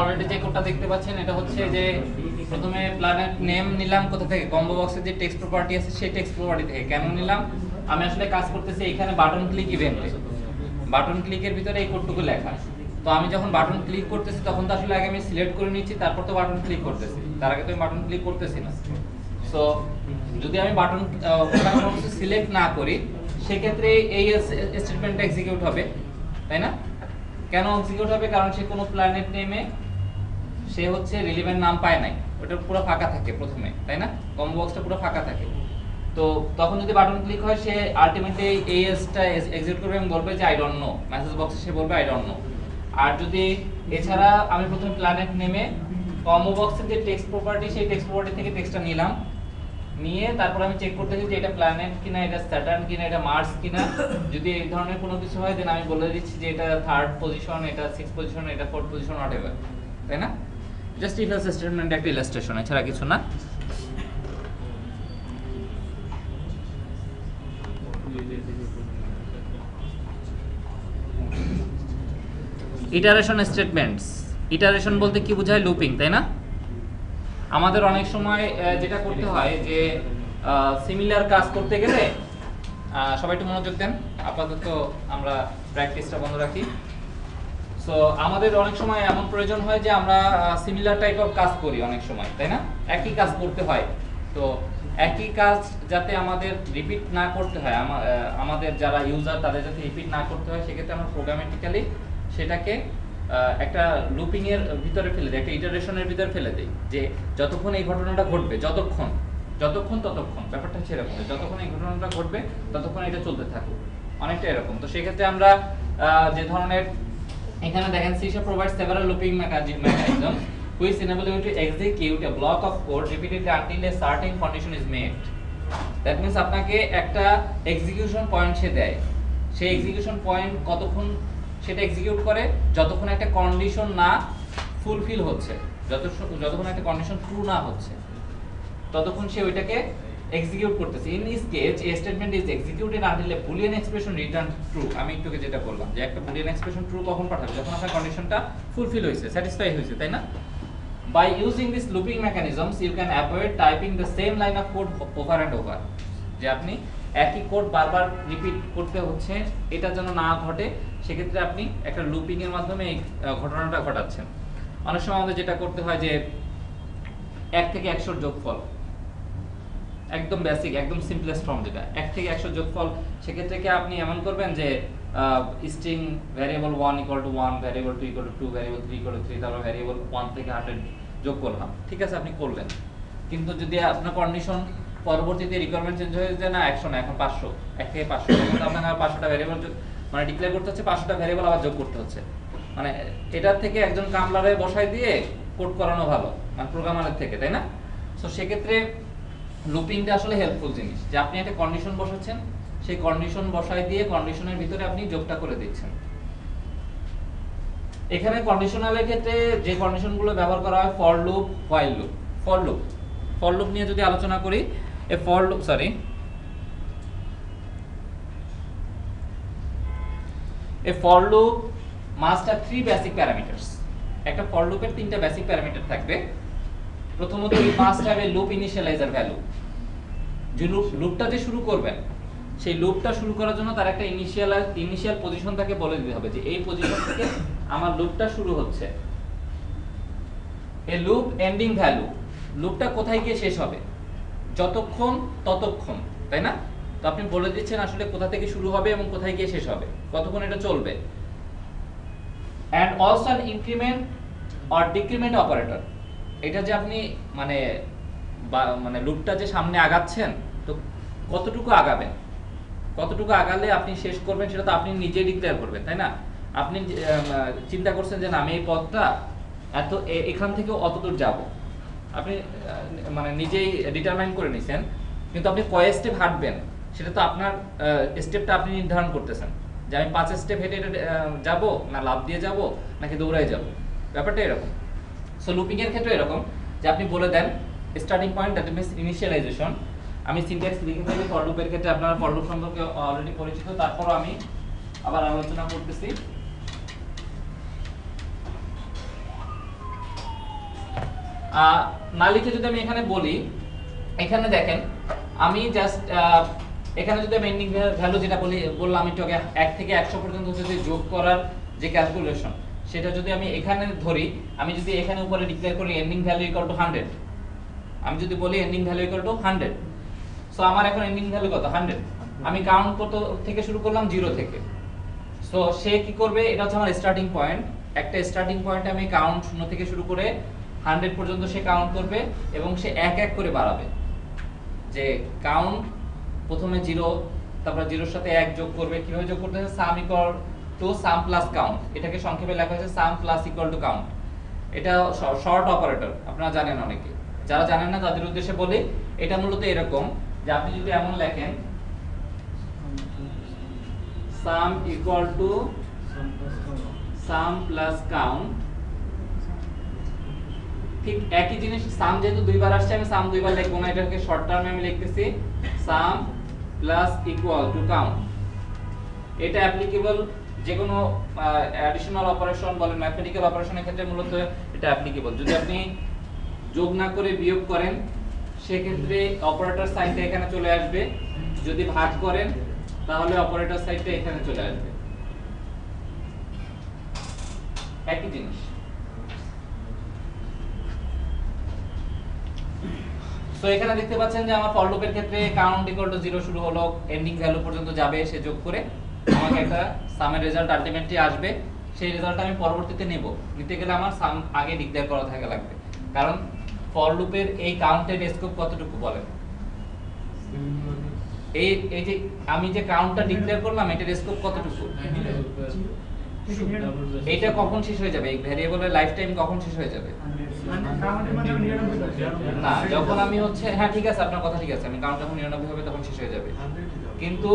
Already যে কোডটা দেখতে পাচ্ছেন এটা হচ্ছে যে প্রথমে প্ল্যানেট নেম নিলাম কোথা থেকে, কম্বো বক্সের যে টেক্সট প্রপার্টি আছে সেই টেক্সট প্রপার্টি থেকে। কেন নিলাম, আমি আসলে কাজ করতেছি এখানে বাটন ক্লিক ইভেন্টে, বাটন ক্লিকের ভিতরে এই কোডটুকু লেখা। তো আমি যখন বাটন ক্লিক করতেছি তখন তো আসলে আগে আমি সিলেক্ট করে নিচ্ছি, তারপর তো বাটন ক্লিক করতেছি, তার আগে তো আমি বাটন ক্লিক করতেছি না। সো যদি আমি বাটন সিলেক্ট না করি সেক্ষেত্রে এই স্টেটমেন্টটা এক্সিকিউট হবে, তাই না? কেন এক্সিকিউট হবে? কারণ সে কোনো প্ল্যানেট নেমে সে হচ্ছে রিলেভেন্ট নাম পায় নাই, ওটা পুরো ফাঁকা থাকে প্রথমে, তাই না? কম্বো বক্সটা পুরো ফাঁকা থাকে। তো তখন যদি বাটন ক্লিক হয় সে আলটিমেটলি এই এসটা এক্সিকিউট করবে এবং বলবে যে আই ডোন্ট নো, মেসেজ বক্সে সে বলবে আই ডোন্ট নো। আর যদি এছাড়া আমি প্রথমে প্ল্যানেট নেমে কম্বো বক্সের যে টেক্সট প্রপার্টি সেই টেক্সট প্রপার্টি থেকে টেক্সটটা নিলাম, নিয়ে তারপর আমি চেক করতেছি যে এটা প্ল্যানেট কিনা, এটা স্যাটার্ন কিনা, এটা মার্স কিনা। যদি এই ধরনের কোনো কিছু হয় দেন আমি বলে দিচ্ছি যে এটা 3rd পজিশন, এটা 6th পজিশন, এটা 4th পজিশন, হোয়াটএভার, তাই না? জাস্ট ইফ এলস স্টেটমেন্ট একটা ইলাস্ট্রেশন, এছাড়া কিছু না। ইটারেশন স্টেটমেন্টস, ইটারেশন বলতে কি বোঝায়? লুপিং, তাই না? আমাদের অনেক সময় যেটা করতে হয় যে সিমিলার কাজ করতে গেলে, সবাই একটু মনোযোগ দেন, আপাতত আমরা প্র্যাকটিসটা বন্ধ রাখি। সো আমাদের অনেক সময় এমন প্রয়োজন হয় যে আমরা সিমিলার টাইপ অফ কাজ করি অনেক সময়, তাই না? একই কাজ করতে হয়। তো একই কাজ যাতে আমাদের রিপিট না করতে হয়, আমাদের যারা ইউজার তাদের যাতে রিপিট না করতে হয়, সেক্ষেত্রে আমরা প্রোগ্রামেটিক্যালি সেটাকে একটা লুপিং এর ভিতরে ফেলে দেই, একটা ইটারেশনের ভিতরে ফেলে দেই, যে যতক্ষণ এই ঘটনাটা ঘটবে, যতক্ষণ ব্যাপারটা হচ্ছে এরকম, যতক্ষণ এই ঘটনাটা ঘটবে ততক্ষণ এটা চলতে থাকুক, অনেকটা এরকম। তো সেক্ষেত্রে আমরা যে ধরনের এখানে দেখেন C# provides several looping mechanism which enable you to execute a block of code repeatedly until a certain condition is met. That means আপনাকে একটা এক্সিকিউশন পয়েন্ট সে দেয়, সেই এক্সিকিউশন পয়েন্ট কতক্ষণ সেটা এক্সিকিউট করে, যতক্ষণ একটা কন্ডিশন না ফুলফিল হচ্ছে, যতক্ষণ একটা কন্ডিশন ট্রু না হচ্ছে ততক্ষণ সে ওইটাকে এক্সিকিউট করতেছে। In this case a statement is executed until a boolean expression returns true. আমি একটু যেটা বললাম যে একটা boolean expression true কখন পাঠাবে, যখন আপনার কন্ডিশনটা ফুলফিল হইছে, স্যাটিসফাই হইছে, তাই না? By using these looping mechanisms you can avoid typing the same line of code over and over. যে আপনি একই কোড বারবার রিপিট করতে হচ্ছে, এটা যেন না ঘটে, সেক্ষেত্রে আপনি একটা লুপিং এর মাধ্যমে এই ঘটনাটা ঘটাচ্ছেন। অনেক সময় আমাদের যেটা করতে হয় যে 1 থেকে 100 যোগফল, একদম বেসিক, একদম সিম্পলেস্ট ফর্ম যেটা 1 থেকে 100 যোগফল, সেক্ষেত্রে কি আপনি এমন করবেন যে স্ট্রিং ভ্যারিয়েবল 1 = 1, ভ্যারিয়েবল 2 = 2, ভ্যারিয়েবল 3 = 3, তারপর ভ্যারিয়েবল 1 থেকে 100 যোগ করলাম, ঠিক আছে আপনি করলেন। কিন্তু যদি আপনার কন্ডিশন পরবর্তীতে রিকোয়ারমেন্ট চেঞ্জ হয়ে যায়, না 100 না এখন 500, 1 থেকে 500, তখন আপনাকে 500টা ভ্যারিয়েবল মানে ডিক্লেয়ার করতে হচ্ছে, 500টা ভ্যারিয়েবল আবার যোগ করতে হচ্ছে। মানে এটার থেকে একজন কামলারে বসাই দিয়ে কোড করানো ভালো, মানে প্রোগ্রামারের থেকে, তাই না? সো সেক্ষেত্রে লুপিংটা আসলে হেল্পফুল জিনিস, যে আপনি একটা কন্ডিশন বসাচ্ছেন, সেই কন্ডিশন বসাই দিয়ে কন্ডিশনের ভিতরে আপনি যোগটা করে দিচ্ছেন। এখানে কন্ডিশনালের ক্ষেত্রে যে কন্ডিশনগুলো ব্যবহার করা হয় for loop, while loop. For loop নিয়ে যদি আলোচনা করি, A for loop must have 3 basic parameters. একটা ফর লুপের 3টা বেসিক প্যারামিটার থাকবে। প্রথমত এই must have a loop initialiser value. যে লুপটা যে শুরু করবেন, সেই লুপটা শুরু করার জন্য তার একটা ইনিশিয়াল পজিশন তাকে বলে দিতে হবে যে এই পজিশন থেকে আমার লুপটা শুরু হচ্ছে। এ লুপ এন্ডিং ভ্যালু, লুপটা কোথায় গিয়ে শেষ হবে, যতক্ষণ ততক্ষণ, তাই না? তো আপনি বলে দিচ্ছেন আসলে কোথা থেকে শুরু হবে এবং কোথায় গিয়ে শেষ হবে, কতক্ষণ এটা চলবে। and also an increment or decrement operator, এটা যে আপনি মানে লুপটা যে সামনে আগাচ্ছেন, তো কতটুকু আগাবেন, কতটুকু আগালে আপনি শেষ করবেন সেটা তো আপনি নিজেই ডিক্লেয়ার করবেন, তাই না? আপনি চিন্তা করছেন যে না আমি এই পথটা এখান থেকে অতদূর যাব, আপনি মানে নিজেই ডিটারমাইন করে নিছেন, কিন্তু আপনি কয় স্টেপ হাঁটবেন সেটা তো আপনার স্টেপটা আপনি নির্ধারণ করতেছেন, যে আমি 5 স্টেপ হেঁটে যাব, না লাফ দিয়ে যাব, নাকি দৌড়ায় যাব, ব্যাপারটা এরকম। সো লুপিং এর ক্ষেত্রে এরকম যে আপনি বলে দেন starting point, that means initialization. আমি সিনট্যাক্স লিখে ফেলি ফর লুপের ক্ষেত্রে, আপনারা ফর লুপ সম্পর্কে অলরেডি পরিচিত, তারপরও আমি আবার আলোচনা করতেছি। না লিখে যদি আমি এখানে বলি, এখানে দেখেন আমি জাস্ট এখানে যদি আমি এন্ডিং ভ্যালু যেটা বললাম একটু আগে 1 থেকে 100 পর্যন্ত যদি যোগ করার যে ক্যালকুলেশন, সেটা যদি আমি এখানে ধরি, আমি যদি এখানে উপরে ডিক্লেয়ার করি এন্ডিং ভ্যালু ইকুয়াল টু 100, আমি যদি বলি ending value equal to 100, so আমার এখন এন্ডিং ভ্যালু কত 100, আমি কাউন্ট কত থেকে শুরু করলাম 0 থেকে। সো সে কি করবে, এটা হচ্ছে আমার স্টার্টিং পয়েন্ট, একটা স্টার্টিং পয়েন্টে আমি কাউন্ট 0 থেকে শুরু করে 100 পর্যন্ত সে কাউন্ট করবে এবং সে এক এক করে বাড়াবে। যে কাউন্ট প্রথমে 0, তারপর 0 এর সাথে 1 যোগ করবে। কিভাবে যোগ করতে হয়, সাম equal to some plus count, এটাকে সংক্ষেপে লেখা হয়েছে সাম প্লাস ইকুয়াল টু কাউন্ট। এটা শর্ট অপারেটর, আপনারা জানেন অনেকে, যারা জানেন না তাদের উদ্দেশ্যে বলি, এটা মূলত এরকম যে আপনি যদি এমন লেখেন sum equal to sum plus count, ঠিক একই জিনিস, সাম যেহেতু দুইবার আসছে আমি সাম দুইবার লিখব না, এটাকে শর্ট টার্মে আমি লিখতেছি সাম প্লাস ইকুয়াল টু কাউন্ট। এটা অ্যাপ্লিকেবল যে কোনো অ্যাডিশনাল অপারেশন বলেন, ম্যাথমেটিক্যাল অপারেশনের ক্ষেত্রে মূলত এটা অ্যাপ্লিকেবল। যদি আপনি যোগ না করে বিয়োগ করেন সেক্ষেত্রে অপারেটর সাইনটা এখানে চলে আসবে, যদি ভাগ করেন তাহলে অপারেটর সাইনটা এখানে চলে আসবে, একই জিনিস। সো এখানে দেখতে পাচ্ছেন যে আমার ফর লুপের ক্ষেত্রে কাউন্ট ইকুয়াল টু 0 শুরু হলো, এন্ডিং ভ্যালু পর্যন্ত যাবে, সে যোগ করে আমাকে একটা সামের রেজাল্ট আলটিমেটলি আসবে। সেই রেজাল্টটা আমি পরবর্তীতে নেব, নিতে গেলে আমার সাম আগে ডিক্লেয়ার করা থাকা লাগবে। কারণ ফর লুপের এই কাউন্টের স্কোপ কতটুকু বলেন, এই যে আমি যে কাউন্টটা ডিক্লেয়ার করলাম এটার স্কোপ কতটুকু, এটা কখন শেষ হয়ে যাবে, এই ভ্যারিয়েবলের লাইফ টাইম কখন শেষ হয়ে যাবে? না, যখন আমি হচ্ছে, হ্যাঁ ঠিক আছে আপনার কথা ঠিক আছে, আমি কাউন্ট যখন 99 হবে তখন শেষ হয়ে যাবে, কিন্তু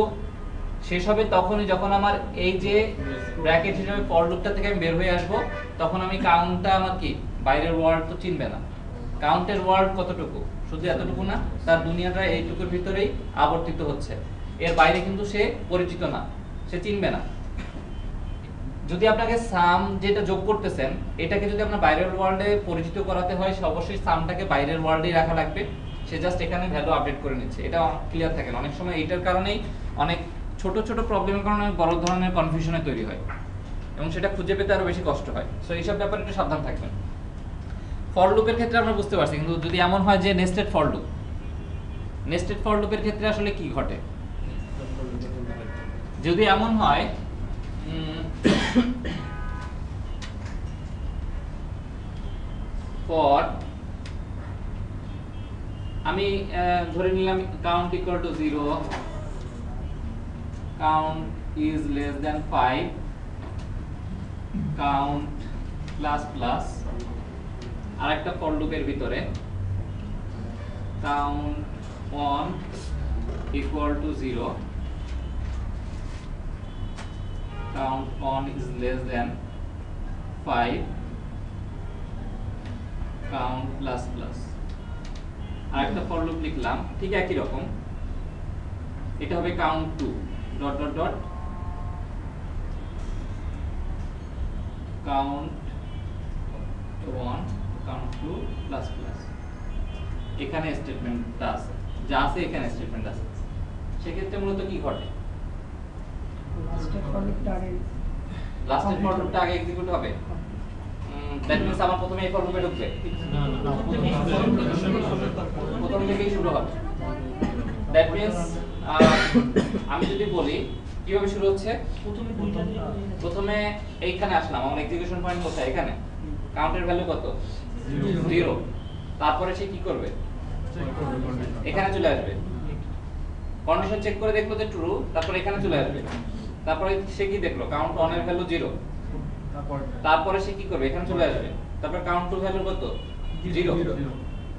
শেষ হবে তখনই যখন আমার এই যে ব্র্যাকেট হিসেবে ফর লুপটা থেকে আমি বের হয়ে আসব, তখন আমি কাউন্টটা আমার কি বাইরের ওয়ার্ড তো চিনবে না। কাউন্টের ওয়ার্ড কতটুকু, শুধু এতটুকু না, তার দুনিয়াটা এইটুকুর ভিতরেই আবর্তিত হচ্ছে, এর বাইরে কিন্তু সে পরিচিত না, সে চিনবে না। যদি আপনাকে সাম যেটা যোগ করতেছেন এটাকে যদি আপনার বাইরের ওয়ার্ল্ডে পরিচিত করাতে হয়, সে অবশ্যই সামটাকে বাইরের ওয়ার্ল্ডেই রাখা লাগবে, সে জাস্ট এখানে ভ্যালু আপডেট করে নিচ্ছে, এটা ক্লিয়ার থাকে না। অনেক সময় এইটার কারণেই অনেক ছোট ছোট প্রবলেমের কারণে বড় ধরনের কনফিউশনে তৈরি হয় এবং সেটা খুঁজে পেতে আরো বেশি কষ্ট হয়। সো এইসব ব্যাপারে একটু সাবধান থাকবেন। ফর লুপের ক্ষেত্রে আমরা বুঝতে পারছি, কিন্তু যদি এমন হয় যে nested for loop, nested for লুপের ক্ষেত্রে আসলে কি ঘটে, যদি এমন হয় ফর আমি ধরে নিলাম count equal to 0, count is less than 5, count plus plus, আরেকটা ফর লুপের ভিতরে count 1 equal to 0, count 1 is less than 5, count plus plus, আরেকটা ফর লুপ লিখলাম ঠিক একই রকম, এটা হবে count 2 dot dot dot count 1 count 2 plus plus, এখানে স্টেটমেন্টটা আছে, যা আছে এখানে স্টেটমেন্ট আছে। সেক্ষেত্রে মূলত কি ঘটে, লাস্টের ফর লুপটা আগে এক্সিকিউট হবে, দ্যাট মিন্স আমার প্রথমে এই ফর লুপে ঢুকবে, প্রথম থেকেই শুরু হবে। দ্যাট মিন্স আমি যদি বলি কিভাবে শুরু হচ্ছে, প্রথমে এইখানে আসলাম, আমার এক্সিকিউশন পয়েন্ট কোথায়, এখানে কাউন্টের ভ্যালু কত 0, তারপরে সে কি করবে, এখানে চলে আসবে, কন্ডিশন চেক করে দেখলো যে ট্রু, তারপরে এখানে চলে আসবে, তারপরে সে কি দেখলো কাউন্ট 1 এর ভ্যালু 0, তারপরে সে কি করবে, এখানে চলে আসবে, তারপর কাউন্ট 2 ভ্যালু কত 0,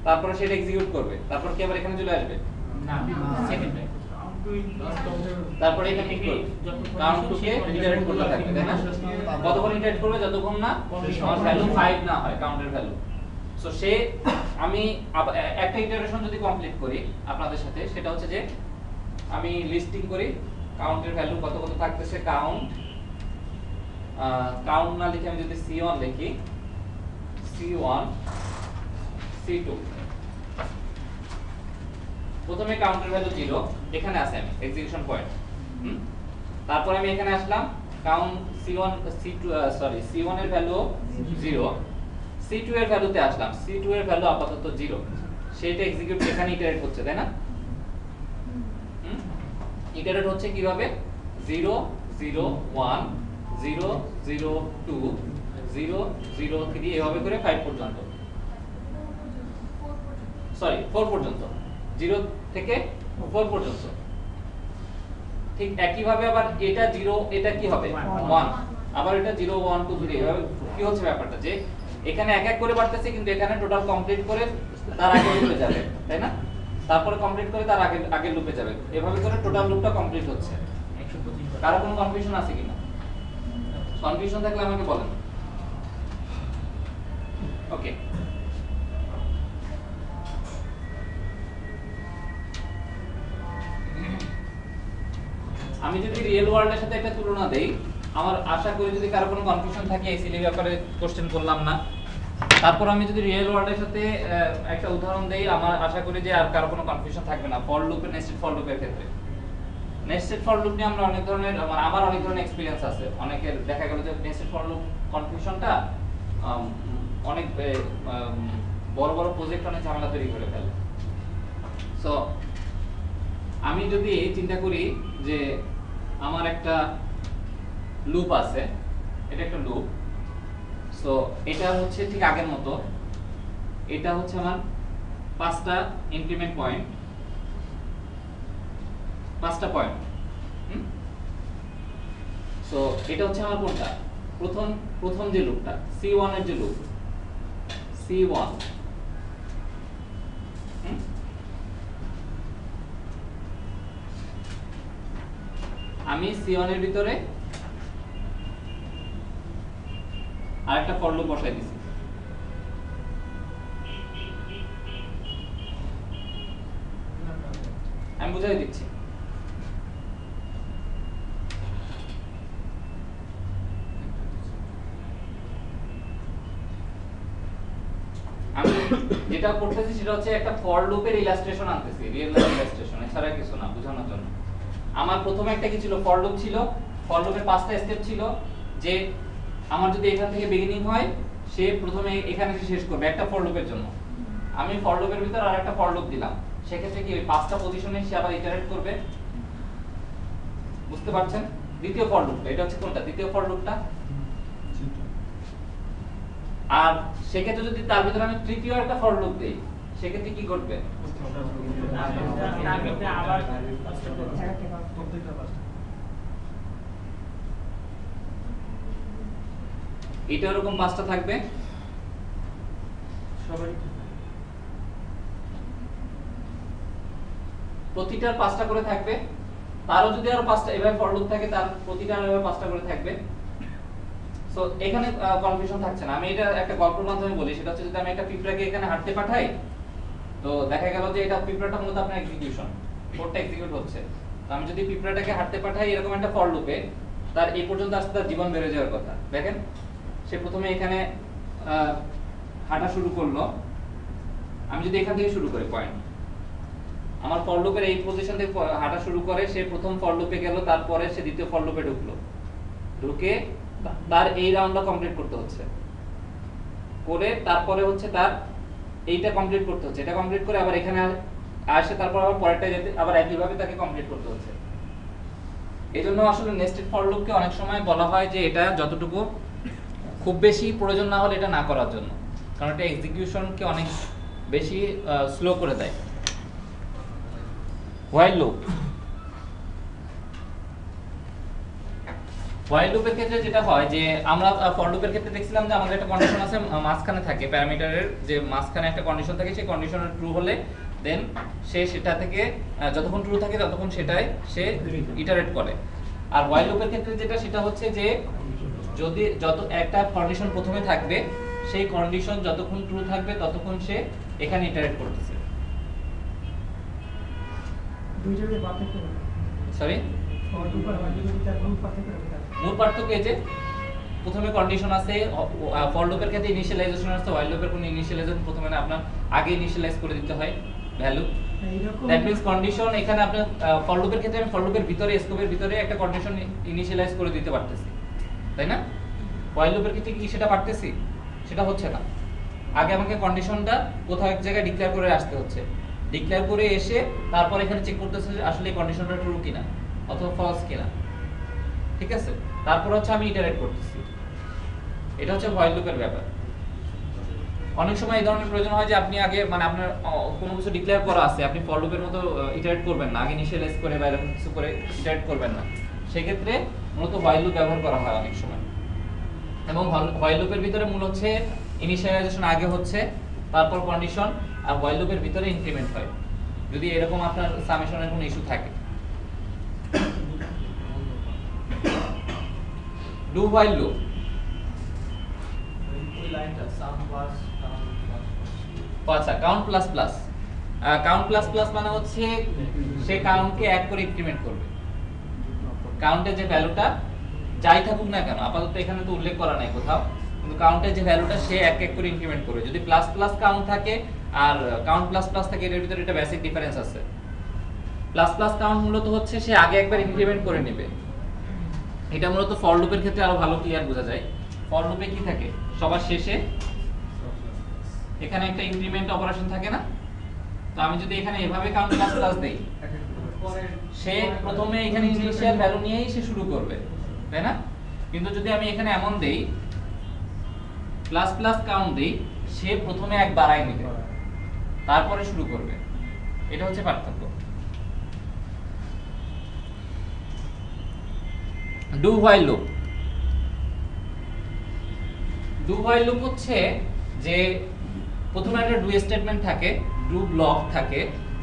তারপরে সেটা এক্সিকিউট করবে, তারপর কি আবার এখানে চলে আসবে না, সেকেন্ড টাইম, তারপরে এখানে কি করবে, কাউন্ট 2 কে ইটারেট করতে থাকবে, তাই না? কতক্ষণ ইটারেট করবে, যতক্ষণ না আমার ভ্যালু 5 না হয় কাউন্টের ভ্যালু। সো সে আমি একটা ইটারেশন যদি কমপ্লিট করি আপনাদের সাথে, সেটা হচ্ছে যে আমি লিস্টিং করি কাউন্টের ভ্যালু কত কত থাকতেছে, কাউন্ট না লিখে আমি যদি C1 লিখি, C1 C2 প্রথমে কাউন্টার ভ্যালু 0 এখানে আছে আমি এক্সিকিউশন পয়েন্ট তারপর আমি এখানে আসলাম count C1 C2 sorry C1 এর ভ্যালু 0 C2 এর ভ্যালুতে আসলাম C2 এর ভ্যালু আপাতত 0 সেটা এক্সিকিউট এখানে ইটারেট হচ্ছে তাই না ইটারেট হচ্ছে কিভাবে 0 0 1 0 0 2 0 0 3 এভাবে করে 5 পর্যন্ত সরি 4 পর্যন্ত 0 থেকে 4 পর্যন্ত ঠিক একই ভাবে আবার এটা 0 এটা কি হবে 1 আবার এটা 0 1 2 3 এভাবে কি হচ্ছে ব্যাপারটা যে এখানে এক এক করে বাড়তেছে কিন্তু এখানে টোটাল কমপ্লিট করে তার আগে লুপে যাবে তাই না তারপরে কমপ্লিট করে তার আগে লুপে যাবে এভাবে করে টোটাল লুপটা কমপ্লিট হচ্ছে কারো কোনো কনফিউশন আছে কিনা কনফিউশন থাকলে আমাকে বলেন ওকে আমি যদি রিয়েল ওয়ার্ল্ডের সাথে একটা তুলনা দেই আমার আশা করি যদি কারো কোনো কনফিউশন থাকে এই সিলি ব্যাপারে কোশ্চেন করলাম না তারপর আমি যদি রিয়েল ওয়ার্ল্ডের সাথে একটা উদাহরণ দেই আমার আশা করি যে আর কারো কোনো কনফিউশন থাকবে না ফর লুপে নেস্টেড ফর লুপের ক্ষেত্রে নেস্টেড ফর লুপ নিয়ে আমরা অনেক ধরনের আমার অনেক ধরনের এক্সপেরিয়েন্স আছে অনেকের দেখা গেল যে নেস্টেড ফর লুপ কনফিউশনটা অনেক বড় বড় প্রজেক্ট অনেক ঝামেলা তৈরি করে ফেলে সো আমি যদি চিন্তা করি যে আমার একটা লুপ আছে এটা একটা লুপ সো এটা হচ্ছে ঠিক আগের মতো এটা হচ্ছে আমার পাঁচটা ইনক্রিমেন্ট পয়েন্ট পাঁচটা পয়েন্ট সো এটা হচ্ছে আমার কোনটা প্রথম যে লুপটা C1 এর যে লুপ C1 আমি C1 এর ভিতরে আরেকটা ফর লুপ বসাই দিছি আমি বুঝাই দিচ্ছি আমি যেটা করতেছি সেটা হচ্ছে একটা ফর লুপের ইলাস্ট্রেশন আনতেছি রিয়েল লাইফ ইলাস্ট্রেশন এছাড়া কিছু না বোঝানোর জন্য আমার প্রথমে একটা কি ছিল ফর লুপ ছিল ফর লুপের পাঁচটা স্টেপ ছিল যে আমার যদি এখান থেকে বিগিনিং হয় সে প্রথমে এখানে এসে শেষ করবে একটা ফর লুপের জন্য আমি ফর লুপের ভিতর আরেকটা ফর লুপ দিলাম সেক্ষেত্রে কি ওই পাঁচটা পজিশনে সে আবার ইটারেট করবে বুঝতে পারছেন দ্বিতীয় ফর লুপটা এটা হচ্ছে কোনটা দ্বিতীয় ফর লুপটা আর সেক্ষেত্রে যদি তার ভিতরে আমি তৃতীয় একটা ফর লুপ দেই সেক্ষেত্রে কি ঘটবে এটা এরকম পাঁচটা থাকবে প্রতিটার পাঁচটা করে থাকবে তারও যদি আরো পাঁচটা এভাবে ফর লুপ থাকে তার প্রতিটার এভাবে পাঁচটা করে থাকবে সো এখানে কনফিউশন থাকছে না আমি এটা একটা গল্পের মাধ্যমে বলি সেটা হচ্ছে যদি আমি একটা পিঁপড়াকে এখানে হাঁটতে পাঠাই তো দেখা গেল যে এটা পিঁপড়াটা মূলত আপনার এক্সিকিউশন কোডটা এক্সিকিউট হচ্ছে তো আমি যদি পিঁপড়াটাকে হাঁটতে পাঠাই এরকম একটা ফর লুপে তার এই পর্যন্ত আসতে তার জীবন বেড়ে যাওয়ার কথা দেখেন সে প্রথমে এখানে হাঁটা শুরু করলো আমি যদি এখান থেকে শুরু করি পয়েন্ট আমার ফর লুপের এই পজিশন থেকে হাঁটা শুরু করে সে প্রথম ফর লুপে গেল তারপরে সে দ্বিতীয় ফর লুপে ঢুকলো ঢুকে তার এই রাউন্ডটা কমপ্লিট করতে হচ্ছে করে তারপরে হচ্ছে তার এইটা কমপ্লিট করতে হচ্ছে এটা কমপ্লিট করে আবার এখানে আসে তারপর আবার পরেরটা যেতে আবার একই ভাবে তাকে কমপ্লিট করতে হচ্ছে এইজন্য আসলে নেস্টেড ফর লুপকে অনেক সময় বলা হয় যে এটা যতটুকু খুব বেশি প্রয়োজন না হলে এটা না করার জন্য কারণ এটা এক্সিকিউশনকে অনেক বেশি স্লো করে দেয় হোয়াইল লুপ হোয়াইল লুপের ক্ষেত্রে যেটা হয় যে আমরা ফর লুপের ক্ষেত্রে দেখছিলাম যে আমাদের একটা কন্ডিশন আছে মাঝখানে থাকে প্যারামিটারের যে মাঝখানে একটা কন্ডিশন থাকে সেই কন্ডিশনের ট্রু হলে দেন সে সেটা থেকে যতক্ষণ ট্রু থাকে ততক্ষণ সেটাই সে ইটারেট করে আর হোয়াইল লুপের ক্ষেত্রে যেটা সেটা হচ্ছে যে যদি যত একটা কন্ডিশন প্রথমে থাকবে সেই কন্ডিশন যতক্ষণ ট্রু থাকবে ততক্ষণ সে এখানে ইটারেট করতেছে দুইটার পার্থক্য সরি ফর লুপ আর হোয়াইল লুপের ভিতরে মূল পার্থক্য মূল পার্থক্য এই যে প্রথমে কন্ডিশন আছে ফর লুপের ক্ষেত্রে ইনিশিয়ালাইজেশন আছে, হোয়াইল লুপের কোনো ইনিশিয়ালাইজেশন প্রথমে না, আপনার আগে ইনিশিয়ালাইজ করে দিতে হয় ভ্যালু। এইরকম দ্যাট মিন্স কন্ডিশন এখানে আপনার ফর লুপের ক্ষেত্রে আমি ফর লুপের ভিতরে স্কোপের ভিতরে একটা কন্ডিশন ইনিশিয়ালাইজ করে দিতে পারতেছি, তাই না? হোয়াইল লুপের ক্ষেত্রে কি সেটা পারতেছি? সেটা হচ্ছে না। আগে আমাকে কন্ডিশনটা কোথাও এক জায়গায় ডিক্লেয়ার করে আসতে হচ্ছে, ডিক্লেয়ার করে এসে তারপর এখানে চেক করতেছে যে আসলে এই কন্ডিশনটা ট্রু কিনা অথবা ফলস কিনা, ঠিক আছে? তারপর হচ্ছে আমি ইটারেট করতেছি। এটা হচ্ছে হোয়াইল লুপের ব্যাপার। অনেক সময় এই ধরনের প্রয়োজন হয় যে আপনি আগে মানে আপনার কোনো কিছু ডিক্লেয়ার করা আছে, আপনি ফর লুপের মতো ইটারেট করবেন না, আগে ইনিশিয়ালাইজ করে বা এরকম কিছু করে ইটারেট করবেন না, সেক্ষেত্রে মূলত হোয়াইল লুপ ব্যবহার করা হয় অনেক সময়। এবং হোয়াইল লুপের ভিতরে মূল হচ্ছে ইনিশিয়ালাইজেশন আগে হচ্ছে, তারপর কন্ডিশন, আর হোয়াইল লুপের ভিতরে ইনক্রিমেন্ট হয় যদি এরকম আপনার সামেশনের কোনো ইস্যু থাকে। ডু হোয়াইল লুপ, ওই লাইনটা সাম প্লাস আচ্ছা count plus plus, count plus plus মানে হচ্ছে সে কাউন্টকে এক করে ইনক্রিমেন্ট করবে। কাউন্টের যে ভ্যালুটা যাই থাকুক না কেন, আপাতত এখানে তো উল্লেখ করা নাই কোথাও, কিন্তু কাউন্টের যে ভ্যালুটা সে এক এক করে ইনক্রিমেন্ট করবে। যদি প্লাস প্লাস কাউন্ট থাকে আর কাউন্ট প্লাস প্লাস থাকে, এর ভিতরে একটা বেসিক ডিফারেন্স আছে। প্লাস প্লাস কাউন্ট মূলত হচ্ছে সে আগে একবার ইনক্রিমেন্ট করে নেবে। এটা মূলত ফর লুপের ক্ষেত্রে আরো ভালো ক্লিয়ার বোঝা যায়। ফর লুপে কি থাকে, সবার শেষে এখানে একটা ইনক্রিমেন্ট অপারেশন থাকে না? তো আমি যদি এখানে এভাবে কাউন্ট প্লাস প্লাস দেই, সে প্রথমে এখানে ইনিশিয়াল ভ্যালু নিয়েই সে শুরু করবে, তাই না? কিন্তু যদি আমি এখানে এমন দেই প্লাস প্লাস কাউন্ট দেই, সে প্রথমে এক বাড়ায় নেবে তারপরে শুরু করবে। এটা হচ্ছে পার্থক্য। Do while loop, do while loop হচ্ছে যে প্রথমে একটা ডু স্টেটমেন্ট থাকে, ডু ব্লক থাকে।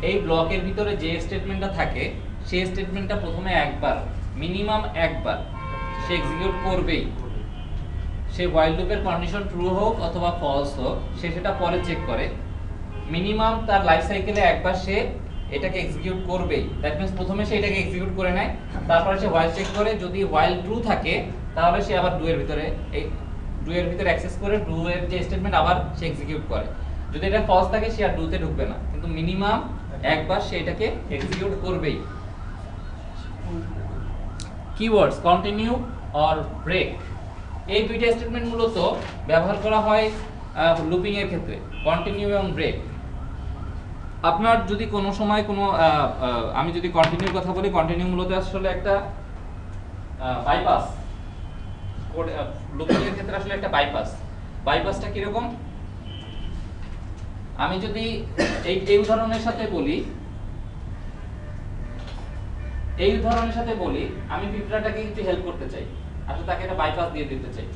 এই ব্লকের ভিতরে যে স্টেটমেন্টটা থাকে সেই স্টেটমেন্টটা প্রথমে একবার, মিনিমাম একবার সে এক্সিকিউট করবেই। সে হোয়াইল লুপের কন্ডিশন ট্রু হোক অথবা ফলস হোক, সে সেটা পরে চেক করে। মিনিমাম তার লাইফ সাইকেলে একবার সে এটাকে এক্সিকিউট করবেই। দ্যাট মিন্স প্রথমে সে এটাকে এক্সিকিউট করে নেয়, তারপরে সে হোয়াইল চেক করে, যদি হোয়াইল ট্রু থাকে তাহলে সে আবার ডু এর ভিতরে এই ডু এর ভিতরে অ্যাক্সেস করে ডু এর যে স্টেটমেন্ট আবার সে এক্সিকিউট করে। যদি এটা ফলস থাকে সে আর ডু তে ঢুকবে না, কিন্তু মিনিমাম একবার সে এটাকে এক্সিকিউট করবেই। কিওয়ার্ডস কন্টিনিউ অর ব্রেক, এই দুইটা স্টেটমেন্ট মূলত ব্যবহার করা হয় লুপিং এর ক্ষেত্রে, কন্টিনিউ এবং ব্রেক। আপনার যদি কোনো সময় কোনো আমি যদি কন্টিনিউর কথা বলি, কন্টিনিউ মূলত আসলে একটা বাইপাস, লুপিং এর ক্ষেত্রে আসলে একটা বাইপাস। বাইপাসটা কিরকম, আমি যদি এই উদাহরণের সাথে বলি, এই উদাহরণের সাথে বলি আমি পিঁপড়াটাকে একটু হেল্প করতে চাই, আসলে তাকে একটা বাইপাস দিয়ে দিতে চাই,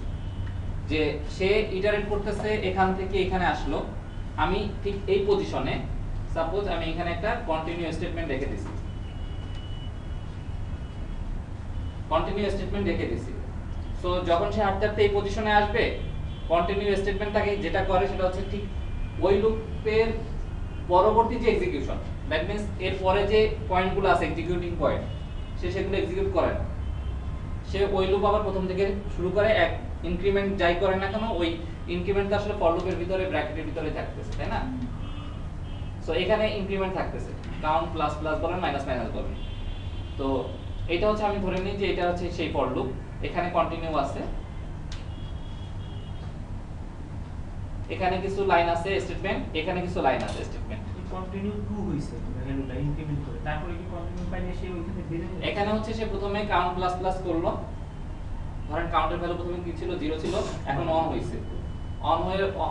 যে সে ইটারেট করতেছে এখান থেকে এখানে আসলো, আমি ঠিক এই পজিশনে সাপোজ আমি এখানে একটা কন্টিনিউ স্টেটমেন্ট রেখে দিছি, কন্টিনিউ স্টেটমেন্ট রেখে দিছি। সো যখন সে হাঁটতে হাঁটতে এই পজিশনে আসবে, কন্টিনিউ স্টেটমেন্ট তাকে যেটা করে সেটা হচ্ছে ঠিক ওই লুপের পরবর্তী যে এক্সিকিউশন, দ্যাট মিন্স এর পরে যে পয়েন্টগুলো আছে এক্সিকিউটিং পয়েন্ট, সে সেগুলো এক্সিকিউট করে না। সে ওই লুপ আবার প্রথম থেকে শুরু করে, এক ইনক্রিমেন্ট যাই করে না কেন ওই ইনক্রিমেন্টটা আসলে ফর লুপের ভিতরে ব্র্যাকেটের ভিতরে থাকতেছে, তাই না? সো এখানে ইনক্রিমেন্ট থাকতেছে, কাউন্ট প্লাস প্লাস বলেন মাইনাস মাইনাস বলেন। তো এটা হচ্ছে আমি ধরে নিই যে এটা হচ্ছে সেই ফর লুপ, এখানে কন্টিনিউ আছে, এখানে কিছু লাইন আছে স্টেটমেন্ট, এখানে কিছু লাইন আছে স্টেটমেন্ট। কন্টিনিউ টু হইছে ভ্যালুটা ইনক্রিমেন্ট করে, তারপরে কি কন্টিনিউ পাইলে সে ওইখানে বের হয়ে যায়? এখানে হচ্ছে সে প্রথমে কাউন্ট প্লাস প্লাস করলো, ধরেন কাউন্টের ভ্যালু প্রথমে কি ছিল 0 ছিল, এখন অন হইছে, অন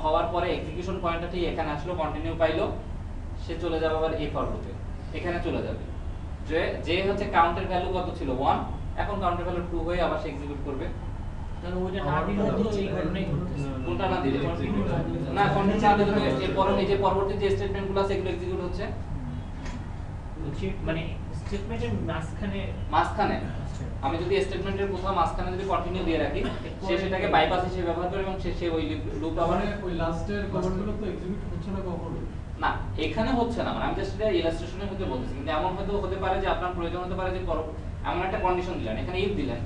হওয়ার পরে এক্সিকিউশন পয়েন্টটা ঠিক এখানে আসলো, কন্টিনিউ পাইলো, সে চলে যাবে আবার এই ফর লুপে, এখানে চলে যাবে। যে হচ্ছে কাউন্টের ভ্যালু কত ছিল 1, এখন কাউন্টের ভ্যালু 2 হয়ে আবার সে এক্সিকিউট করবে। তাহলে ওইটা না দিলে তো এই ঘটনাই ঘটতেছে। কোনটা না দিলে কন্টিনিউ না, কন্টিনিউ না দিলে এরপরে এই যে পরবর্তী যে স্টেটমেন্টগুলো আছে এগুলো এক্সিকিউট হচ্ছে মানে স্টেটমেন্টের মাঝখানে। আমি যদি স্টেটমেন্টের কোথাও মাঝখানে যদি কন্টিনিউ দিয়ে রাখি, সে সেটাকে বাইপাস হিসেবে ব্যবহার করে এবং সে ওই লুপ আবার ওই লাস্টের কমান্ডগুলো তো এক্সিকিউট হচ্ছে না কখনো। না, এখানে হচ্ছে না, মানে আমি জাস্ট এটা ইলাস্ট্রেশনে হতে বলতেছি। কিন্তু এমন হতে পারে যে আপনার প্রয়োজন হতে পারে যে এমন একটা কন্ডিশন দিলেন, এখানে ইফ দিলেন,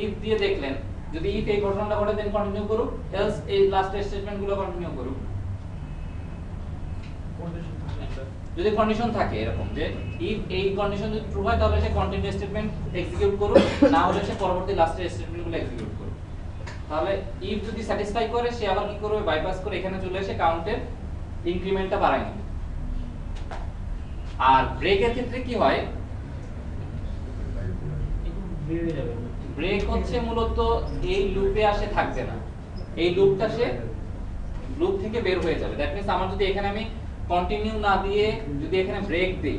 ইফ দিয়ে দেখলেন যদি ইফ এই ঘটনাটা ঘটে দেন কন্টিনিউ করুক, এলস এই লাস্ট স্টেটমেন্ট গুলো কন্টিনিউ করুক। যদি কন্ডিশন থাকে এরকম যে ইফ এই কন্ডিশন যদি ট্রু হয় তাহলে সে কন্টিনিউ স্টেটমেন্ট এক্সিকিউট করুক, না হলে সে পরবর্তী লাস্টের স্টেটমেন্টগুলো এক্সিকিউট করুক। তাহলে ইফ যদি স্যাটিসফাই করে সে আবার কি করবে, বাইপাস করে এখানে চলে এসে কাউন্টের ইনক্রিমেন্টটা বাড়ায় নেবে। আর ব্রেকের ক্ষেত্রে কি হয়, ব্রেক হচ্ছে মূলত এই লুপে আসে থাকবে না, এই লুপটা সে লুপ থেকে বের হয়ে যাবে। দ্যাট মিন্স আমার যদি এখানে আমি কন্টিনিউ না দিয়ে যদি এখানে ব্রেক দেই,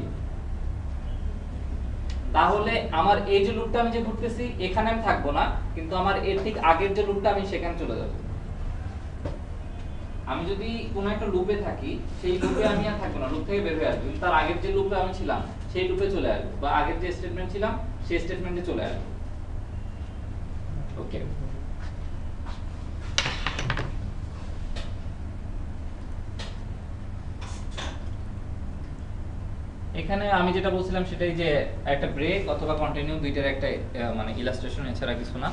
তাহলে আমার এই যে লুপটা আমি যে ঘুরতেছি এখানে আমি থাকবো না, কিন্তু আমার এর ঠিক আগের যে লুপটা আমি সেখানে চলে যাব। আমি যদি কোনো একটা লুপে থাকি, সেই লুপে আমি আর থাকবো না, লুপ থেকে বের হয়ে আসবো, তার আগের যে লুপে আমি ছিলাম সেই লুপে চলে আসবো, বা আগের যে স্টেটমেন্ট ছিলাম সেই স্টেটমেন্টে চলে আসবো। ওকে, এখানে আমি যেটা বলছিলাম সেটাই যে একটা ব্রেক অথবা কন্টিনিউ দুইটার একটা মানে ইলাস্ট্রেশন, এছাড়া কিছু না।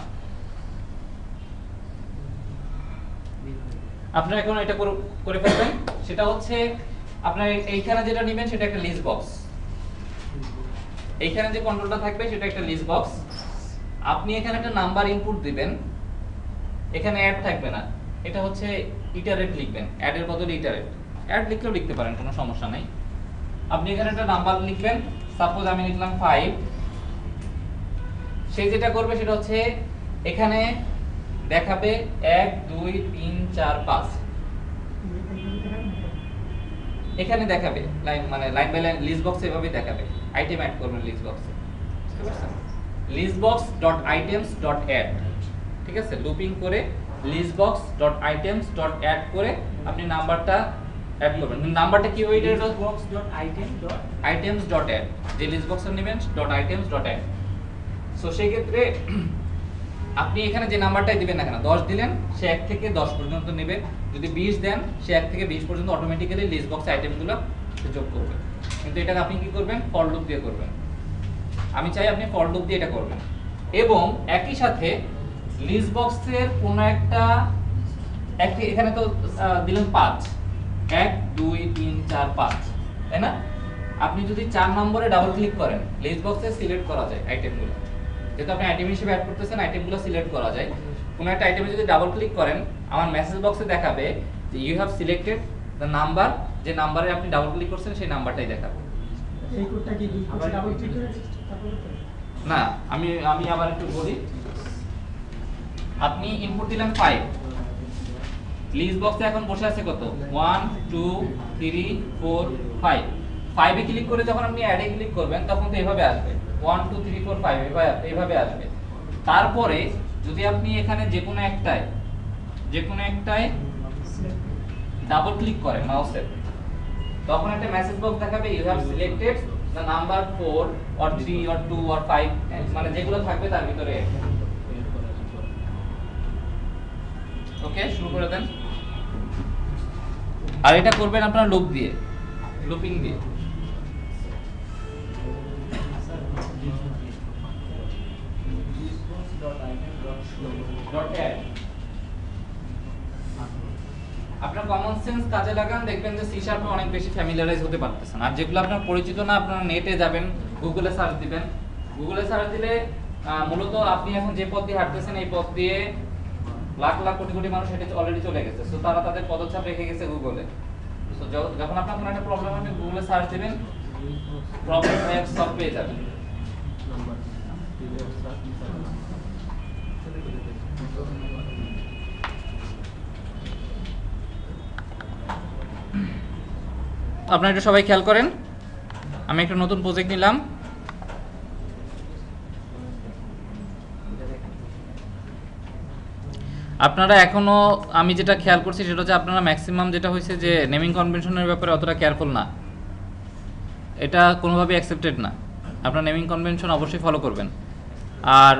আপনারা এখন এটা করে ফেলবেন, সেটা হচ্ছে আপনার এইখানে যেটা নেবেন সেটা একটা লিস্ট বক্স, এইখানে যে কন্ট্রোলটা থাকবে সেটা একটা লিস্ট বক্স। আপনি এখানে একটা নাম্বার ইনপুট দিবেন, এখানে অ্যাড থাকবে না, এটা হচ্ছে ইটারেট লিখবেন, অ্যাড এর বদলে ইটারেট, অ্যাড লিখলেও লিখতে পারেন, কোনো সমস্যা নাই। আপনি এখানে একটা নাম্বার লিখবেন, সাপোজ আমি লিখলাম 5। সে যেটা করবে সেটা হচ্ছে এখানে দেখাবে 1 2 3 4 5, এখানে দেখাবে লাইন, মানে line by line list box এভাবে দেখাবে। আইটেম অ্যাড করবেন লিস্ট বক্সে, বুঝতে পারছেন? listbox.items.add, ঠিক আছে, লুপিং করে listbox.items.add করে আপনি নাম্বারটা অ্যাড করবেন। নাম্বারটা কি হবে, এটা items.add, যে লিস্ট বক্সে নেবেন .items.add। সো সেই ক্ষেত্রে আপনি এখানে যে নাম্বারটাই দিবেন না কেন, 10 দিলেন সে 1 থেকে 10 পর্যন্ত নেবে, যদি 20 দেন সে 1 থেকে 20 পর্যন্ত অটোমেটিক্যালি লিস্ট বক্সে আইটেমগুলো যোগ করবে। কিন্তু এটাকে আপনি কি করবেন, ফর লুপ দিয়ে করবেন। আমি চাই আপনি ফর লুপ দিয়ে এটা করবেন, এবং একই সাথে লিস্ট বক্সের কোন একটা এখানে তো দিলেন 5, 1 2 3 4 5, তাই না? আপনি যদি 4 নম্বরে ডাবল ক্লিক করেন, লিস্ট বক্সে সিলেক্ট করা যায় আইটেমগুলো, যেহেতু আপনি আইটেম হিসেবে অ্যাড করতেছেন, আইটেমগুলো সিলেক্ট করা যায়। কোন একটা আইটেমে যদি ডাবল ক্লিক করেন, আমার মেসেজ বক্সে দেখাবে যে you have selected the number, যে নাম্বারে আপনি ডাবল ক্লিক করছেন সেই নাম্বারটাই দেখাবে। এই কোডটা কি ডাবল ক্লিক করে তারপরে না, আমি আবার একটু বলি। আপনি ইনপুট দিলেন 5, লিস্ট বক্সে এখন বসে আছে কত, 1 2 3 4 5। 5 এ ক্লিক করে যখন আপনি অ্যাড এ ক্লিক করবেন তখন তো এইভাবে আসবে 1 2 3 4 5, এইভাবে আসবে। তারপরে যদি আপনি এখানে যে কোনো একটায় ডাবল ক্লিক করেন মাউসের, তখন একটা মেসেজ বক্স দেখাবে you have selected the number 4 or 3 or 2 or 5, মানে যেগুলো থাকবে তার ভিতরে। ওকে, শুরু করে দেন। আর এটা করবেন আপনার লুপ দিয়ে, লুপিং দিয়ে। আপনার কমন সেন্স কাজে লাগান, দেখবেন যে সি শার্পে অনেক বেশি ফ্যামিলিয়ারাইজ হতে পারতেছেন। আর যেগুলো আপনার পরিচিত না, আপনারা নেটে যাবেন, গুগলে সার্চ দিবেন। গুগলে সার্চ দিলে মূলত আপনি এখন যে পথ দিয়ে হাঁটতেছেন এই পথ দিয়ে লাখ লাখ কোটি কোটি মানুষ হেঁটে অলরেডি চলে গেছে। সো তারা তাদের পদচাপ রেখে গেছে গুগলে। সো যখন আপনার কোনো একটা প্রবলেম হবে গুগলে সার্চ দিবেন, প্রবলেম সলভ পেয়ে যাবেন। আপনারা এটা সবাই খেয়াল করেন। আমি একটা নতুন প্রজেক্ট নিলাম। আপনারা এখনো, আমি যেটা খেয়াল করছি সেটা হচ্ছে আপনারা ম্যাক্সিমাম যেটা হয়েছে যে নেমিং কনভেনশনের ব্যাপারে অতটা কেয়ারফুল না, এটা কোনোভাবেই অ্যাকসেপ্টেড না। আপনারা নেমিং কনভেনশন অবশ্যই ফলো করবেন। আর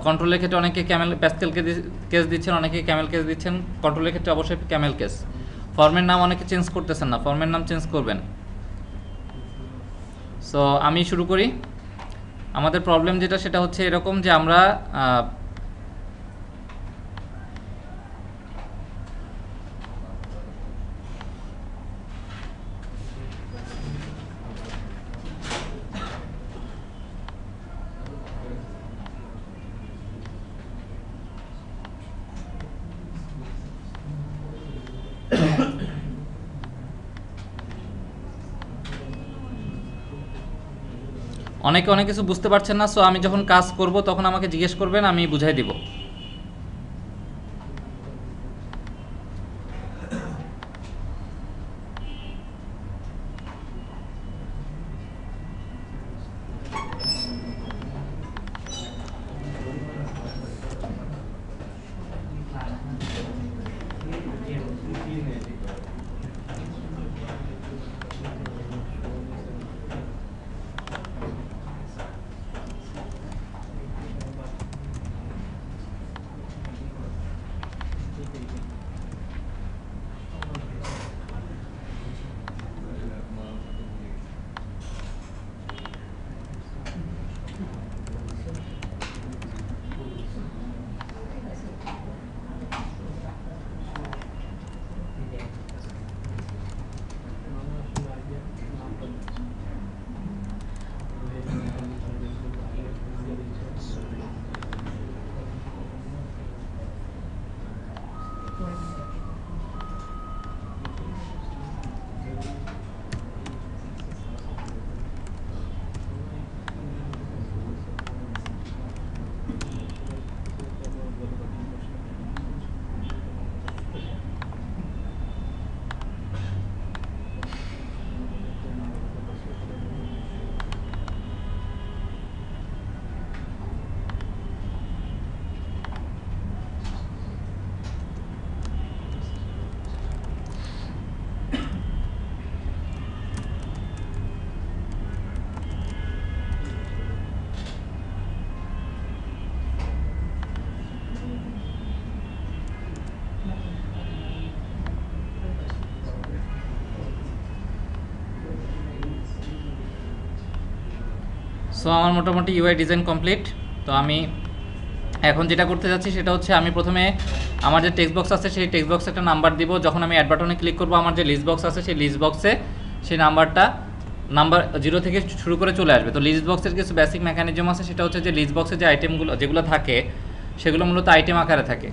কন্ট্রোলের ক্ষেত্রে অনেকে প্যাসকেল কেস দিচ্ছেন, অনেকে ক্যামেল কেস দিচ্ছেন। কন্ট্রোলের ক্ষেত্রে অবশ্যই ক্যামেল কেস। ফর্মের নাম অনেকে চেঞ্জ করতেছেন না, ফর্মের নাম চেঞ্জ করবেন। সো আমি শুরু করি। আমাদের প্রবলেম যেটা সেটা হচ্ছে এরকম যে আমরা অনেকে অনেক কিছু বুঝতে পারছেন না, সো আমি যখন কাজ করব তখন আমাকে জিজ্ঞেস করবেন, আমি বুঝাই দিব। সো আমার মোটামুটি ইউআই ডিজাইন কমপ্লিট। তো আমি এখন যেটা করতে যাচ্ছি সেটা হচ্ছে, আমি প্রথমে আমার যে টেক্সট বক্স আছে সেই টেক্সট বক্সে একটা নাম্বার দিব। যখন আমি অ্যাড বাটনে ক্লিক করব, আমার যে লিস্ট বক্স আছে সেই লিস্ট বক্সে সেই নাম্বার 0 থেকে শুরু করে চলে আসবে। তো লিস্ট বক্সের কিছু বেসিক মেকানিজম আছে, সেটা হচ্ছে যে লিস্ট বক্সে যে আইটেমগুলো যেগুলো থাকে সেগুলো মূলত আইটেম আকারে থাকে।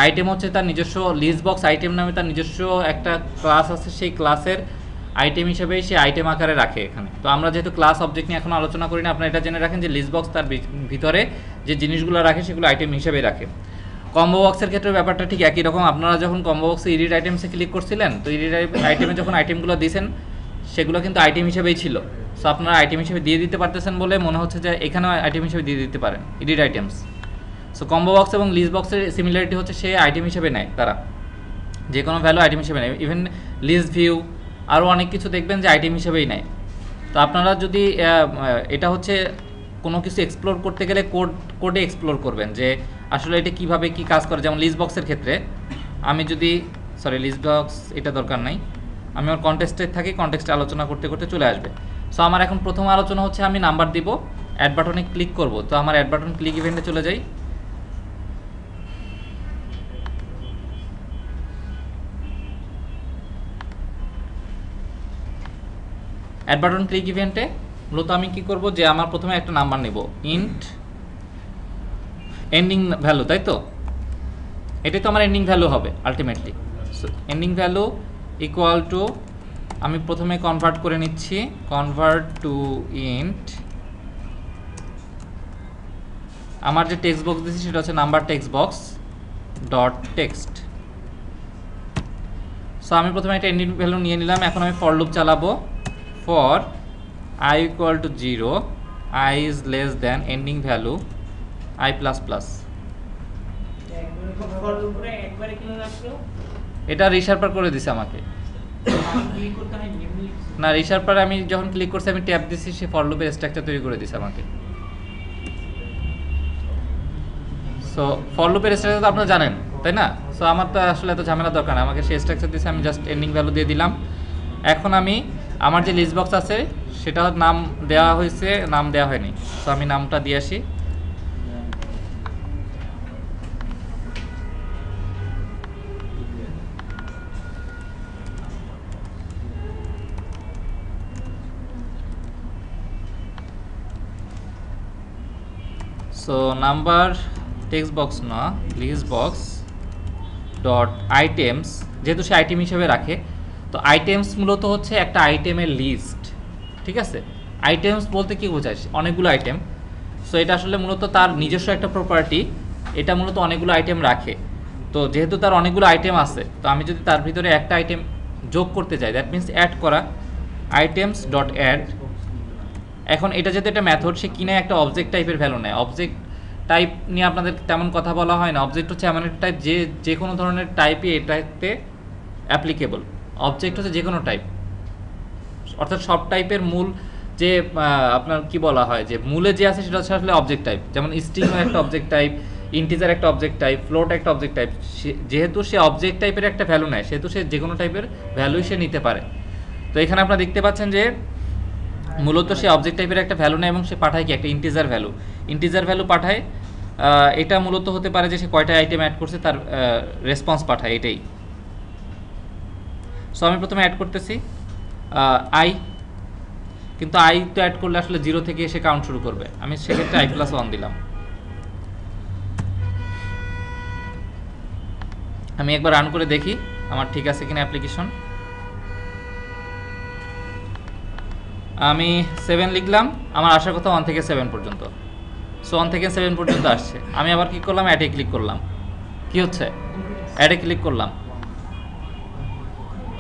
আইটেম হচ্ছে তার নিজস্ব, লিস্ট বক্স আইটেম নামে তার নিজস্ব একটা ক্লাস আছে, সেই ক্লাসের আইটেম হিসেবেই সে আইটেম আকারে রাখে এখানে। তো আমরা যেহেতু ক্লাস অবজেক্ট নিয়ে এখন আলোচনা করি না, আপনারা এটা জেনে রাখেন যে লিস্ট বক্স তার ভিতরে যে জিনিসগুলো রাখে সেগুলো আইটেম হিসেবেই রাখে। কম্বো বক্সের ক্ষেত্রে ব্যাপারটা ঠিক একই রকম। আপনারা যখন কম্বো বক্সে এডিট আইটেমসে ক্লিক করছিলেন, তো এডিট আইটেমে যখন আইটেমগুলো দিয়েছেন সেগুলো কিন্তু আইটেম হিসেবেই ছিল। সো আপনারা আইটেম হিসেবে দিয়ে দিতে পারতেছেন বলে মনে হচ্ছে যে এখানেও আইটেম হিসেবে দিয়ে দিতে পারেন edit items. So combo box এবং লিস্ট বক্সের সিমিলারিটি হচ্ছে সে আইটেম হিসেবে নেয়, তারা যে কোনো ভ্যালু আইটেম হিসেবে নেয়। ইভেন লিস্ট ভিউ আরও অনেক কিছু দেখবেন যে আইটেম হিসেবেই নেয়। তো আপনারা যদি এটা হচ্ছে কোনো কিছু এক্সপ্লোর করতে গেলে কোডে এক্সপ্লোর করবেন যে আসলে এটা কীভাবে কী কাজ করে। যেমন লিস্ট বক্সের ক্ষেত্রে আমি যদি লিস্ট বক্স এটা দরকার নাই, আমি আমার কনটেক্সটে থাকি, কনটেক্সটে আলোচনা করতে করতে চলে আসবে। সো আমার এখন প্রথম আলোচনা হচ্ছে আমি নাম্বার দিব, অ্যাড বাটনে ক্লিক করব। তো আমার অ্যাড বাটন ক্লিক ইভেন্টে চলে যাই। অ্যাড বাটন ক্লিক ইভেন্টে মূলত আমি কি করব যে আমার প্রথমে একটা নাম্বার নেব, ইন্ট এন্ডিং ভ্যালু, তাই তো? এটাই তো আমার এন্ডিং ভ্যালু হবে ultimately. So ending value equal to, আমি প্রথমে কনভার্ট করে নিচ্ছি, কনভার্ট টু ইন্ট, আমার যে টেক্সট বক্স দিয়েছি সেটা হচ্ছে number text box dot text. So আমি প্রথমে একটা এন্ডিং ভ্যালু নিয়ে নিলাম। এখন আমি ফর লুপ চালাবো, for I equal to 0, I is less than ending value I plus plus। এটা রিশার্পার করে দিছে আমাকে না, রিশার্পার আমি যখন ক্লিক করছি আমি ট্যাব দিছি, সে ফর লুপের স্ট্রাকচার তৈরি করে দিছে আমাকে। সো ফর লুপের স্ট্রাকচার তো আপনারা জানেন, তাই না? সো আমার তো আসলে এত ঝামেলা দরকার না, আমাকে সেই স্ট্রাকচার দিছে, আমি জাস্ট এন্ডিং ভ্যালু দিয়ে দিলাম। এখন আমি আমার যে লিস্ট বক্স আছে সেটা নাম দেওয়া হয়েছে, নাম দেওয়া হয়নি, সো আমি নামটা দিয়ে আসি। সো নাম্বার টেক্সট বক্স না, লিস্ট বক্স ডট আইটেমস, যেহেতু সে আইটেম হিসেবে রাখে, তো আইটেমস মূলত হচ্ছে একটা আইটেমের লিস্ট, ঠিক আছে? আইটেমস বলতে কি বোঝায়, অনেকগুলো আইটেম। সো এটা আসলে মূলত তার নিজস্ব একটা প্রপার্টি, এটা মূলত অনেকগুলো আইটেম রাখে। তো যেহেতু তার অনেকগুলো আইটেম আছে, তো আমি যদি তার ভিতরে একটা আইটেম যোগ করতে চাই, দ্যাট মিনস অ্যাড করা, আইটেমস ডট অ্যাড। এখন এটা যেহেতু একটা মেথড, সে কিনে একটা অবজেক্ট টাইপের ভ্যালু নেয়। অবজেক্ট টাইপ নিয়ে আপনাদের তেমন কথা বলা হয় না। অবজেক্ট হচ্ছে এমন একটা টাইপ যে কোনো ধরনের টাইপই এটাতে অ্যাপ্লিকেবল। অবজেক্ট হচ্ছে যে কোনো টাইপ, অর্থাৎ সব টাইপের মূল যে আপনার কি বলা হয় যে মূলে যে আছে সেটা হচ্ছে আসলে অবজেক্ট টাইপ। যেমন স্ট্রিংও একটা অবজেক্ট টাইপ, ইন্টিজার একটা অবজেক্ট টাইপ, ফ্লোট একটা অবজেক্ট টাইপ। যেহেতু সে অবজেক্ট টাইপের একটা ভ্যালু নেয়, সেহেতু সে যে কোনো টাইপের ভ্যালুই সে নিতে পারে। তো এখানে আপনারা দেখতে পাচ্ছেন যে মূলত সে অবজেক্ট টাইপের একটা ভ্যালু নেয় এবং সে পাঠায় কি একটা ইন্টিজার ভ্যালু। ইন্টিজার ভ্যালু পাঠায়, এটা মূলত হতে পারে যে সে কয়টা আইটেম অ্যাড করছে তার রেসপন্স পাঠায়, এটাই। সো আমি প্রথমে অ্যাড করতেছি আই, কিন্তু আই তো অ্যাড করলে আসলে 0 থেকে এসে কাউন্ট শুরু করবে। আমি সেক্ষেত্রে i+1 দিলাম। আমি একবার রান করে দেখি আমার ঠিক আছে কিনা অ্যাপ্লিকেশন। আমি 7 লিখলাম, আমার আসার কথা 1 থেকে 7 পর্যন্ত। সো 1 থেকে 7 পর্যন্ত আসছে। আমি আবার কি করলাম, অ্যাডে ক্লিক করলাম। কি হচ্ছে, অ্যাডে ক্লিক করলাম,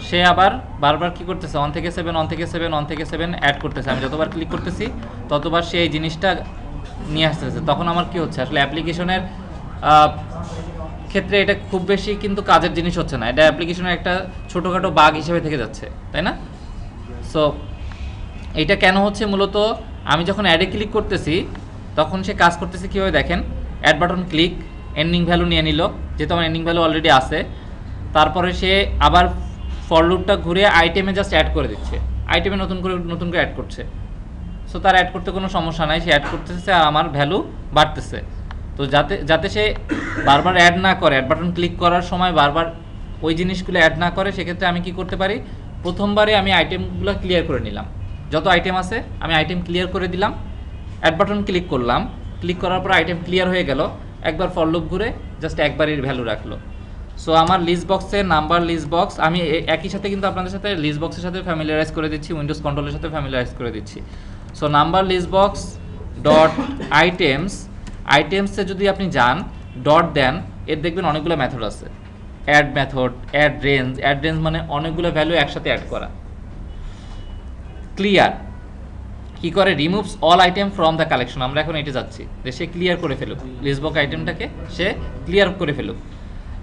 সে আবার বারবার কি করতেছে 1 থেকে 7 1 থেকে 7 1 থেকে 7 অ্যাড করতেছে। আমি যতবার ক্লিক করতেছি ততবার সে এই জিনিসটা নিয়ে আসতেছে। তখন আমার কি হচ্ছে, আসলে অ্যাপ্লিকেশনের ক্ষেত্রে এটা খুব বেশি কিন্তু কাজের জিনিস হচ্ছে না, এটা অ্যাপ্লিকেশনের একটা ছোটোখাটো বাগ হিসেবে থেকে যাচ্ছে, তাই না? সো এইটা কেন হচ্ছে, মূলত আমি যখন অ্যাডে ক্লিক করতেছি তখন সে কাজ করতেছে কীভাবে দেখেন। Add button click, ending value নিয়ে নিল, যেহেতু আমার এন্ডিং ভ্যালু অলরেডি আছে। তারপরে সে আবার ফর লুপটা ঘুরে আইটেমে জাস্ট অ্যাড করে দিচ্ছে, আইটেমে নতুন করে অ্যাড করছে। সো তার অ্যাড করতে কোনো সমস্যা নাই, সে অ্যাড করতেছে, আমার ভ্যালু বাড়তেছে। তো যাতে সে বারবার অ্যাড না করে, অ্যাড বাটন ক্লিক করার সময় বারবার ওই জিনিসগুলো অ্যাড না করে, সেক্ষেত্রে আমি কি করতে পারি, প্রথমবারে আমি আইটেমগুলো ক্লিয়ার করে নিলাম। যত আইটেম আছে আমি আইটেম ক্লিয়ার করে দিলাম, অ্যাড বাটন ক্লিক করলাম, ক্লিক করার পর আইটেম ক্লিয়ার হয়ে গেল, একবার ফর লুপ ঘুরে জাস্ট একবারই ভ্যালু রাখলো। সো আমার লিস্ট বক্সে নাম্বার লিস্ট বক্স আমি একই সাথে কিন্তু আপনাদের সাথে লিস্ট বক্সের সাথে ফ্যামিলিয়ারাইজ করে দিচ্ছি, উইন্ডোজ কন্ট্রোলের সাথে ফ্যামিলিয়ারাইজ করে দিচ্ছি। So number list box dot আইটেমসে যদি আপনি যান, ডট দেন, এর দেখবেন অনেকগুলো মেথড আছে। অ্যাড মেথড, অ্যাড রেঞ্জ মানে অনেকগুলো ভ্যালু একসাথে অ্যাড করা। ক্লিয়ার কি করে, removes all item from the collection. আমরা এখন এটা যাচ্ছি যে সে ক্লিয়ার করে ফেলুক, লিস্ট বক্স আইটেমটাকে সে ক্লিয়ার করে ফেলুক।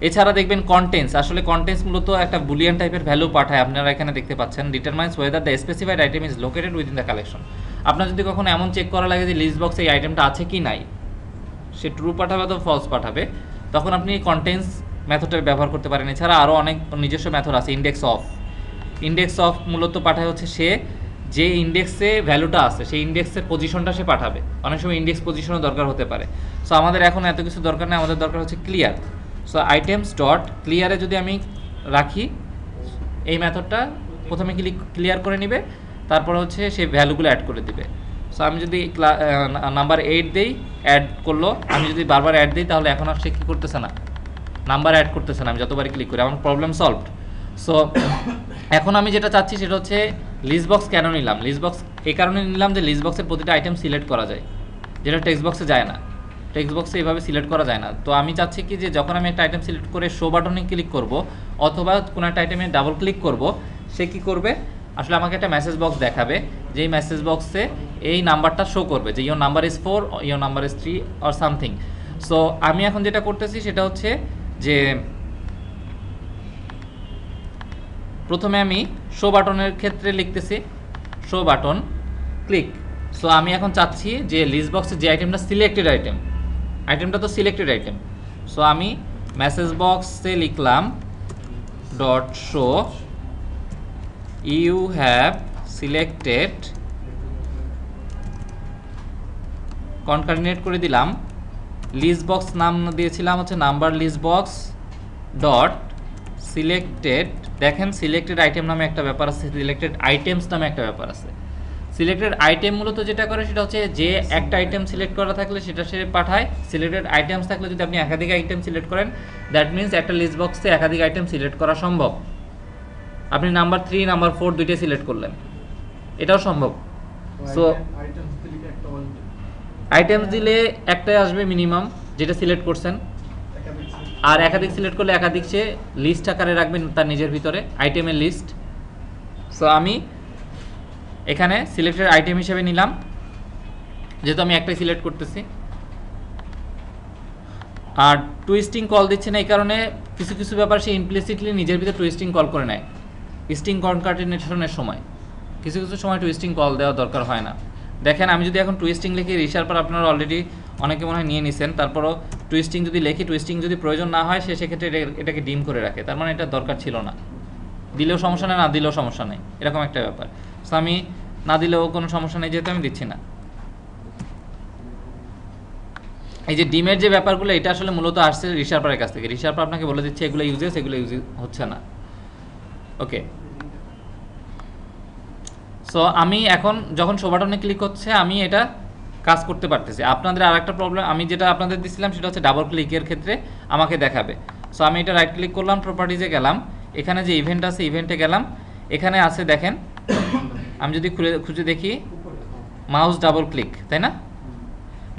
এছাড়া দেখবেন কন্টেন্টস, আসলে কন্টেন্টস মূলত একটা বুলিয়ান টাইপের ভ্যালু পাঠায়, আপনারা এখানে দেখতে পাচ্ছেন। Determines whether the specified item is located within the collection. আপনার যদি কখনো এমন চেক করা লাগে যে লিস্ট বক্সে এই আইটেমটা আছে কি নাই, সে ট্রু পাঠাবে অথবা ফলস পাঠাবে, তখন আপনি কন্টেন্টস মেথডটা ব্যবহার করতে পারেন। এছাড়া আরও অনেক নিজস্ব মেথড আছে। ইন্ডেক্স অফ মূলত পাঠায় হচ্ছে সে যে ইন্ডেক্সে ভ্যালুটা আছে সেই ইন্ডেক্সের পজিশনটা সে পাঠাবে। অনেক সময় ইন্ডেক্স পজিশনও দরকার হতে পারে। সো আমাদের এখন এত কিছু দরকার নেই, আমাদের দরকার হচ্ছে ক্লিয়ার। সো আইটেমস ডট ক্লিয়ারে যদি আমি রাখি, এই মেথডটা প্রথমে ক্লিয়ার করে নেবে, তারপর হচ্ছে সে ভ্যালুগুলো অ্যাড করে দিবে। সো আমি যদি নাম্বার 8 দেই, অ্যাড করলো। আমি যদি বারবার অ্যাড দিই তাহলে এখন আর সে কী করতেছে না, নাম্বার অ্যাড করতেছে না। আমি যতবারই ক্লিক করি আমার প্রবলেম সলভড। সো এখন আমি যেটা চাচ্ছি সেটা হচ্ছে লিস্ট বক্স কেন নিলাম। লিস্ট বক্স এই কারণে নিলাম যে লিস্ট বক্সের প্রতিটা আইটেম সিলেক্ট করা যায়, যেটা টেক্সট বক্সে যায় না। টেক্সট বক্সে এভাবে সিলেক্ট করা যায় না। তো আমি চাচ্ছি কি যে যখন আমি একটা আইটেম সিলেক্ট করে শো বাটনে ক্লিক করব অথবা কোনো একটা আইটেমে ডাবল ক্লিক করব, সে কী করবে, আসলে আমাকে একটা মেসেজ বক্স দেখাবে, যেই মেসেজ বক্সে এই নাম্বারটা শো করবে যে your number is 4, your number is 3 or something. So আমি এখন যেটা করতেছি সেটা হচ্ছে যে প্রথমে আমি শো বাটনের ক্ষেত্রে লিখতেছি শো বাটন ক্লিক। সো আমি এখন চাচ্ছি যে লিস্ট বক্সে যে আইটেমটা সিলেক্টেড আইটেমটা তো সিলেক্টেড আইটেম। সো আমি মেসেজ বক্সে লিখলাম dot show you have selected, concatenate করে দিলাম। লিস্ট বক্স নাম দিয়েছিলাম হচ্ছে number list box dot selected. দেখেন সিলেক্টেড আইটেম নামে একটা ব্যাপার আছে, সিলেক্টেড আইটেমস নামে একটা ব্যাপার আছে। সিলেক্টেড আইটেম মূলত যেটা করে সেটা হচ্ছে যে একটা আইটেম সিলেক্ট করা থাকলে সেটা সে পাঠায়। সিলেক্টেড আইটেমস থাকলে যদি আপনি একাধিক আইটেম সিলেক্ট করেন, দ্যাট মিনস একটা লিস্ট বক্সে একাধিক আইটেম সিলেক্ট করা সম্ভব। আপনি নাম্বার 3 নাম্বার 4 দুইটাই সিলেক্ট করলেন, এটাও সম্ভব। সো আইটেমস দিলে একটা ওয়ান আইটেমস দিলে একটাই আসবে মিনিমাম, যেটা সিলেক্ট করছেন, আর একাধিক সিলেক্ট করলে একাধিক সে লিস্ট আকারে রাখবেন তার নিজের ভিতরে, আইটেমের লিস্ট। সো আমি এখানে সিলেক্টেড আইটেম হিসেবে নিলাম, যেহেতু আমি একটাই সিলেক্ট করতেছি। আর টুইস্টিং কল দিচ্ছে না এই কারণে কিছু কিছু ব্যাপার সে ইমপ্লিসিটলি নিজের ভিতরে টুইস্টিং কল করে নেয় স্ট্রিং কনকাটিনেশনের সময়। কিছু কিছু সময় টুইস্টিং কল দেওয়া দরকার হয় না। দেখেন আমি যদি এখন টুইস্টিং লিখি, রিশার্পার আপনারা অলরেডি অনেকে মনে হয় নিয়ে নিছেন, তারপরও টুইস্টিং যদি লিখি, টুইস্টিং যদি প্রয়োজন না হয় সে সেক্ষেত্রে এটাকে ডিম করে রাখে, তার মানে এটা দরকার ছিল না। দিলেও সমস্যা নেই, না দিলেও সমস্যা নেই, এরকম একটা ব্যাপার। সো আমি না দিলেও কোনো সমস্যা নেই, যেহেতু আমি দিচ্ছি না। এই যে ডিমের যে ব্যাপারগুলো, এটা আসলে মূলত আসছে রিশার্পারের কাছ থেকে। রিশার্পার আপনাকে বলে দিচ্ছে এগুলো ইউজেস, এগুলো ইউজ হচ্ছে না। ওকে, সো আমি এখন যখন শো বাটনে ক্লিক হচ্ছে আমি এটা কাজ করতে পারতেছি। আপনাদের আর একটা প্রবলেম, আমি যেটা আপনাদের দিছিলাম সেটা হচ্ছে ডাবল ক্লিকের ক্ষেত্রে আমাকে দেখাবে। সো আমি এটা রাইট ক্লিক করলাম, প্রপার্টিজে গেলাম, এখানে যে ইভেন্ট আছে ইভেন্টে গেলাম, এখানে আছে দেখেন, আমি যদি খুঁজে দেখি মাউস ডাবল ক্লিক, তাই না?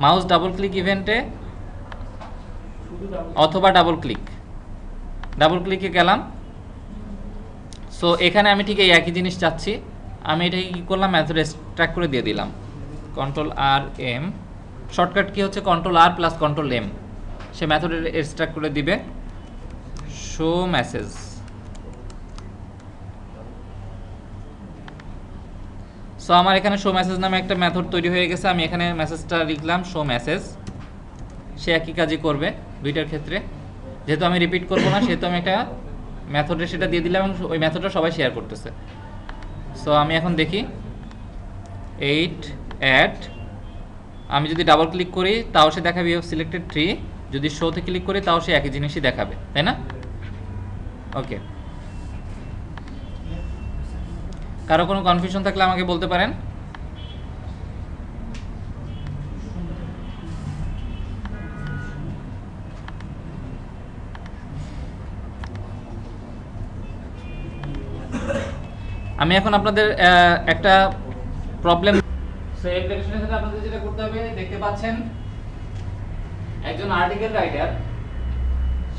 মাউস ডাবল ক্লিক ইভেন্টে অথবা ডাবল ক্লিকে গেলাম। সো এখানে আমি ঠিক এই একই জিনিস চাচ্ছি, আমি এটাকে কী করলাম, মেথড এক্সট্রাক্ট করে দিয়ে দিলাম, Ctrl+R+M, শর্টকাট কি হচ্ছে Ctrl+R+Ctrl+M, সে মেথডের এক্সট্রাক্ট করে দিবে শো মেসেজ। সো আমার এখানে শো মেসেজ নামে একটা মেথড তৈরি হয়ে গেছে, আমি এখানে মেসেজটা লিখলাম শো মেসেজ, সে একই কাজই করবে দুইটার ক্ষেত্রে। যেহেতু আমি রিপিট করবো না সেহেতু আমি একটা মেথডে সেটা দিয়ে দিলাম এবং ওই মেথডটা সবাই শেয়ার করতেছে। সো আমি এখন দেখি 8 অ্যাড, আমি যদি ডাবল ক্লিক করি তাও সে দেখাবে ইউ হ্যাভ সিলেক্টেড 3, যদি শোতে ক্লিক করি তাও সে একই জিনিসই দেখাবে, তাই না? ওকে, কারো কোনো কনফিউশন থাকলে আমাকে বলতে পারেন। আমি এখন আপনাদের একটা প্রবলেম, সো অ্যাপ্লিকেশনের সাথে আপনাদের যেটা করতে হবে, দেখতে পাচ্ছেন একজন আর্টিকেল রাইটার,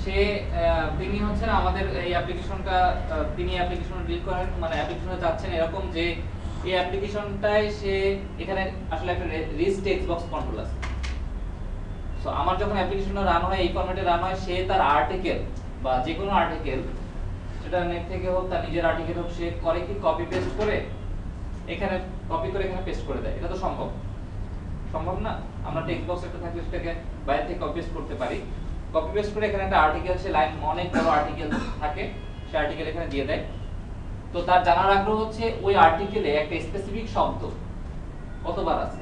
সে তিনি হচ্ছেন আমাদের এই অ্যাপ্লিকেশনটা, তিনি অ্যাপ্লিকেশন ডিল করেন, মানে অ্যাপ্লিকেশনে চাচ্ছেন এরকম যে এই অ্যাপ্লিকেশনটায় সে এখানে আসলে একটা রিচ টেক্সট বক্স কন্ট্রোল আছে। সো আমার যখন অ্যাপ্লিকেশনটা রান হয়, এই ফরম্যাটে রান হয়, সে তার আর্টিকেল বা যে কোনো আর্টিকেল, সেটা নেট থেকে হোক তার নিজের আর্টিকেল হোক, সে করে কি কপি পেস্ট করে এখানে, কপি করে এখানে পেস্ট করে দেয়। এটা তো সম্ভব না, আমরা টেক্সট বক্স একটা থাকলে সেটাকে বাইরে থেকে কপি পেস্ট করতে পারি। কপি পেস্ট করে এখানে একটা আর্টিকেল, সে লাইন অনেক বড় আর্টিকেল থাকে, সে আর্টিকেল এখানে দিয়ে দেয়। তো তার জানার আগ্রহ হচ্ছে ওই আর্টিকেলে একটা স্পেসিফিক শব্দ কতবার আছে,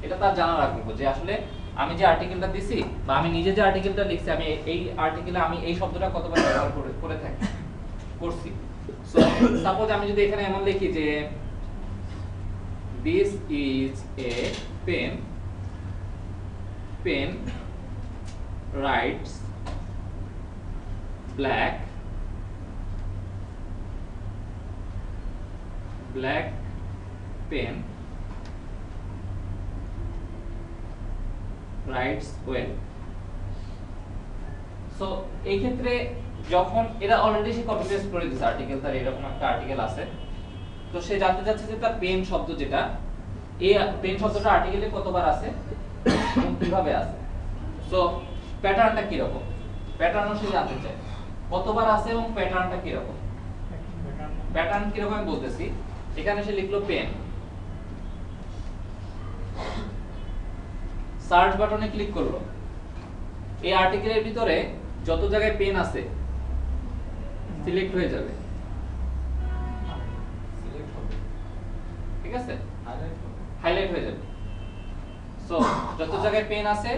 এটা তার জানার আগ্রহ, যে আসলে আমি যে আর্টিকেলটা দিছি বা আমি নিজে যে আর্টিকেলটা লিখছি, আমি এই আর্টিকেলে আমি এই শব্দটা কতবার ব্যবহার করছি। সো সাপোজ আমি যদি এখানে এমন লিখি যে this is a pen writes black pen writes well। So এই ক্ষেত্রে যখন এটা অলরেডি সে কপি পেস্ট করে দিয়েছে আর্টিকেল, তার এরকম একটা আর্টিকেল আছে, তো সে জানতে চাচ্ছে যে তার পেন শব্দ যেটা, এই পেন শব্দটা আর্টিকেলে কতবার আছে এবং কিভাবে আছে। সো প্যাটার্নটা কি রকম, প্যাটার্নও সে জানতে চায় কতবার আছে এবং প্যাটার্নটা কি রকম। প্যাটার্ন কি রকম আমি বলতেছি, এখানে সে লিখলো পেন, সার্চ বাটনে ক্লিক করলো, এই আর্টিকেলের ভিতরে যত জায়গায় পেন আছে সিলেক্ট হয়ে যাবে, ঠিক আছে, হাইলাইট হয়ে যাবে। সো যত জায়গায় পেন আছে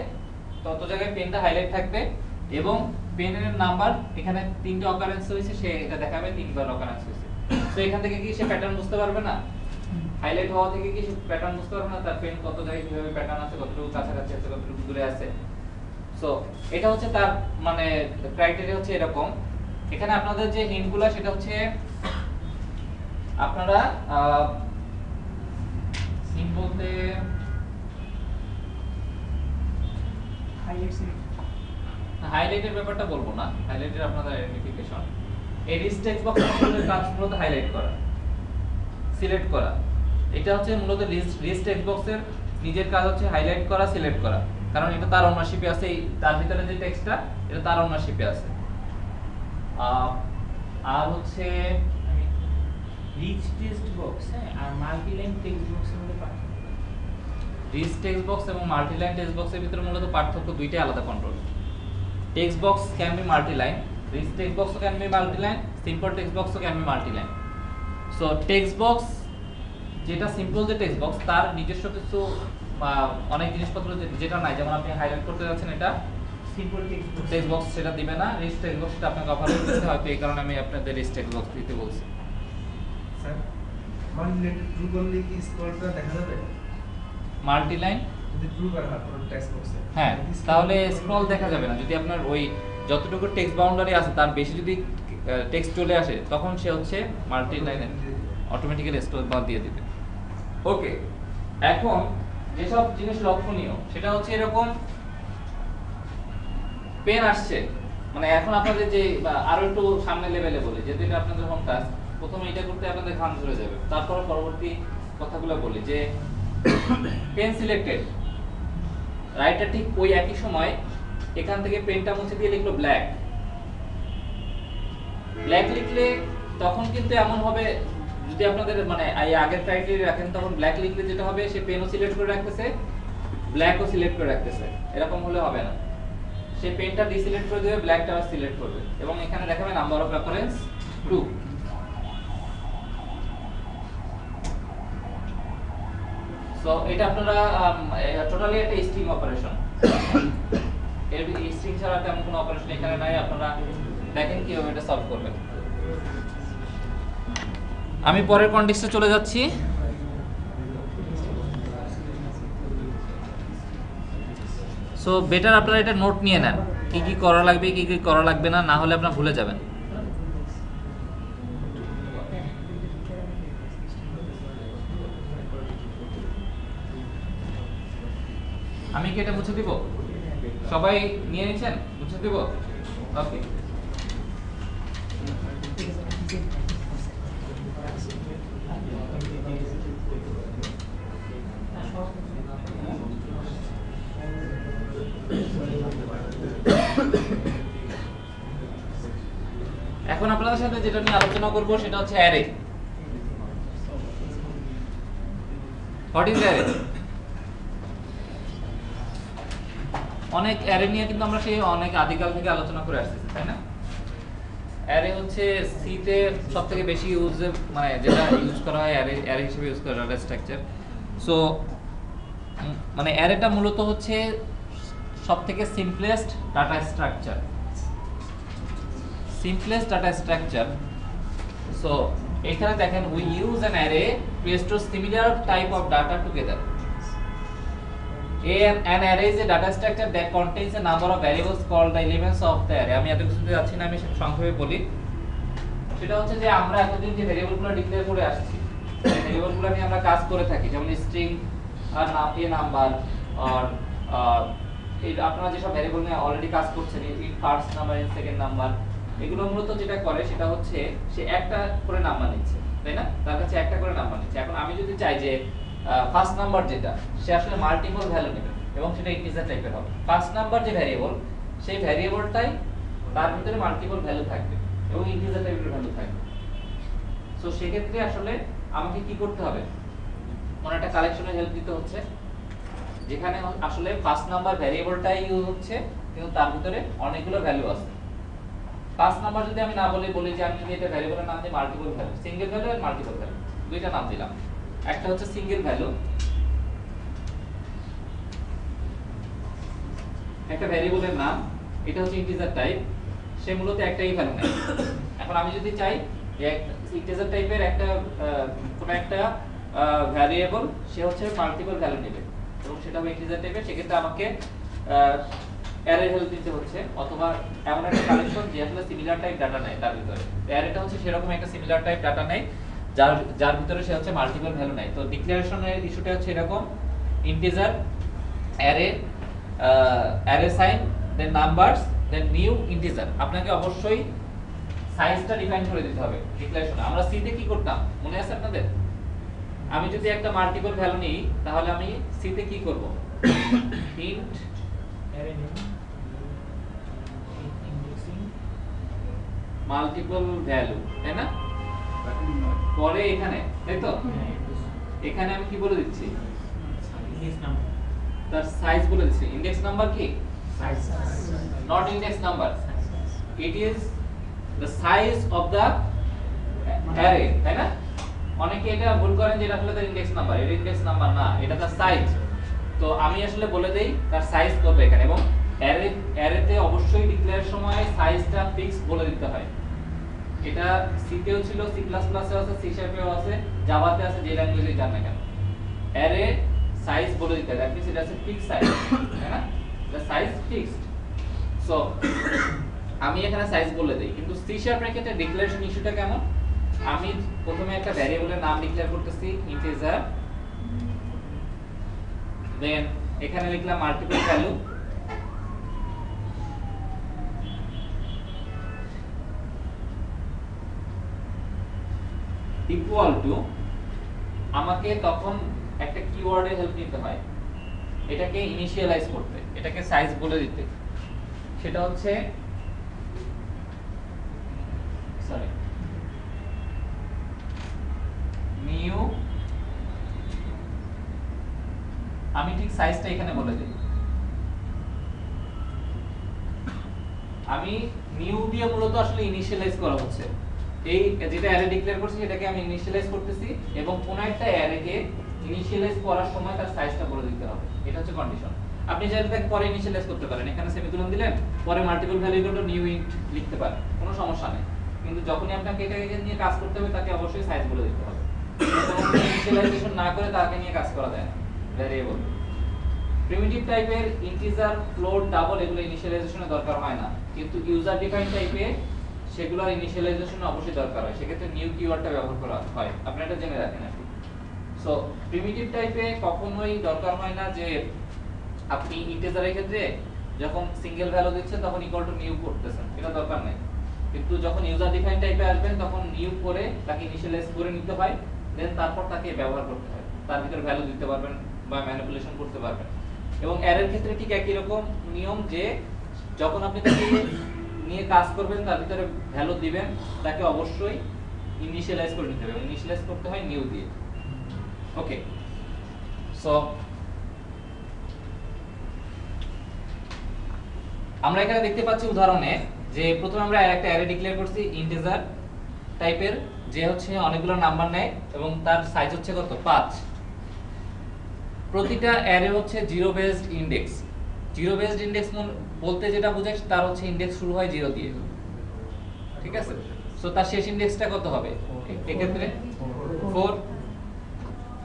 তত জায়গায় পেনটা হাইলাইট থাকবে এবং পেনের নাম্বার এখানে 3টে অকারেন্স হয়েছে, সে এটা দেখাবে 3বার অকারেন্স হয়েছে। সো এখান থেকে কি সে প্যাটার্ন বুঝতে পারবে না, হাইলাইট হওয়া থেকে কি সে প্যাটার্ন বুঝতে পারবে না, তার পেন কত জায়গায় কিভাবে প্যাটার্ন আছে, কতটুকু কাছাকাছি আছে, কতটুকু দূরে আছে। সো এটা হচ্ছে তার মানে ক্রাইটেরিয়া হচ্ছে এরকম। এখানে আপনাদের যে হিন্টগুলো সেটা হচ্ছে আপনারা সিম্পলতে হাইলাইটের ব্যাপারটা বলবো না, হাইলাইটের আপনাদের আইডেন্টিফিকেশন। এই লিস্ট টেক্সট বক্সের কাজ মূলত হাইলাইট করা, সিলেক্ট করা। এটা হচ্ছে মূলত লিস্ট টেক্সট বক্সের নিজের কাজ হচ্ছে হাইলাইট করা, সিলেক্ট করা, কারণ এটা তার ওনারশিপে আছে। এই তার ভিতরে যে টেক্সটটা এটা তার ওনারশিপে আছে। আর হচ্ছে রিচ টেক্সট বক্স, হ্যাঁ, আর মাল্টি লাইন টেক্সট বক্সের মধ্যে পার্থক্য। রিচ টেক্সট বক্স এবং মাল্টি লাইন টেক্সট বক্সের ভিতরে মূলত পার্থক্য দুইটাই আলাদা control. Text box can be multi line, rich text box can be multi line, simple text box can be multi line. So text box যেটা সিম্পল যে text box তার নিজস্ব কিছু অনেক জিনিসপত্র যেটা নাই, যেমন আপনি হাইলাইট করতে যাচ্ছেন এটা সিম্পল টেক্সট বক্স সেটা দিবে না, রিচ টেক্সট বক্সটা আপনাকে অফার করতে হয়তো এই কারণে আমি আপনাদের রিচ টেক্সট বক্স দিতে বলছি। স্যার মাল্টিলাইন ট্রু করলে কি স্ক্রলটা দেখা যাবে? মাল্টি লাইন যদি ট্রু করা হয় পুরো টেক্সট বক্সে, হ্যাঁ, তাহলে স্ক্রল দেখা যাবে না। যদি আপনার ওই যতটুকু টেক্সট বাউন্ডারি আছে তার বেশি যদি টেক্সট চলে আসে তখন সে হচ্ছে মাল্টি লাইনে অটোমেটিক্যালি স্ক্রল বার দিয়ে দিবে। ওকে, এখন যেসব জিনিস লক্ষণীয় সেটা হচ্ছে এরকম পেন আসছে, মানে এখন আপনাদের যে আরো একটু সামনে লেভেলে বলি, যেহেতু এটা আপনাদের হোম টাস্ক, প্রথমে এটা করতে আপনাদের ঘাম ধরে যাবে, তারপর পরবর্তী কথাগুলো বলি। যে পেন সিলেক্টেড, রাইটার ঠিক ওই একই সময় এখান থেকে পেনটা মুছে দিয়ে লিখলো ব্ল্যাক। ব্ল্যাক লিখলে তখন কিন্তু এমন হবে, যদি আপনাদের মানে এই আগের ক্রাইটেরিয়া রাখেন তখন ব্ল্যাক লিখলে যেটা হবে সে পেনও সিলেক্ট করে রাখতেছে, ব্ল্যাকও সিলেক্ট করে রাখতেছে। এরকম হলে হবে না, সে পেনটা ডিসিলেক্ট করে দেবে, ব্ল্যাকটা আবার সিলেক্ট করবে এবং এখানে দেখাবে নাম্বার অফ রেফারেন্স 2। সো এটা আপনারা টোটালি একটা স্ট্রিং অপারেশন, এর স্ট্রিং ছাড়া তেমন কোনো অপারেশন এখানে নাই। আপনারা দেখেন কিভাবে এটা সলভ করবেন। আমি পরের কনটেক্সটে চলে যাচ্ছি। সো বেটার আপনারা এটা নোট নিয়ে নেন, কি কি করা লাগবে কি কি করা লাগবে না, না হলে আপনারা ভুলে যাবেন। আমি কি এটা মুছে দিব? সবাই নিয়ে নিয়েছেন? মুছে দিব? ওকে। এখন আপনাদের সাথে যেটা নিয়ে আলোচনা করব সেটা হচ্ছে অ্যারে। What is array? অনেক অ্যারে নিয়ে কিন্তু আমরা সেই অনেক আদিকাল থেকে আলোচনা করে আসতেছি, তাই না? অ্যারে হচ্ছে সি তে সবথেকে বেশি ইউজ, মানে যেটা ইউজ করা হয় অ্যারে হিসেবে ইউজ করা হয় স্ট্রাকচার। সো মানে অ্যারেটা মূলত হচ্ছে সবথেকে simplest data structure, simplest data structure. So এখানে দেখেন we use an array to store similar type of data together. An array is a data structure that contains a number of variables called the elements of the array. আমি এত কিছুতে যাচ্ছি না, আমি সংক্ষেপে বলি। সেটা হচ্ছে যে আমরা এতদিন যে ভেরিয়েবলগুলো ডিক্লেয়ার করে আসছি, সেই ভেরিয়েবলগুলো নিয়ে আমরা কাজ করে থাকি, যেমন স্ট্রিং আর নাম্বার আর এই আপনারা যেসব ভেরিয়েবল নিয়ে অলরেডি কাজ করছেন, in first number, in second number, এগুলো মূলত যেটা করে সেটা হচ্ছে সে একটা করে নাম্বার নিচ্ছে, তাই না? তার কাছে একটা করে নাম্বার নিচ্ছে। এখন আমি যদি চাই যে ফার্স্ট নাম্বার যেটা সে আসলে মাল্টিপল ভ্যালু নেবে এবং সেটা ইন্টিজার টাইপের হবে, ফার্স্ট নাম্বার যে ভ্যারিয়েবল সেই ভ্যারিয়েবলটাই তার ভিতরে মাল্টিপল ভ্যালু থাকবে এবং ইন্টিজার টাইপের ভ্যালু থাকবে। সো সেক্ষেত্রে আসলে আমাকে কি করতে হবে, মানে একটা কালেকশনের হেল্প দিতে হচ্ছে, যেখানে আসলে ফার্স্ট নাম্বার ভ্যারিয়েবলটাই ইউজ হচ্ছে কিন্তু তার ভিতরে অনেকগুলো ভ্যালু আছে। ফার্স্ট নাম্বার যদি আমি না বলি যে আমি যদি এটা ভ্যারিয়েবলের নাম দিই মাল্টিপল ভ্যালু, সিঙ্গেল ভ্যালু আর মাল্টিপল ভ্যালু, দুইটা নাম দিলাম। একটা হচ্ছে সিঙ্গেল ভ্যালু, একটা ভ্যারিয়েবলের নাম, এটা হচ্ছে ইন্টিজার টাইপ, সে মূলত একটাই ভ্যালু নেয়। এখন আমি যদি চাই যে ইন্টিজার টাইপের একটা কোন একটা ভ্যারিয়েবল সে হচ্ছে মাল্টিপল ভ্যালু নেবে এবং সেটা হবে ইন্টিজার টাইপের, সেক্ষেত্রে আমাকে অ্যারে হেল্প দিতে হচ্ছে, অথবা এমন একটা কালেকশন যে আসলে সিমিলার টাইপ ডাটা নেয় তার ভিতরে। অ্যারেটা হচ্ছে সেরকম একটা সিমিলার টাইপ ডাটা নেয় যার যার ভিতরে সে হচ্ছে মাল্টিপল ভ্যালু নাই। তো ডিক্লারেশনের ইস্যুটা হচ্ছে এরকম, ইন্টিজার, অ্যারে, অ্যারে সাইন, দেন নাম্বারস, দেন নিউ ইন্টিজার। আপনাকে অবশ্যই সাইজটা ডিফাইন করে দিতে হবে ডিক্লারেশনে। আমরা সি তে কি করতাম মনে আছে আপনাদের? আমি যদি একটা মাল্টিপল ভ্যালু নিই তাহলে আমি সি তে কি করব? Int array name indexing multiple value, তাই না? পরে এখানে, তাই তো? এখানে আমি কি বলে দিচ্ছি? ইন্ডেক্স নাম্বার তার সাইজ বলে দিচ্ছি। ইন্ডেক্স নাম্বার কি? Size Not index number. It is the size of the array, তাই না? অনেকে এটা ভুল করেন যে এটা আসলে তার ইন্ডেক্স নাম্বার। এটা ইন্ডেক্স নাম্বার না, এটা তার সাইজ। তো আমি আসলে বলে দেই তার সাইজ কত এখানে, এবং অ্যারেতে অবশ্যই ডিক্লেয়ারের সময় সাইজটা ফিক্স বলে দিতে হয়। এটা সি তেও ছিল, সি প্লাস প্লাসেও আছে, সি শার্পেও আছে, জাভাতে আছে, যে ল্যাঙ্গুয়েজে জান না কেন, অ্যারে সাইজ বলে দিতে হয়। দ্যাট মিন্স এটা আছে ফিক্স সাইজ, তাই না? The size fixed. সো আমি এখানে সাইজ বলে দেই, কিন্তু সি শার্পের ক্ষেত্রে ডিক্লারেশন ইস্যুটা কেমন? আমি প্রথমে একটা ভ্যারিয়েবলের নাম ডিক্লেয়ার করতেছি ইন্টিজার, দেন এখানে লিখলাম মাল্টিপল ভ্যালু, ইকুয়াল টু, আমাকে তখন একটা কিওয়ার্ডের হেল্প নিতে হয় এটাকে ইনিশিয়ালাইজ করতে, এটাকে সাইজ বলে দিতে। সেটা হচ্ছে সরি নিউ, আমি ঠিক সাইজটা এখানে বলে দিই। আমি নিউ দিয়ে মূলত আসলে ইনিশিয়ালাইজ করা হচ্ছে, এই যেটা অ্যারে ডিক্লেয়ার করছি সেটাকে আমি ইনিশিয়ালাইজ করতেছি, এবং কোন একটা অ্যারেকে ইনিশিয়ালাইজ করার সময় তার সাইজটা বলে দিতে হবে। এটা হচ্ছে কন্ডিশন। আপনি চাইলে তাকে পরে ইনিশিয়ালাইজ করতে পারেন, এখানে সেমিকোলন দিলেন, পরে multiple value equal to new int লিখতে পারেন, কোনো সমস্যা নেই। কিন্তু যখনই আপনাকে এটাকে নিয়ে কাজ করতে হবে তাকে অবশ্যই সাইজ বলে দিতে হবে। ইনিশিয়ালাইজেশন না করে তাকে নিয়ে কাজ করা যায় না। ভ্যারিয়েবল প্রিমিটিভ টাইপের ইন্টিজার, ফ্লোট, ডাবল এগুলো ইনিশিয়ালাইজেশনের দরকার হয় না, কিন্তু ইউজার ডিফাইন টাইপে সেগুলোর ইনিশিয়ালাইজেশনে অবশ্যই দরকার হয়। সেক্ষেত্রে নিউ কিওয়ার্ডটা ব্যবহার করা হয়, আপনি এটা জেনে রাখেন আর কি। সো প্রিমিটিভ টাইপে কখনোই দরকার হয় না যে আপনি ইন্টিজারের ক্ষেত্রে যখন সিঙ্গেল ভ্যালু দিচ্ছেন তখন ইকুয়াল টু নিউ করতেছেন, এটা দরকার নাই। কিন্তু যখন ইউজার ডিফাইন টাইপে আসবেন তখন নিউ করে তাকে ইনিশিয়ালাইজ করে নিতে হয়, দেন তারপর তাকে ব্যবহার করতে হয়, তার ভিতরে ভ্যালু দিতে পারবেন বা ম্যানিপুলেশন করতে পারবেন। এবং অ্যারের ক্ষেত্রে ঠিক একই রকম নিয়ম, যে যখন আপনি তাকে নিয়ে কাজ করবেন তার ভিতরে ভ্যালু দিবেন, তাকে অবশ্যই ইনিশিয়ালাইজ করে নিতে হবে। ইনিশিয়ালাইজ করতে হয় নিউ দিয়ে। ওকে, সো আমরা এখানে দেখতে পাচ্ছি উদাহরণে যে প্রথমে আমরা একটা অ্যারে ডিক্লেয়ার করছি ইন্টিজার টাইপের, যে হচ্ছে অনেকগুলো নাম্বার নেয় এবং তার সাইজ হচ্ছে কত? 5। প্রতিটা অ্যারে হচ্ছে zero based index. Zero based index বলতে যেটা বোঝায় তার হচ্ছে ইনডেক্স শুরু হয় 0 দিয়ে, ঠিক আছে? সো তার শেষ ইনডেক্সটা কত হবে এক্ষেত্রে? 4।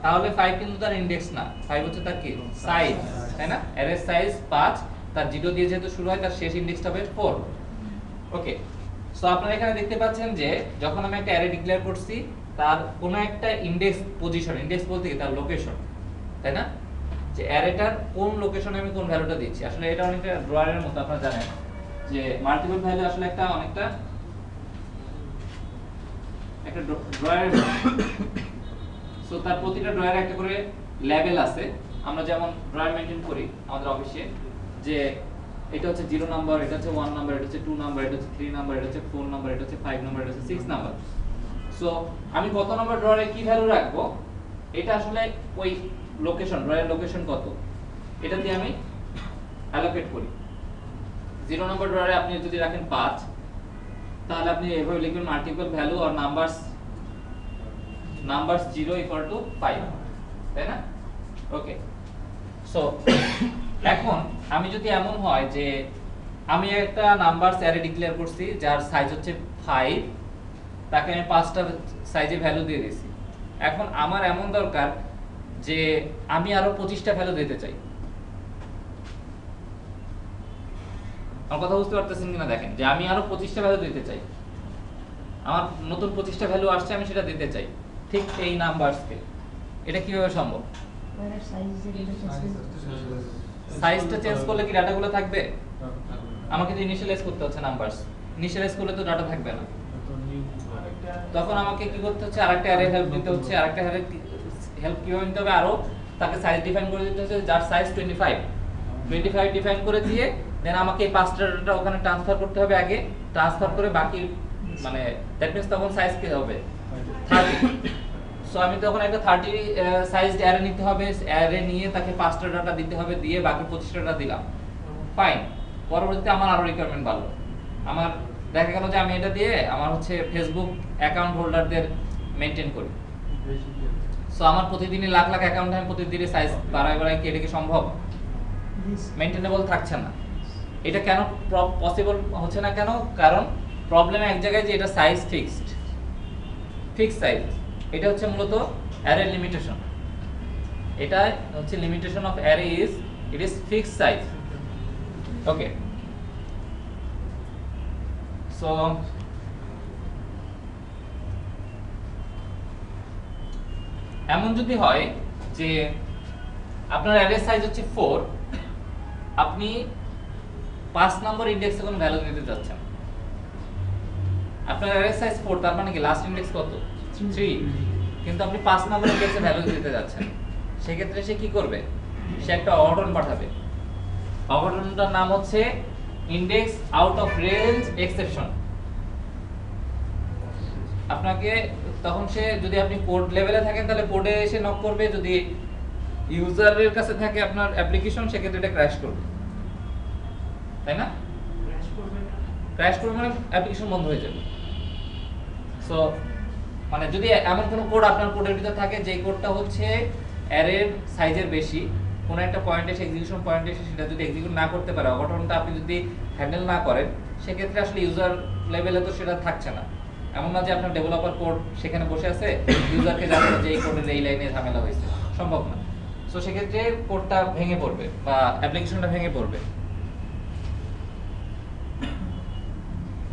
তাহলে 5 কিন্তু তার ইনডেক্স না, 5 হচ্ছে তার কি? সাইজ, তাই না? অ্যারে সাইজ 5, তার 0 দিয়ে যেহেতু শুরু হয় তার শেষ ইনডেক্সটা হবে 4। ওকে, সো আপনারা এখানে দেখতে পাচ্ছেন যে যখন আমি একটা অ্যারে ডিক্লেয়ার করছি তার কোনো একটা ইনডেক্স পজিশন, ইনডেক্স বলতে কি তার লোকেশন, তাই না? যে অ্যারেটার কোন লোকেশনে আমি কোন ভ্যালুটা দিচ্ছি। আসলে এটা অনেকটা ড্রয়ারের মতো, আপনারা জানেন যে মাল্টিপল ভ্যালু আসলে একটা অনেকটা ড্রয়ারের। সো তার প্রতিটা ড্রয়ারে একটা করে লেভেল আছে। আমরা যেমন ড্রয়ার মেইনটেইন করি আমাদের অফিসে, যে এটা হচ্ছে 0 নাম্বার, এটা হচ্ছে 1 নাম্বার, এটা হচ্ছে 2 নাম্বার, এটা হচ্ছে 3 নাম্বার, এটা হচ্ছে 4 নাম্বার, এটা হচ্ছে 5 নাম্বার, এটা হচ্ছে 6 নাম্বার। সো আমি কত নাম্বার ড্রয়ারে কি ভ্যালু রাখবো এটা আসলে ওই লোকেশন, ড্রয়ারের লোকেশন কত এটা দিয়ে আমি অ্যালোকেট করি। 0 নাম্বার ড্রয়ারে আপনি যদি রাখেন 5, তাহলে আপনি এভাবে লিখবেন multiple value or numbers 0 equal to 5, তাই না? ওকে, সো এখন আমি যদি এমন হয় যে আমি একটা নাম্বারস অ্যারে ডিক্লেয়ার করছি যার সাইজ হচ্ছে 5, তাকে আমি 5টা সাইজে ভ্যালু দিয়ে দিয়েছি। এখন আমার এমন দরকার যে আমি আরো 25টা ভ্যালু দিতে চাই। আমার কথা বুঝতে পারতেছেন কিনা দেখেন, যে আমি আরো 25টা ভ্যালু দিতে চাই, আমার নতুন 25টা ভ্যালু আসছে, আমি সেটা দিতে চাই। ঠিক এই নাম্বারসকে। এটা কিভাবে সম্ভব? ওয়ারের সাইজ যেটা চেঞ্জ সাইজটা চেঞ্জ করলে কি ডাটাগুলো থাকবে? আমাকে তো ইনিশিয়ালাইজ করতে হচ্ছে নাম্বারস, ইনিশিয়ালাইজ করলে তো ডাটা থাকবে না। তখন আমাকে কি করতে হচ্ছে? আরেকটা অ্যারে হেল্প দিতে হচ্ছে। আরেকটা অ্যারে হেল্প কিভাবে নিতে হবে? আরো তাকে সাইজ ডিফাইন করে দিতে হচ্ছে, যার সাইজ 25 ডিফাইন করে দিয়ে দেন আমাকে এই পাঁচটা ডাটা ওখানে ট্রান্সফার করতে হবে আগে। ট্রান্সফার করে বাকি মানে দ্যাট মিন্স তখন সাইজ কি হবে? 30। সো আমি তখন একটা 30 সাইজ অ্যারে নিতে হবে, অ্যারে নিয়ে তাকে 5টা ডাটা দিতে হবে, দিয়ে বাকি 25টা ডাটা দিলাম। ফাইন। পরবর্তীতে আমার আরো রিকোয়ারমেন্ট বাড়লো। আমার দেখা গেল যে আমি এটা দিয়ে আমার হচ্ছে ফেসবুক অ্যাকাউন্ট হোল্ডারদের মেইনটেইন করি। সো আমার প্রতিদিনই লাখ লাখ অ্যাকাউন্ট, আমি প্রতিদিনই সাইজ বাড়ায় কি এটা কি সম্ভব? মেইনটেনেবল থাকছে না। এটা কেন পসিবল হচ্ছে না কেন? কারণ প্রবলেম এক জায়গায় যে এটা সাইজ ফিক্সড সাইজ। এটা হচ্ছে মূলত অ্যারে লিমিটেশন। এটা হচ্ছে limitation of array is it is fixed size. Okay, so এমন যদি হয় যে আপনার অ্যারে সাইজ হচ্ছে 4, আপনি 5 নম্বর ইনডেক্সে কোনো ভ্যালু দিতে যাচ্ছেন। আপনার অ্যারে সাইজ 4, তার মানে কি লাস্ট ইনডেক্স কত? 3। কিন্তু আপনি 5 নম্বর ইনডেক্সে ভ্যালু দিতে যাচ্ছেন। সেই ক্ষেত্রে সে কি করবে? সে একটা অঘটন পাঠাবে। অঘটনটার নাম হচ্ছে index out of range exception. আপনাকে তখন সে, যদি আপনি কোড লেভেলে থাকেন তাহলে কোডে এসে নক করবে, যদি ইউজারের কাছে থাকে আপনার অ্যাপ্লিকেশন সেক্ষেত্রে এটা ক্র্যাশ করবে, তাই না? ক্র্যাশ করবে মানে অ্যাপ্লিকেশন বন্ধ হয়ে যাবে। সো মানে যদি এমন কোনো কোড আপনার কোডের ভিতর থাকে যে কোডটা হচ্ছে অ্যারের সাইজের বেশি, কোনো একটা পয়েন্টে এসে এক্সিকিউশন পয়েন্টে এসে সেটা যদি এক্সিকিউট না করতে পারে, অঘটনটা আপনি যদি হ্যান্ডেল না করেন, সেক্ষেত্রে আসলে ইউজার লেভেলে তো সেটা থাকছে না। এমন না যে আপনার ডেভেলপার কোড সেখানে বসে আছে, ইউজারকে জানাবে যে এই কোডের এই লাইনে ঝামেলা হয়েছে, সম্ভব না। সো সেক্ষেত্রে কোডটা ভেঙে পড়বে বা অ্যাপ্লিকেশনটা ভেঙে পড়বে।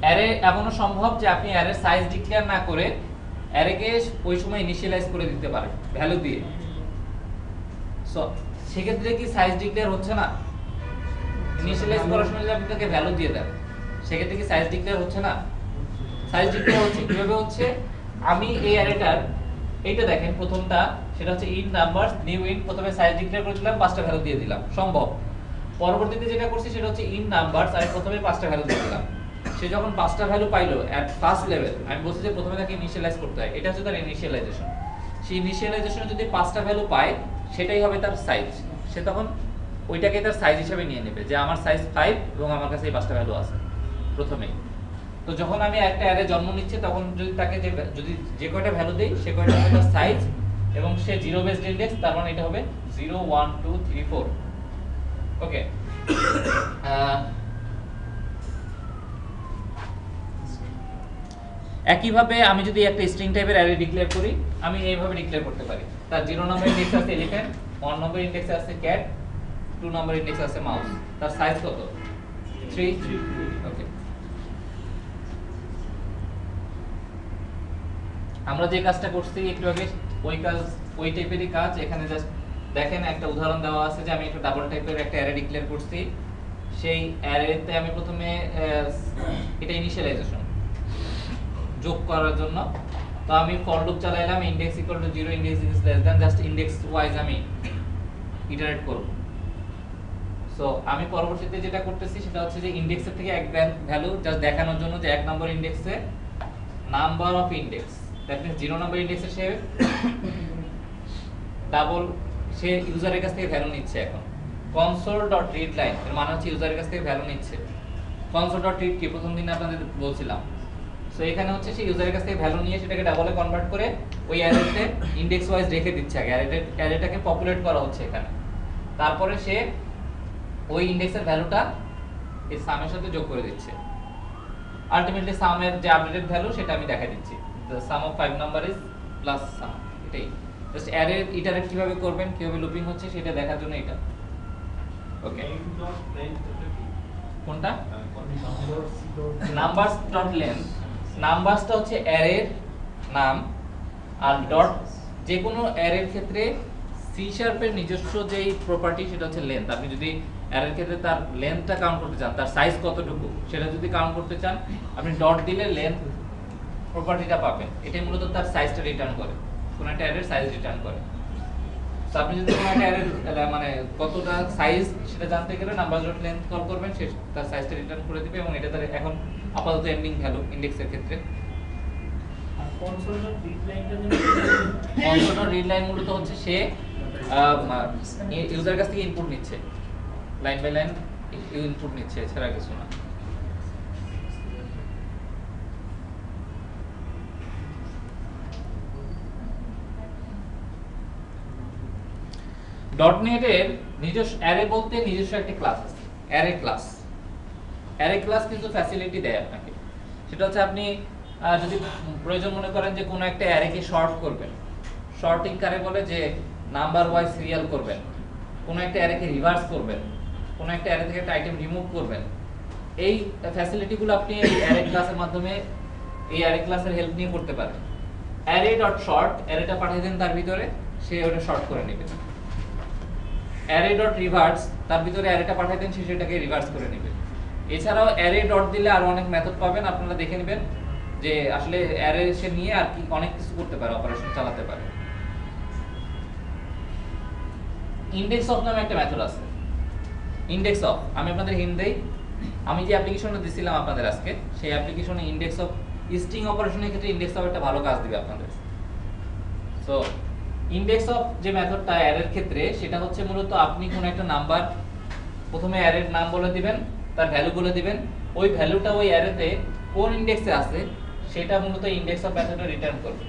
অ্যারে এমনও সম্ভব যে আপনি অ্যারের সাইজ ডিক্লেয়ার না করে অ্যারেকে ওই সময় ইনিশিয়ালাইজ করে দিতে পারেন ভ্যালু দিয়ে। সো সেক্ষেত্রে কি সাইজ ডিক্লেয়ার হচ্ছে না? ইনিশিয়ালাইজ করার সময় যদি আপনি তাকে ভ্যালু দিয়ে দেন, সেক্ষেত্রে কি সাইজ ডিক্লেয়ার হচ্ছে না? সাইজ ডিক্লেয়ার হচ্ছে। কিভাবে হচ্ছে? আমি এই অ্যারেটার এইটা দেখেন, প্রথমটা সেটা হচ্ছে ইন নাম্বারস নিউ ইন, প্রথমে সাইজ ডিক্লেয়ার করে দিলাম, 5টা ভ্যালু দিয়ে দিলাম, সম্ভব। পরবর্তীতে যেটা করছি সেটা হচ্ছে ইন নাম্বারস, আর প্রথমে 5টা ভ্যালু দিয়ে দিলাম। সে যখন 5টা ভ্যালু পাইলো এট ফার্স্ট লেভেল, আমি বলছি যে প্রথমে তাকে ইনিশিয়ালাইজ করতে হয়, এটা হচ্ছে তার ইনিশিয়ালাইজেশন। সেই ইনিশিয়ালাইজেশনে যদি 5টা ভ্যালু পায়, সেটাই হবে তার সাইজ। সে তখন ওইটাকে তার সাইজ হিসেবে নিয়ে নেবে যে আমার সাইজ 5 এবং আমার কাছে এই 5টা ভ্যালু আছে প্রথমেই। তো যখন আমি একটা অ্যারে জন্ম নিচ্ছে, তখন যদি তাকে যদি যে কয়টা ভ্যালু দেই, সে কয়টা হবে তার সাইজ, এবং সে জিরো বেসড ইনডেক্স, তার মানে এটা হবে 0 1 2 3 4। ওকে, একইভাবে আমি যদি একটা স্ট্রিং টাইপের অ্যারে ডিক্লেয়ার করি, আমি এইভাবে ডিক্লেয়ার করতে পারি। তার 0 নম্বর ইনডেক্স আছে এলিফ্যান্ট, 1 নম্বর ইনডেক্সে আছে ক্যাট, 2 নম্বর ইনডেক্সে আছে মাউস। তার সাইজ কত? 3। ওকে, আমরা যে কাজটা করছি একটু আগে, ওই টাইপেরই কাজ এখানে। জাস্ট দেখেন একটা উদাহরণ দেওয়া আছে যে আমি একটা ডাবল টাইপের একটা অ্যারে ডিক্লেয়ার করছি। সেই অ্যারেতে আমি প্রথমে এটা ইনিশিয়ালাইজেশন যোগ করার জন্য, তো আমি ফর লুপ চালাইলাম, index equal to 0, index is less than, just index wise আমি ইটারেট করব। সো আমি পরবর্তীতে যেটা করতেছি সেটা হচ্ছে যে ইনডেক্সের থেকে এক ভ্যালু জাস্ট দেখানোর জন্য যে 1 নম্বর ইনডেক্সে number of index, that means 0 নম্বর ইনডেক্সে সে ডাবল, সে ইউজারের কাছ থেকে ভ্যালু নিচ্ছে। এখন console.readline এর মানে হচ্ছে ইউজারের কাছ থেকে ভ্যালু নিচ্ছে। console.read কি প্রথম দিন আপনাদের বলছিলাম। সো এখানে হচ্ছে সে ইউজারের কাছ থেকে ভ্যালু নিয়ে সেটাকে ডাবলে কনভার্ট করে ওই অ্যারেতে ইনডেক্স ওয়াইজ রেখে দিচ্ছে আগে, অ্যারেটাকে পপুলেট করা হচ্ছে এখানে। তারপরে সে ওই ইনডেক্সের ভ্যালুটা এই সামের সাথে যোগ করে দিচ্ছে। আলটিমেটলি সামের যে আপডেটেড ভ্যালু সেটা আমি দেখাই দিচ্ছি, the sum of 5 number is plus sum। এটাই জাস্ট অ্যারে ইটারেট কিভাবে করবেন, কিভাবে লুপিং হচ্ছে সেটা দেখার জন্য এটা। ওকে, কোনটা? Numbers dot length. নাম্বারসটা হচ্ছে অ্যারের নাম, আর ডট যে কোনো অ্যারের ক্ষেত্রে সি শার্পের নিজস্ব যেই প্রপার্টি সেটা হচ্ছে লেন্থ। আপনি যদি অ্যারের ক্ষেত্রে তার লেন্থটা কাউন্ট করতে চান, তার সাইজ কতটুকু সেটা যদি কাউন্ট করতে চান, আপনি ডট দিলে লেন্থ প্রপার্টিটা পাবেন। এটাই মূলত তার সাইজটা রিটার্ন করে, কোনো একটা অ্যারের সাইজ রিটার্ন করে। তো আপনি যদি কোনো একটা অ্যারের মানে কতটা সাইজ সেটা জানতে গেলে নাম্বার ডট লেন্থ কল করবেন, সে তার সাইজটা রিটার্ন করে দিবে এবং এটা তার এখন আপাতত এন্ডিং ভ্যালু ইন্ডেক্সের ক্ষেত্রে। আর কনসোল ডট রিড লাইনটা কনসোল ডট রিড লাইন মূলত হচ্ছে সে ইউজার কাছ থেকে ইনপুট নিচ্ছে, লাইন বাই লাইন ইনপুট নিচ্ছে, এছাড়া কিছু না। ডটনেটের নিজস্ব অ্যারে বলতে নিজস্ব একটা ক্লাস আছে, অ্যারে ক্লাস। অ্যারে ক্লাস কিন্তু ফ্যাসিলিটি দেয় আপনাকে, সেটা হচ্ছে আপনি যদি প্রয়োজন মনে করেন যে কোনো একটা অ্যারেকে শর্ট করবেন, শর্টিং কারে বলে যে নাম্বার ওয়াইজ সিরিয়াল করবেন, কোনো একটা অ্যারেকে রিভার্স করবেন, কোনো একটা অ্যারে থেকে একটা আইটেম রিমুভ করবেন, এই ফ্যাসিলিটিগুলো আপনি এই অ্যারে ক্লাসের মাধ্যমে এই অ্যারে ক্লাসের হেল্প নিয়ে করতে পারেন। অ্যারে ডট শর্ট, অ্যারেটা পাঠিয়ে দেন তার ভিতরে, সে ওটা শর্ট করে নেবে। অ্যারে ডট রিভার্স, তার ভিতরে অ্যারেটা পাঠিয়ে দেন, সে সেটাকে রিভার্স করে নেবে। এছাড়াও অ্যারে ডট দিলে আরো অনেক মেথড পাবেন, আপনারা দেখে নেবেন যে আসলে অ্যারে সে নিয়ে আর কি অনেক কিছু করতে পারে, অপারেশন চালাতে পারে। ইন্ডেক্স অফ নামে একটা মেথড আছে। ইন্ডেক্স অফ, আমি আপনাদের হিন্ট দেই, আমি যে অ্যাপ্লিকেশনটা দিছিলাম আপনাদের আজকে, সেই অ্যাপ্লিকেশনে ইন্ডেক্স অফ স্ট্রিং অপারেশনের ক্ষেত্রে ইন্ডেক্স অফ একটা ভালো কাজ দিবে আপনাদের। সো ইন্ডেক্স অফ যে মেথডটা অ্যারের ক্ষেত্রে, সেটা হচ্ছে মূলত আপনি কোন একটা নাম্বার প্রথমে অ্যারের নাম বলে দিবেন, তার ভ্যালু বলে দিবেন, ওই ভ্যালুটা ওই অ্যারেতে কোন ইন্ডেক্সে আছে সেটা মূলত ইন্ডেক্স অফ মেথডে রিটার্ন করবে।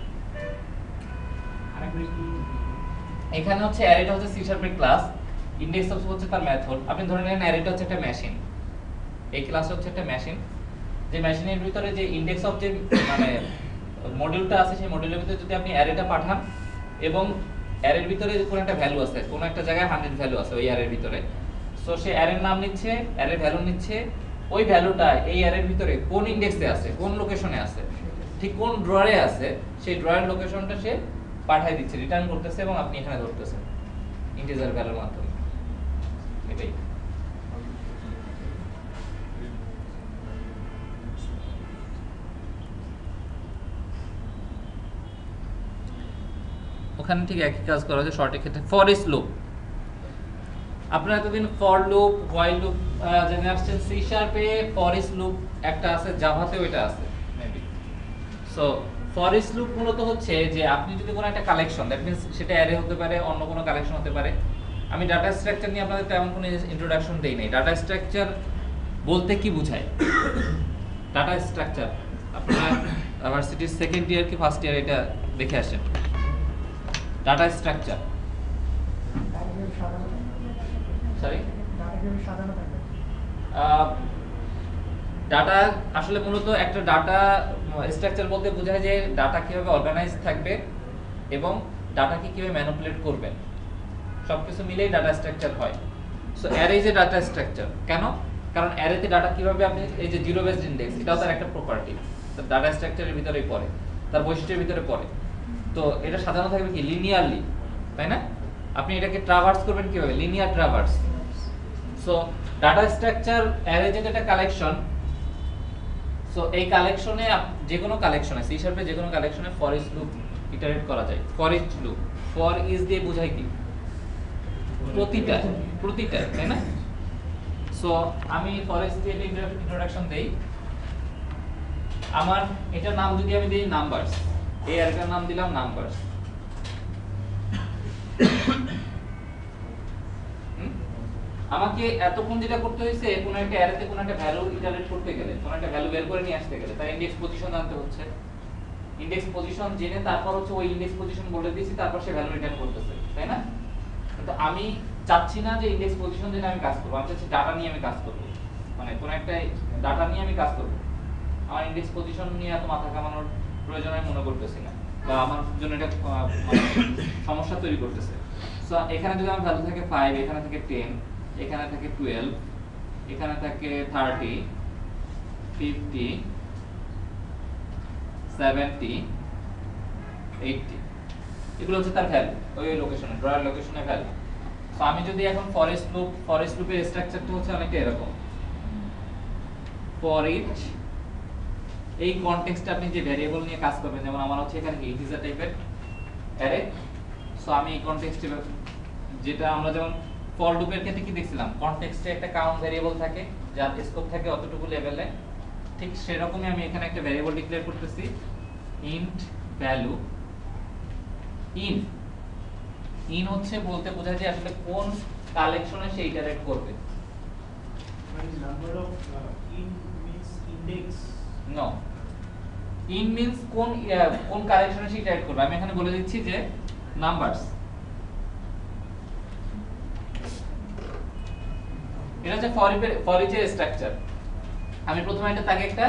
এখানে হচ্ছে অ্যারেটা হচ্ছে সি শার্পের ক্লাস, ইন্ডেক্স অফ হচ্ছে তার মেথড। আপনি ধরে নেন অ্যারেটা হচ্ছে একটা মেশিন, এই ক্লাস হচ্ছে একটা মেশিন, যে মেশিনের ভিতরে যে ইন্ডেক্স অফ যে মানে মডিউলটা আছে, সেই মডিউলের ভিতরে যদি আপনি অ্যারেটা পাঠান এবং অ্যারের ভিতরে কোনো একটা ভ্যালু আছে, কোনো একটা জায়গায় 100 ভ্যালু আছে ওই অ্যারের ভিতরে, সো সে অ্যারের নাম নিচ্ছে, অ্যারের ভ্যালু নিচ্ছে, ওই ভ্যালুটা এই অ্যারের ভিতরে কোন ইন্ডেক্সে আছে, কোন লোকেশনে আছে, ঠিক কোন ড্রয়ারে আছে, সেই ড্রয়ার লোকেশনটা সে পাঠিয়ে দিচ্ছে, রিটার্ন করতেছে এবং আপনি এখানে ধরতেছেন ইন্টিজার ভ্যালুর মাধ্যমে। এটাই ওখানে ঠিক একই কাজ করা হয়েছে শর্টের ক্ষেত্রে। ফর ইজ লুপ, আপনারা এতদিন ফর লুপ, হোয়াইল লুপ জেনে আসছেন। সি শার্পে ফর ইজ লুপ একটা আছে, জাভাতেও এটা আছে maybe. So for is loop মূলত হচ্ছে যে আপনি যদি কোনো একটা কালেকশন, দ্যাট মিন্স সেটা অ্যারে হতে পারে, অন্য কোনো কালেকশন হতে পারে। আমি ডাটা স্ট্রাকচার নিয়ে আপনাদের তেমন কোনো ইন্ট্রোডাকশন দেই নাই। ডাটা স্ট্রাকচার বলতে কি বোঝায়? ডাটা স্ট্রাকচার আপনারা ইউনিভার্সিটির সেকেন্ড ইয়ার কি ফার্স্ট ইয়ার এটা দেখে আসেন। ডাটা স্ট্রাকচার সরি ডাটা আসলে মূলত একটা ডাটা স্ট্রাকচার বলতে বোঝায় যে ডাটা কিভাবে অর্গানাইজ থাকবে এবং ডাটাকে কিভাবে ম্যানিপুলেট করবেন, সবকিছু মিলেই ডাটা স্ট্রাকচার হয়। So array is a data structure. কেন? কারণ অ্যারেতে ডাটা কিভাবে আপনি এই যে জিরো বেসড ইন্ডেক্স, এটাও তার একটা প্রপার্টি, ডাটা স্ট্রাকচারের ভিতরেই পড়ে, তার বৈশিষ্ট্যের ভিতরে পড়ে। তো এটা সাধারণত থাকবে কি লিনিয়ারলি, তাই না? আপনি এটাকে ট্রাভার্স করবেন কিভাবে? Linear traverse. So data structure array যেটা একটা কালেকশন, সো এই কালেকশনে যে কোনো কালেকশনে সি শার্পে যে কোনো কালেকশনে ফর ইজ লুপ ইটারেট করা যায়। For is loop, for is দিয়ে বোঝায় কি? প্রতিটা, তাই না? সো আমি ফর ইজ দিয়ে ইন্ট্রোডাকশন দেই। আমার এটার নাম যদি আমি দেই নাম্বারস, এই অ্যারেটার নাম দিলাম নাম্বারস। আমাকে এতক্ষণ যেটা করতে হয়েছে, কোন একটা অ্যারেতে কোন একটা ভ্যালু ইটারেট করতে গেলে, কোন একটা ভ্যালু বের করে নিয়ে আসতে গেলে তার ইনডেক্স পজিশন জানতে হচ্ছে। ইনডেক্স পজিশন জেনে তারপর হচ্ছে ওই ইনডেক্স পজিশন বলে দিয়েছি, তারপর সে ভ্যালু রিটার্ন করতেছে, তাই না? কিন্তু আমি চাচ্ছি না যে ইনডেক্স পজিশন জেনে আমি কাজ করব, আমি চাচ্ছি ডাটা নিয়ে আমি কাজ করব, মানে কোন একটা ডাটা নিয়ে আমি কাজ করব। আমার ইনডেক্স পজিশন নিয়ে এত মাথা কামানোর প্রয়োজন আমি মনে করতেছি না, বা আমার জন্য এটা সমস্যা তৈরি করতেছে। সো এখানে যদি আমার ভ্যালু থাকে 5, এখানে থাকে 10, এখানে থাকে 12, এখানে থাকে 30, 50, 70, 80 এগুলো হচ্ছে তার ভ্যালু ওই লোকেশনে ড্রয়ার লোকেশনে ভ্যালু। তো আমি যদি এখন ফর ইচ লুপের স্ট্রাকচারটা হচ্ছে অনেকটা এরকম ফর ইচ এই কনটেক্সটে আপনি যে ভ্যারিয়েবল নিয়ে কাজ করবেন, যেমন আমার হচ্ছে এখানে ইন্টিজার টাইপের অ্যারে। সো আমি এই কনটেক্সটে যেটা আমরা যেমন ফর লুপের ক্ষেত্রে কি দেখছিলাম, কনটেক্সটে একটা কাউন্ট ভ্যারিয়েবল থাকে যার স্কোপ থাকে অতটুকু লেভেলে, ঠিক সেরকমই আমি এখানে একটা ভ্যারিয়েবল ডিক্লেয়ার করতেছি ইন্ট ভ্যালু ইন হচ্ছে বলতে বোঝায় যে আসলে কোন কালেকশনে সে ইটারেট করবে। number of in means index. No, in means কোন কালেকশনে সে ইটারেট করবে। আমি এখানে বলে দিচ্ছি যে নাম্বারস, এটা হচ্ছে ফর ইচ এর স্ট্রাকচার। আমি প্রথমে এটা তাকে একটা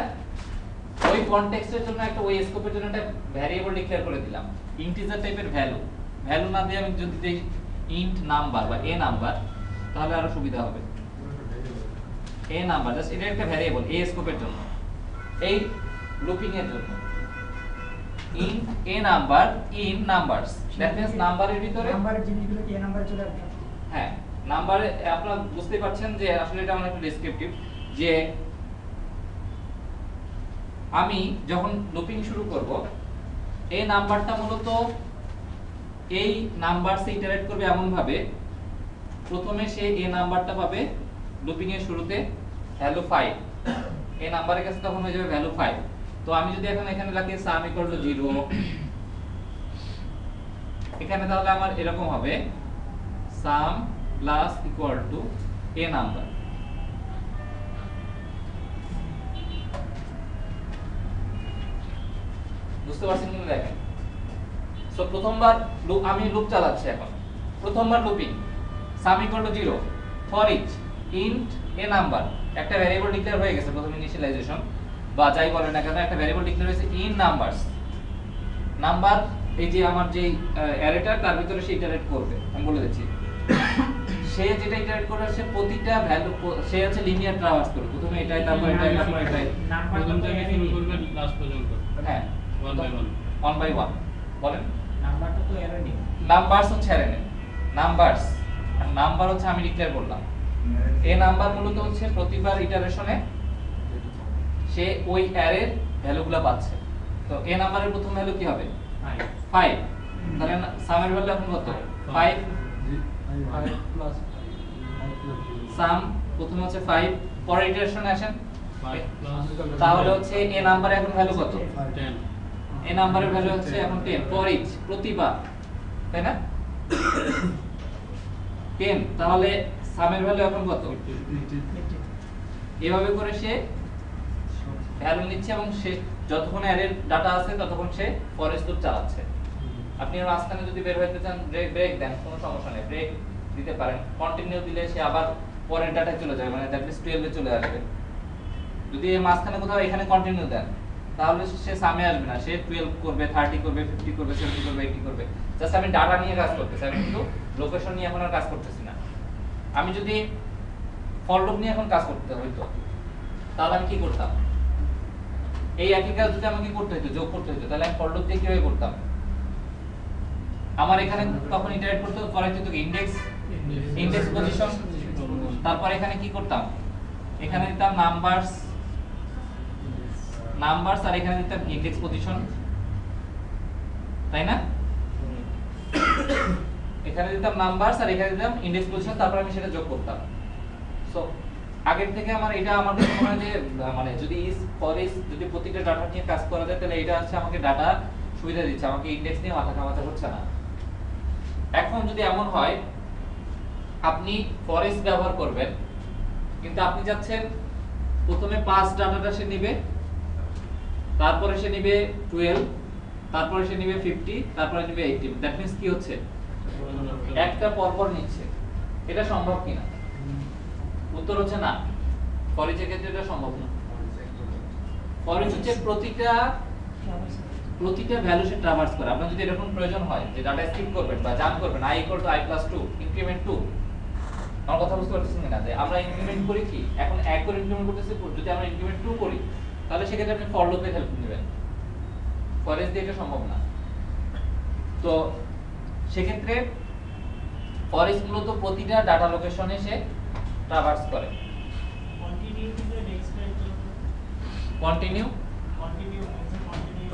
ওই কনটেক্সটের জন্য একটা ওই স্কোপের জন্য একটা ভ্যারিয়েবল ডিক্লেয়ার করে দিলাম ইন্টিজার টাইপের ভ্যালু না দিয়ে আমি যদি দেই ইন্ট নাম্বার বা এ নাম্বার তাহলে আরো সুবিধা হবে। এ নাম্বার জাস্ট এটা একটা ভ্যারিয়েবল এ স্কোপের জন্য, এই লুপিং এর জন্য int A number in numbers, that means নাম্বারের ভিতরে নাম্বারের জিনিসগুলো কি নাম্বার চলে আসবে। হ্যাঁ নাম্বারে আপনারা বুঝতে পারছেন যে আসলে এটা অনেক ডেসক্রিপটিভ, যে আমি যখন লুপিং শুরু করব এই নাম্বারটা মূলত এই নাম্বারসে ইটারেট করবে এমন ভাবে প্রথমে সে এই নাম্বারটা পাবে লুপিং এর শুরুতে ভ্যালু 5, এই নাম্বারের কাছে তখন হয়ে যাবে ভ্যালু 5। তো আমি যদি এখন এখানে রাখি sum = 0, এখানে তাহলে আমার এরকম হবে sum plus equal to a number। বুঝতে পারছেন কিনা দেখেন। সো প্রথমবার আমি লুপ চালাচ্ছি, এখন প্রথমবার looping sum = 0 for each int a number, একটা ভ্যারিয়েবল ডিক্লেয়ার হয়ে গেছে প্রথম ইনিশিয়ালাইজেশন বা যাই বলেন না কেন, একটা ভ্যারিয়েবল ডিক্লেয়ার হয়েছে ইন নাম্বারস। নাম্বার এই যে আমার যে অ্যারেটা তার ভিতরে সে ইটারেট করবে, আমি বলে দিচ্ছি সে যেটা ইটারেট করবে সে প্রতিটা ভ্যালু সে হচ্ছে লিনিয়ার ট্রাভার্স করবে, প্রথমে এটাই তারপর এটাই তারপর এটাই, প্রথম থেকে শুরু করবে লাস্ট পর্যন্ত। হ্যাঁ ওয়ান বাই ওয়ান। বলেন নাম্বারটা তো অ্যারে নেই। নাম্বারস হচ্ছে অ্যারে নেম, নাম্বারস আর নাম্বার হচ্ছে আমি ডিক্লেয়ার করলাম। এই নাম্বার মূলত হচ্ছে প্রতিবার ইটারেশনে সে ওই অ্যারের ভ্যালুগুলো পাচ্ছে। তো এই নাম্বারের প্রথম ভ্যালু কি হবে 5, তাহলে সামের ভ্যালু এখন কত 5, সাম প্রথম হচ্ছে 5, পরের ইটারেশনে আসেন তাহলে হচ্ছে এই নাম্বারে এখন ভ্যালু কত 10, এই নাম্বারের ভ্যালু হচ্ছে এখন 10 ফর ইচ প্রতিবার, তাই না 10, তাহলে সামের ভ্যালু এখন কত। এভাবে করে সে ভ্যালু নিচ্ছে এবং সে যতক্ষণ অ্যারের ডাটা আছে ততক্ষণ সে ফরেস্ট লুপ চালাচ্ছে। আপনি এর মাঝখানে যদি বের হইতে চান ব্রেক দেন, কোনো সমস্যা নেই, ব্রেক দিতে পারেন। কন্টিনিউ দিলে সে আবার পরের ডাটায় চলে যাবে, মানে দ্যাট মিন্স 12 এ চলে আসবে। যদি এই মাঝখানে কোথাও এখানে কন্টিনিউ দেন তাহলে সে সামনে আসবে না, সে 12 করবে, 30 করবে, 50 করবে, 70 করবে, 80 করবে। জাস্ট আমি ডাটা নিয়ে কাজ করতেছি, আমি কিন্তু লোকেশন নিয়ে এখন আর কাজ করতেছি না। আমি যদি ফর লুপ নিয়ে এখন কাজ করতে হইতো তাহলে আমি কি করতাম, এই একই কাজ যদি আমাকে করতে হতো, যোগ করতে হতো, তাহলে আমি ফর লুপ দিয়ে কিভাবে করতাম। আমার এখানে তখন ইটারেট করতে করাইতে হতো ইনডেক্স পজিশন, তারপর এখানে কি করতাম, এখানে দিতাম নাম্বারস আর এখানে দিতাম ইনডেক্স পজিশন, তাই না। এখানে দিতাম নাম্বারস আর এখানে দিতাম ইনডেক্স পজিশন, তারপর আমি সেটা যোগ করতাম। সো আগের থেকে আমার এটা আমার কাছে মনে হয় যে মানে যদি যদি প্রতিটা ডাটা নিয়ে কাজ করা যায় তাহলে এটা হচ্ছে আমাকে ডাটা সুবিধা দিচ্ছে, আমাকে ইনডেক্স নিয়ে মাথা ঘামাতে হচ্ছে না। এখন যদি এমন হয় আপনি ফরেস্ট ব্যবহার করবেন কিন্তু আপনি যাচ্ছেন প্রথমে 5 ডাটাটা সে নেবে, তারপরে সে নেবে 12, তারপরে সে নেবে 50, তারপরে নেবে 80। দ্যাট মিন্স কি হচ্ছে একটা পরপর নিচ্ছে। এটা সম্ভব কিনা, উত্তর হচ্ছে না। ফরিচের ক্ষেত্রে এটা সম্ভব না। ফরিচ হচ্ছে প্রতিটা ভ্যালু সে ট্রাভার্স করে। আপনার যদি এরকম প্রয়োজন হয় যে ডাটা স্কিপ করবেন বা জাম্প করবেন i = i+2 ইনক্রিমেন্ট 2, আমার কথা বুঝতে পারতেছেন না যে আমরা ইনক্রিমেন্ট করি কি এখন 1 করে ইনক্রিমেন্ট করতেছি, যদি আমরা ইনক্রিমেন্ট 2 করি তাহলে সেক্ষেত্রে আপনি ফর লুপে হেল্প নেবেন। ফরেস্ট দিয়ে এটা সম্ভব না। তো সেক্ষেত্রে ফর ইচ মূলত প্রতিটা ডাটা লোকেশনে সে ট্রাভার্স করে। কন্টিনিউ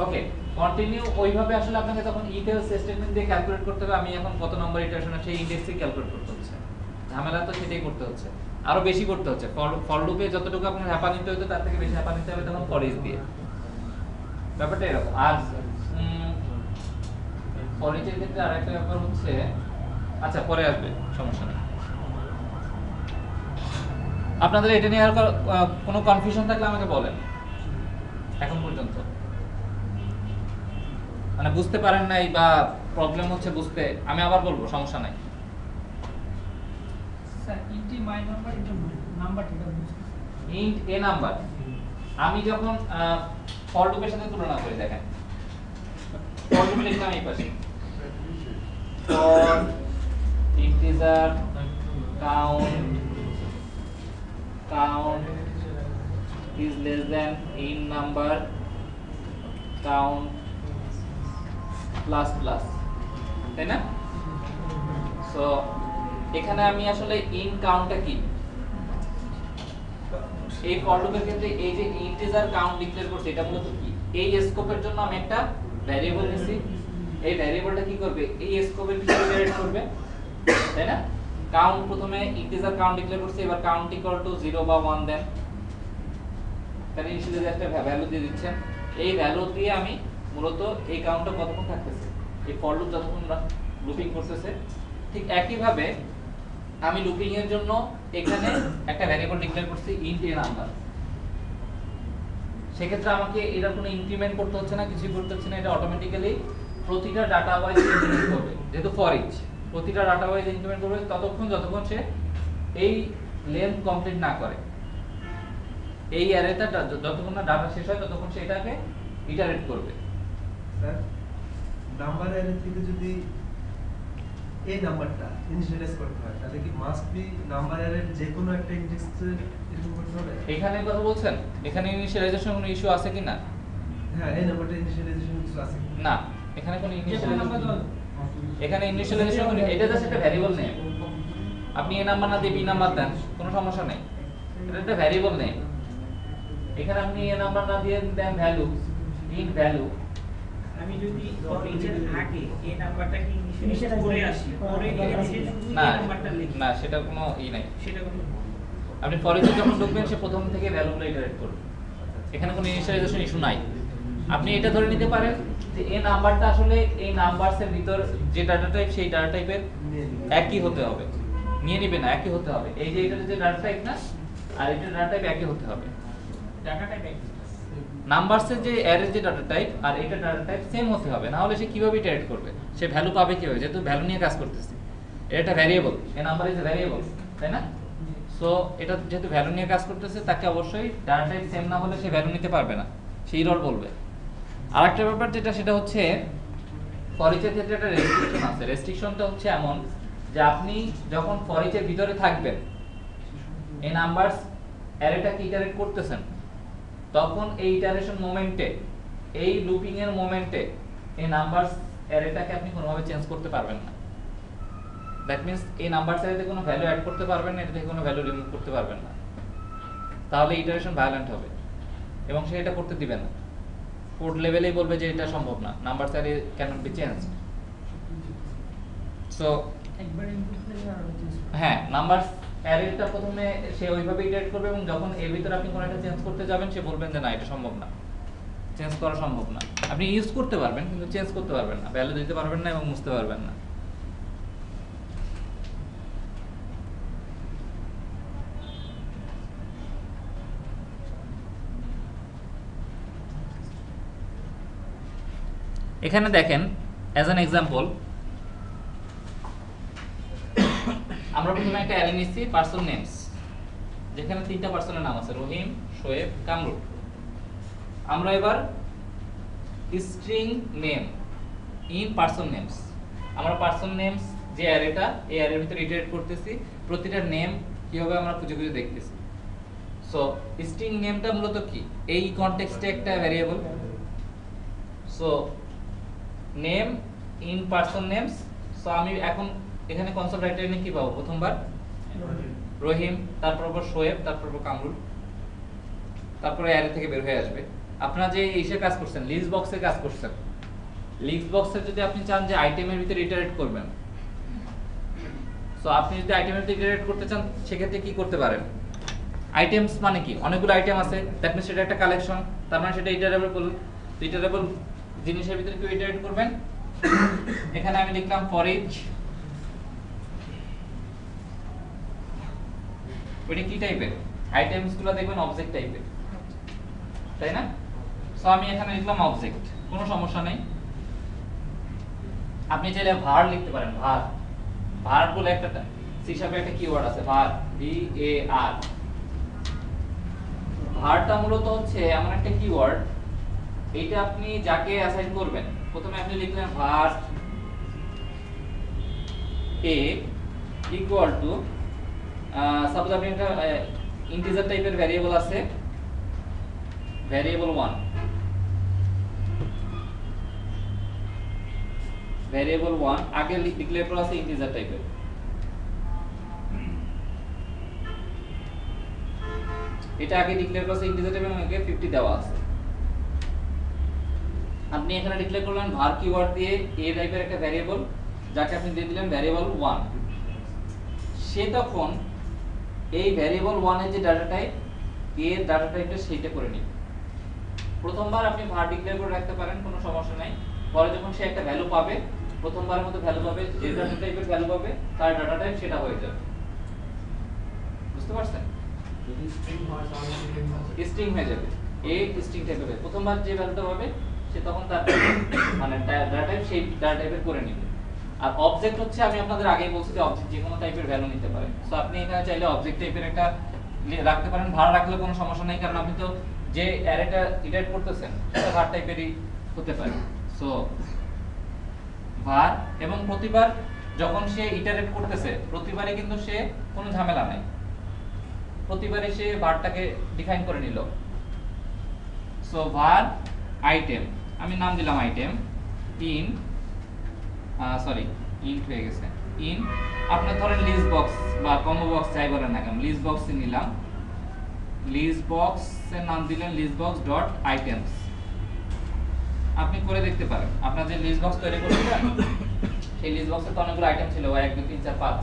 ওকে, কন্টিনিউ ওইভাবে আসলে আপনাকে তখন ইটেলস স্টেটমেন্ট দিয়ে ক্যালকুলেট করতে হবে আমি এখন কত নম্বর ইটারেশন আছে সেই ইন্ডেক্সে ক্যালকুলেট করতে হচ্ছে। ঝামেলা তো সেটাই করতে হচ্ছে, আরো বেশি করতে হচ্ছে। ফর লুপে যতটুকু আপনার হ্যাপা নিতে হতো তার থেকে বেশি হ্যাপা নিতে হবে তখন ফর ইচ দিয়ে। ব্যাপারটা এরকম। আর ফর ইচের ক্ষেত্রে আরেকটা ব্যাপার হচ্ছে, আচ্ছা পরে আসবে, সমস্যা নেই। আপনাদের এটা নিয়ে আর কোনো কনফিউশন থাকলে আমাকে বলেন এখন পর্যন্ত, মানে বুঝতে পারেন নাই বা প্রবলেম হচ্ছে বুঝতে, আমি আবার বলবো, সমস্যা নাই। স্যার ইন্টি মাই নাম্বার ইন্টি নাম্বার ঠিক আছে, ইন্ট এ নাম্বার আমি যখন ফর লুপের সাথে তুলনা করি, দেখেন ফর লুপ লিখলাম এই পাশে, for integer count is less than in number count plus plus, তাই না? সো এখানে আমি আসলে ইন কাউন্টটা কি, এই ফর লুপের ক্ষেত্রে এই যে ইন্টিজার কাউন্ট ডিক্লেয়ার করছি এটা মূলত কি, এই স্কোপের জন্য আমি একটা ভ্যারিয়েবল নিছি, এই ভ্যারিয়েবলটা কি করবে, এই স্কোপের ভিতরে জেনারেট করবে, তাই না? কাউন্ট প্রথমে ইন্টিজার কাউন্ট ডিক্লেয়ার করছি, এবার কাউন্ট ইকুয়াল টু 0 বা 1 দেন, তাহলে ইনিশিয়ালি একটা ভ্যালু দিয়ে দিচ্ছেন, এই ভ্যালু দিয়ে আমি মূলত এই কাউন্টটা কতক্ষণ থাকতেছে, এই ফর লুপ যতক্ষণ লুপিং করতেছে, ঠিক একই ভাবে আমি লুপিং এর জন্য এখানে একটা ভ্যারিয়েবল ডিক্লেয়ার করছি ইন্ট এ নাম্বার। সেক্ষেত্রে আমাকে এটার কোনো ইনক্রিমেন্ট করতে হচ্ছে না, কিছুই করতে হচ্ছে না, এটা অটোমেটিক্যালি প্রতিটা ডাটা ওয়াইজ ইনক্রিমেন্ট করবে, যেহেতু ফর ইচ প্রতিটা ডাটা ওয়াইজ ইনক্রিমেন্ট করবে ততক্ষণ যতক্ষণ সে এই লেন্থ কমপ্লিট না করে, এই অ্যারেটা যতক্ষণ না ডাটা শেষ হয় ততক্ষণ সে এটাকে ইটারেট করবে। স্যার নাম্বার অ্যারে থেকে যদি এই নাম্বারটা ইনিশিয়ালাইজ করতে হয় তাহলে কি মাস্ট বি নাম্বার অ্যারের যে কোনো একটা ইনডেক্স এরকম করতে হবে? এখানে কথা বলছেন, এখানে ইনিশিয়ালাইজেশন কোনো ইস্যু আছে কি না? হ্যাঁ, এই নাম্বারটা ইনিশিয়ালাইজেশন কিছু আছে কি? না, এখানে কোনো যে কোনো ইনিশিয়ালাইজেশন, নাম্বার দাও, এখানে ইনিশিয়ালাইজেশন এটা জাস্ট একটা ভ্যারিয়েবল নেম, আপনি এ নাম্বার না দিয়ে বি নাম্বার দেন কোনো সমস্যা নেই, এটা একটা ভ্যারিয়েবল নেম। এখানে আপনি এ নাম্বার না দিয়ে দেন ভ্যালু, ইন্ট ভ্যালু, আমি যদি ফর ইচের আগে এই নাম্বারটা কি ইনিশিয়ালাইজ করে আসি, পরে এসে শুধু না এই নাম্বারটা লিখি, না সেটা কোনো নাই, সেটা কোনো আপনি ফর ইচে যখন ঢুকবেন সে প্রথম থেকে ভ্যালুগুলো ইটারেট করবে, এখানে কোনো ইনিশিয়ালাইজেশন ইস্যু নাই। আপনি এটা ধরে নিতে পারেন যে এই নাম্বারটা আসলে এই নাম্বারসের ভিতর যে ডাটা টাইপ সেই ডাটা টাইপের একই হতে হবে, নিয়ে নিবে না, একই হতে হবে, এই যে এটা যে ডাটা টাইপ না আর এটা ডাটা টাইপ একই হতে হবে, ডাটাটা ব্যাক নাম্বারসের যে অ্যারের যে ডাটা টাইপ আর এটা ডাটা টাইপ সেম হতে হবে, না হলে সে কিভাবে ইটারেট করবে, সে ভ্যালু পাবে কিভাবে, যেহেতু ভ্যালু নিয়ে কাজ করতেছে, এটা একটা ভ্যারিয়েবল, এই নাম্বার ইজ এ ভ্যারিয়েবল, তাই না? সো এটা যেহেতু ভ্যালু নিয়ে কাজ করতেছে তাকে অবশ্যই ডাটা টাইপ সেম না হলে সে ভ্যালু নিতে পারবে না, সেই রল বলবে। আরেকটা ব্যাপার যেটা সেটা হচ্ছে ফর ইচের ক্ষেত্রে একটা রেস্ট্রিকশন আছে, রেস্ট্রিকশনটা হচ্ছে এমন যে আপনি যখন ফর ইচের ভিতরে থাকবেন এই নাম্বারস অ্যারেটাকে ইটারেট করতেছেন তখন এই ইটারেশন মোমেন্টে, এই লুপিং এর মোমেন্টে এই নাম্বারস অ্যারেটাকে আপনি কোনোভাবে চেঞ্জ করতে পারবেন না, দ্যাট মিন্স এই নাম্বারস অ্যারেতে কোনো ভ্যালু অ্যাড করতে পারবেন না, এটা থেকে কোনো ভ্যালু রিমুভ করতে পারবেন না, তাহলে ইটারেশন ভায়োলেন্ট হবে এবং সে এটা করতে দিবে না, কোড লেভেলেই বলবে যে এটা সম্ভব না, numbers array cannot be changed. So একবার ইনপুট করে আর চেঞ্জ হ্যাঁ, নাম্বারস অ্যারেটা প্রথমে সে ওইভাবে ইটারেট করবে এবং যখন এর ভিতরে আপনি কোনো একটা চেঞ্জ করতে যাবেন সে বলবেন যে না এটা সম্ভব না, চেঞ্জ করা সম্ভব না, আপনি ইউজ করতে পারবেন কিন্তু চেঞ্জ করতে পারবেন না, ভ্যালু দিতে পারবেন না এবং মুছতে পারবেন না। এখানে দেখেন অ্যাজ অ্যান এক্সাম্পল আমরা প্রথমে একটা অ্যারে নিচ্ছি পার্সন নেমস, যেখানে তিনটা পার্সনের নাম আছে রহিম, শোয়েব, কামরুল। আমরা এবার string name in person names, আমরা পার্সন নেমস যে অ্যারেটা এই অ্যারের ভিতরে ইটারেট করতেছি, প্রতিটা নেম কিভাবে আমরা খুঁজে খুঁজে দেখতেছি। সো স্ট্রিং নেমটা মূলত কি, এই কনটেক্সটে একটা variable, so name in person names. So আমি এখন এখানে কনসোল রাইটারে কি পাবো? প্রথমবার রহিম, তারপর আবার শোয়েব, তারপর আবার কামরুল, তারপরে অ্যারে থেকে বের হয়ে আসবে। আপনারা যে ইসে কাজ করছেন, লিস্ট বক্সে কাজ করছেন, লিস্ট বক্সে যদি আপনি চান যে আইটেমের ভিতরে ইটারেট করবেন, সো আপনি যদি আইটেমের ভিতরে ইটারেট করতে চান সেক্ষেত্রে কি করতে পারেন? আইটেমস মানে কি? অনেকগুলো আইটেম আছে, দ্যাট মিন্স সেটা একটা কালেকশন, তার মানে সেটা ইটারেবল। ইটারেবল জিনিসের ভিতরে কেউ ইটারেট করবেন। এখানে আমি লিখলাম ফর ইচ। ওইটা কি টাইপের? আইটেমস গুলো দেখবেন অবজেক্ট টাইপের, তাই না? সো আমি এখানে লিখলাম অবজেক্ট, কোনো সমস্যা নেই। আপনি চাইলে ভার লিখতে পারেন, ভার। ভার বলে একটা সি শার্পে একটা কিওয়ার্ড আছে, ভার, ভি এ আর। ভারটা মূলত হচ্ছে এমন একটা কিওয়ার্ড, এইটা আপনি যাকে অ্যাসাইন করবেন, প্রথমে আপনি লিখলেন ভার এ ইকুয়াল টু, সাপোজ আপনি একটা ইন্টিজার টাইপের ভ্যারিয়েবল আছে, ভ্যারিয়েবল 1, ভ্যারিয়েবল 1 আগে ডিক্লেয়ার করা আছে ইন্টিজার টাইপের। এটা আগে ডিক্লেয়ার করা আছে ইন্টিজার টাইপের, এবং একে 50 দেওয়া আছে। আপনি এখানে ডিক্লেয়ার করলেন var কিওয়ার্ড দিয়ে a টাইপের একটা ভ্যারিয়েবল, যাকে আপনি দিয়ে দিলেন ভ্যারিয়েবল 1। সে তখন এই ভ্যারিয়েবল 1 এর যে ডাটা টাইপ, a এর ডাটা টাইপটা সেইটা করে নিবে। প্রথমবার আপনি var ডিক্লেয়ার করে রাখতে পারেন, কোনো সমস্যা নাই। পরে যখন সে একটা ভ্যালু পাবে, প্রথমবারের মতো ভ্যালু পাবে, যে ডাটা টাইপের ভ্যালু পাবে তার ডাটা টাইপ সেটা হয়ে যাবে। বুঝতে পারছেন? যদি স্ট্রিং হয় তাহলে স্ট্রিং হবে। স্ট্রিং হয়ে যাবে, a স্ট্রিং টাইপের হবে। প্রথমবার যে ভ্যালুটা পাবে সে তখন তার মানে ডাটা টাইপ সেই ডাটা টাইপের করে নেবে। আর অবজেক্ট হচ্ছে, আমি আপনাদের আগেই বলছি যে অবজেক্ট যে কোনো টাইপের ভ্যালু নিতে পারে। সো আপনি এখানে চাইলে অবজেক্ট টাইপের একটা রাখতে পারেন, ভার রাখলে কোনো সমস্যা নেই, কারণ আপনি তো যে অ্যারেটা ইটারেট করতেছেন সেটা ভার টাইপেরই হতে পারে। সো ভার, এবং প্রতিবার যখন সে ইটারেট করতেছে প্রতিবারই কিন্তু সে কোনো ঝামেলা নাই, প্রতিবারই সে ভারটাকে ডিফাইন করে নিল। সো ভার আইটেম, আমি নাম দিলাম আইটেম, ইন ইন্ট হয়ে গেছে, ইন আপনার ধরেন লিস্ট বক্স বা কম্বো বক্স যাই বলেন না কেন, লিস্ট বক্স নিলাম, লিস্ট বক্স এর নাম দিলেন লিস্ট বক্স ডট আইটেমস। আপনি করে দেখতে পারেন, আপনার যে লিস্ট বক্স তৈরি করেছেন সেই লিস্ট বক্সে তো অনেকগুলো আইটেম ছিল, 1 2 3 4 5।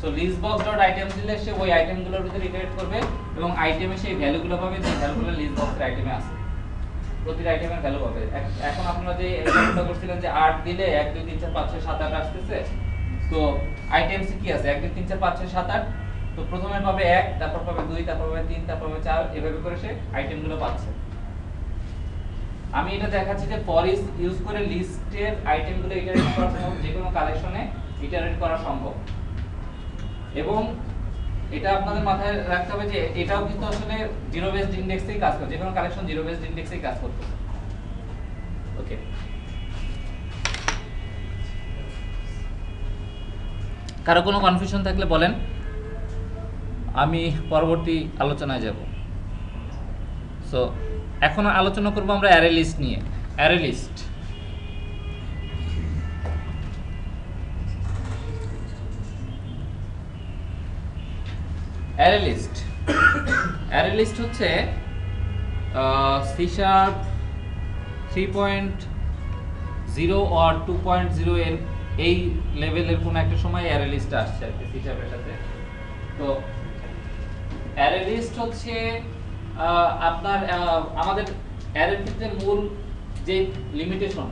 So list box dot items দিলে সে ওই আইটেমগুলোর ভিতরে ইটারেট করবে এবং আইটেমে সেই ভ্যালুগুলো পাবে যে ভ্যালুগুলো লিস্ট বক্সের আইটেমে আছে, প্রতিটা আইটেমের ভ্যালু পাবে। এখন আপনারা যে এক্সাম্পলটা করছিলেন যে 8 দিলে 1 2 3 4 5 6 7 8 আসতেছে, তো আইটেমস কি আছে 1 2 3 4 5 6 7 8, তো প্রথমে পাবে 1, তারপর পাবে 2, তারপর পাবে 3, তারপর পাবে 4, এভাবে করে সে আইটেমগুলো পাচ্ছে। আমি এটা দেখাচ্ছি যে ফর ইজ ইউজ করে লিস্টের আইটেমগুলো ইটারেট করা সম্ভব, যে কোনো কালেকশনে ইটারেট করা সম্ভব। এবং এটা আপনাদের মাথায় রাখতে হবে যে এটাও কিন্তু আসলে জিরো বেসড ইনডেক্সেই কাজ করে, যে কোনো কালেকশন জিরো বেসড ইনডেক্সেই কাজ করতে। ওকে, কারো কোনো কনফিউশন থাকলে বলেন, আমি পরবর্তী আলোচনায় যাব। সো এখন আলোচনা করব আমরা অ্যারে লিস্ট নিয়ে। Array list, array list, array list হচ্ছে সি শার্প 3.0 আর 2.0 এর এই লেভেলের কোন একটা সময় অ্যারে লিস্ট আসছে আর কি সি শার্পের সাথে। তো অ্যারে লিস্ট হচ্ছে আপনার আমাদের অ্যারের ক্ষেত্রে মূল যে লিমিটেশন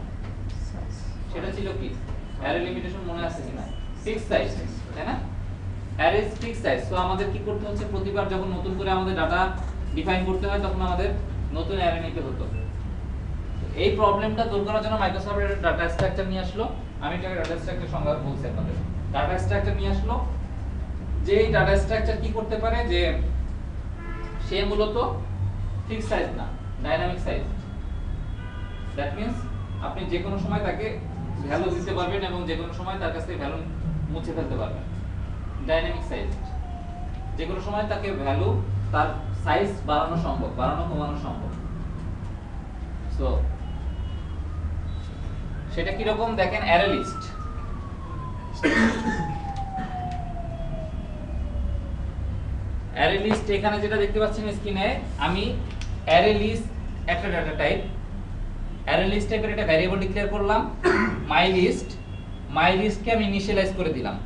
সেটা ছিল কি, অ্যারে লিমিটেশন মনে আছে কিনা, ফিক্স সাইজ, তাই না? Array fix size. সো আমাদের কি করতে হচ্ছে, প্রতিবার যখন নতুন করে আমাদের ডাটা ডিফাইন করতে হয় তখন আমাদের নতুন অ্যারে নিতে হতো। এই প্রবলেমটা দূর করার জন্য মাইক্রোসফট একটা ডাটা স্ট্রাকচার নিয়ে আসলো। আমি এটাকে ডাটা স্ট্রাকচার সংজ্ঞা বলছি আপনাদের। ডাটা স্ট্রাকচার নিয়ে আসলো, যে এই ডাটা স্ট্রাকচার কি করতে পারে, যে সে মূলত ফিক্স সাইজ না, ডাইনামিক সাইজ। দ্যাট মিন্স আপনি যে কোনো সময় তাকে ভ্যালু দিতে পারবেন এবং যে কোনো সময় তার কাছ থেকে ভ্যালু মুছে ফেলতে পারবেন। ডাইনামিক সাইজ, যে কোনো সময় তাকে ভ্যালু তার সাইজ বাড়ানো সম্ভব, বাড়ানো কমানো সম্ভব। সো সেটা কি রকম দেখেন, অ্যারে লিস্ট। অ্যারে লিস্ট এখানে যেটা দেখতে পাচ্ছেন স্ক্রিনে, আমি অ্যারে লিস্ট একটা ডাটা টাইপ, অ্যারে লিস্ট টাইপের একটা ভ্যারিয়েবল ডিক্লেয়ার করলাম মাই লিস্টকে আমি ইনিশিয়ালাইজ করে দিলাম।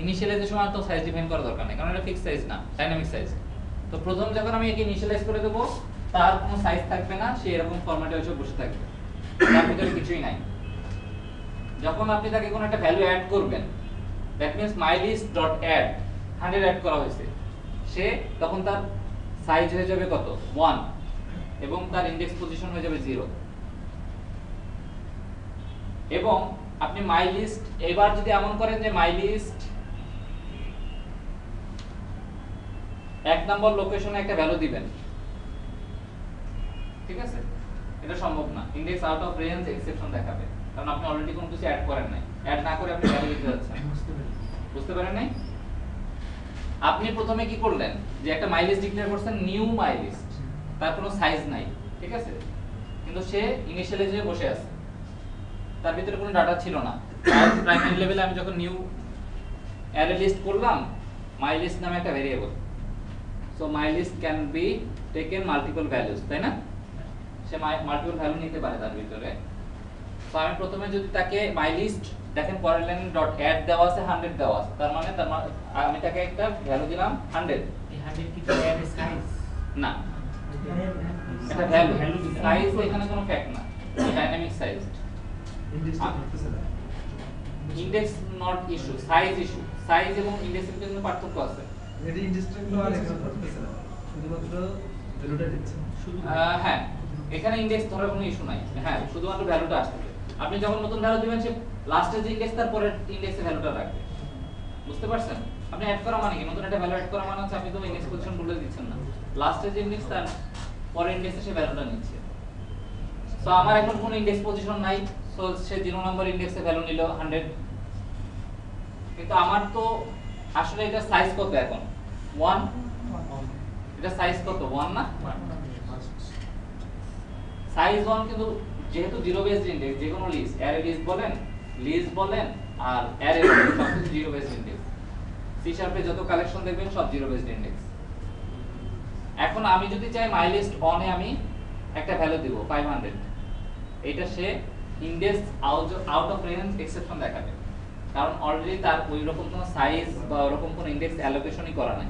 ইনিশিয়ালাইজের সময় তো সাইজ ডিফাইন করা দরকার নেই, কারণ এটা ফিক্সড সাইজ না, ডাইনামিক সাইজ। তো প্রথম যখন আমি একে ইনিশিয়ালাইজ করে দেব, তার কোনো সাইজ থাকবে না, সে এরকম ফরম্যাটে এসে বসে থাকবে, তার ভিতরে কিছুই নাই। যখন আপনি তাকে কোনো একটা ভ্যালু অ্যাড করবেন, দ্যাট মিন্স mylist.add 100 অ্যাড করা হয়েছে, সে তখন তার সাইজ হয়ে যাবে কত, 1, এবং তার ইনডেক্স পজিশন হয়ে যাবে 0। এবং আপনি mylist এবার যদি এমন করেন যে mylist এক নম্বর লোকেশনে একটা ভ্যালু দিবেন, ঠিক আছে, এটা সম্ভব না, index out of range exception দেখাবে, কারণ আপনি অলরেডি কোনো কিছু অ্যাড করেন নাই। অ্যাড না করে আপনি ভ্যালু দিতে যাচ্ছেন, বুঝতে পারেন নাই? আপনি প্রথমে কি করলেন, যে একটা mylist ডিক্লেয়ার করছেন নিউ mylist, তার কোনো সাইজ নাই, ঠিক আছে, কিন্তু সে ইনিশিয়ালাইজে বসে আছে, তার ভিতরে কোনো ডাটা ছিল না। আর প্রাইমারি লেভেলে আমি যখন নিউ অ্যারে লিস্ট করলাম, mylist নামে একটা variable, so mylist can be taken multiple values, তাই না? সে মাল্টিপল ভ্যালু নিতে পারে তার ভিতরে। তো আমি প্রথমে যদি তাকে mylist, দেখেন পরের লাইনে ডট অ্যাড দেওয়া আছে, 100 দেওয়া আছে, তার মানে আমি তাকে একটা ভ্যালু দিলাম 100। এই 100 কি তার অ্যারে সাইজ? না, এটা ভ্যালু, সাইজ এখানে কোনো ফ্যাক্ট না, ডাইনামিক সাইজ। ইন্ডেক্সটা করতেছে না। Index not issue, size issue. Size এবং ইনডেক্সের ভিতরে পার্থক্য আছে। এটি ইন্ডেক্সটা আর এখানে করতেছে না, শুধুমাত্র ভ্যালুটা দিচ্ছে। হ্যাঁ, এখানে ইনডেক্স ধরার কোনো ইস্যু নাই, হ্যাঁ, শুধুমাত্র ভ্যালুটা আসছে। আপনি যখন নতুন ভ্যালু দিবেন, সে লাস্টের যে ইনডেক্স, তারপরে ইনডেক্সের ভ্যালুটা রাখবে, বুঝতে পারছেন? আপনি অ্যাড করা মানে কি, নতুন একটা ভ্যালু অ্যাড করা মানে হচ্ছে আপনি তো ইনডেক্স পজিশন বলে দিচ্ছেন না, লাস্টের যে ইনডেক্স তার পরের ইনডেক্সে সে ভ্যালুটা নিচ্ছে। সো আমার এখন কোনো ইনডেক্স পজিশন নাই, সো সে 0 নম্বর ইনডেক্সে ভ্যালু নিল 100, কিন্তু আমার তো আসলে এটা সাইজ কত এখন, 1, এটা সাইজ কত, 1 না? সাইজ 1, কিন্তু যেহেতু জিরো বেসড ইনডেক্স, যে কোনো লিস্ট, অ্যারে লিস্ট বলেন আর অ্যারে বলেন, সব কিছু জিরো বেসড ইনডেক্স। সি শার্পে যত কালেকশন দেখবেন সব জিরো বেসড ইনডেক্স। এখন আমি যদি চাই mylist on এ আমি একটা ভ্যালু দিব 500, এটা সে index out of range exception দেখাবে, কারণ অলরেডি তার ওই রকম কোনো সাইজ বা ওরকম কোনো ইনডেক্স অ্যালোকেশনই করা নাই।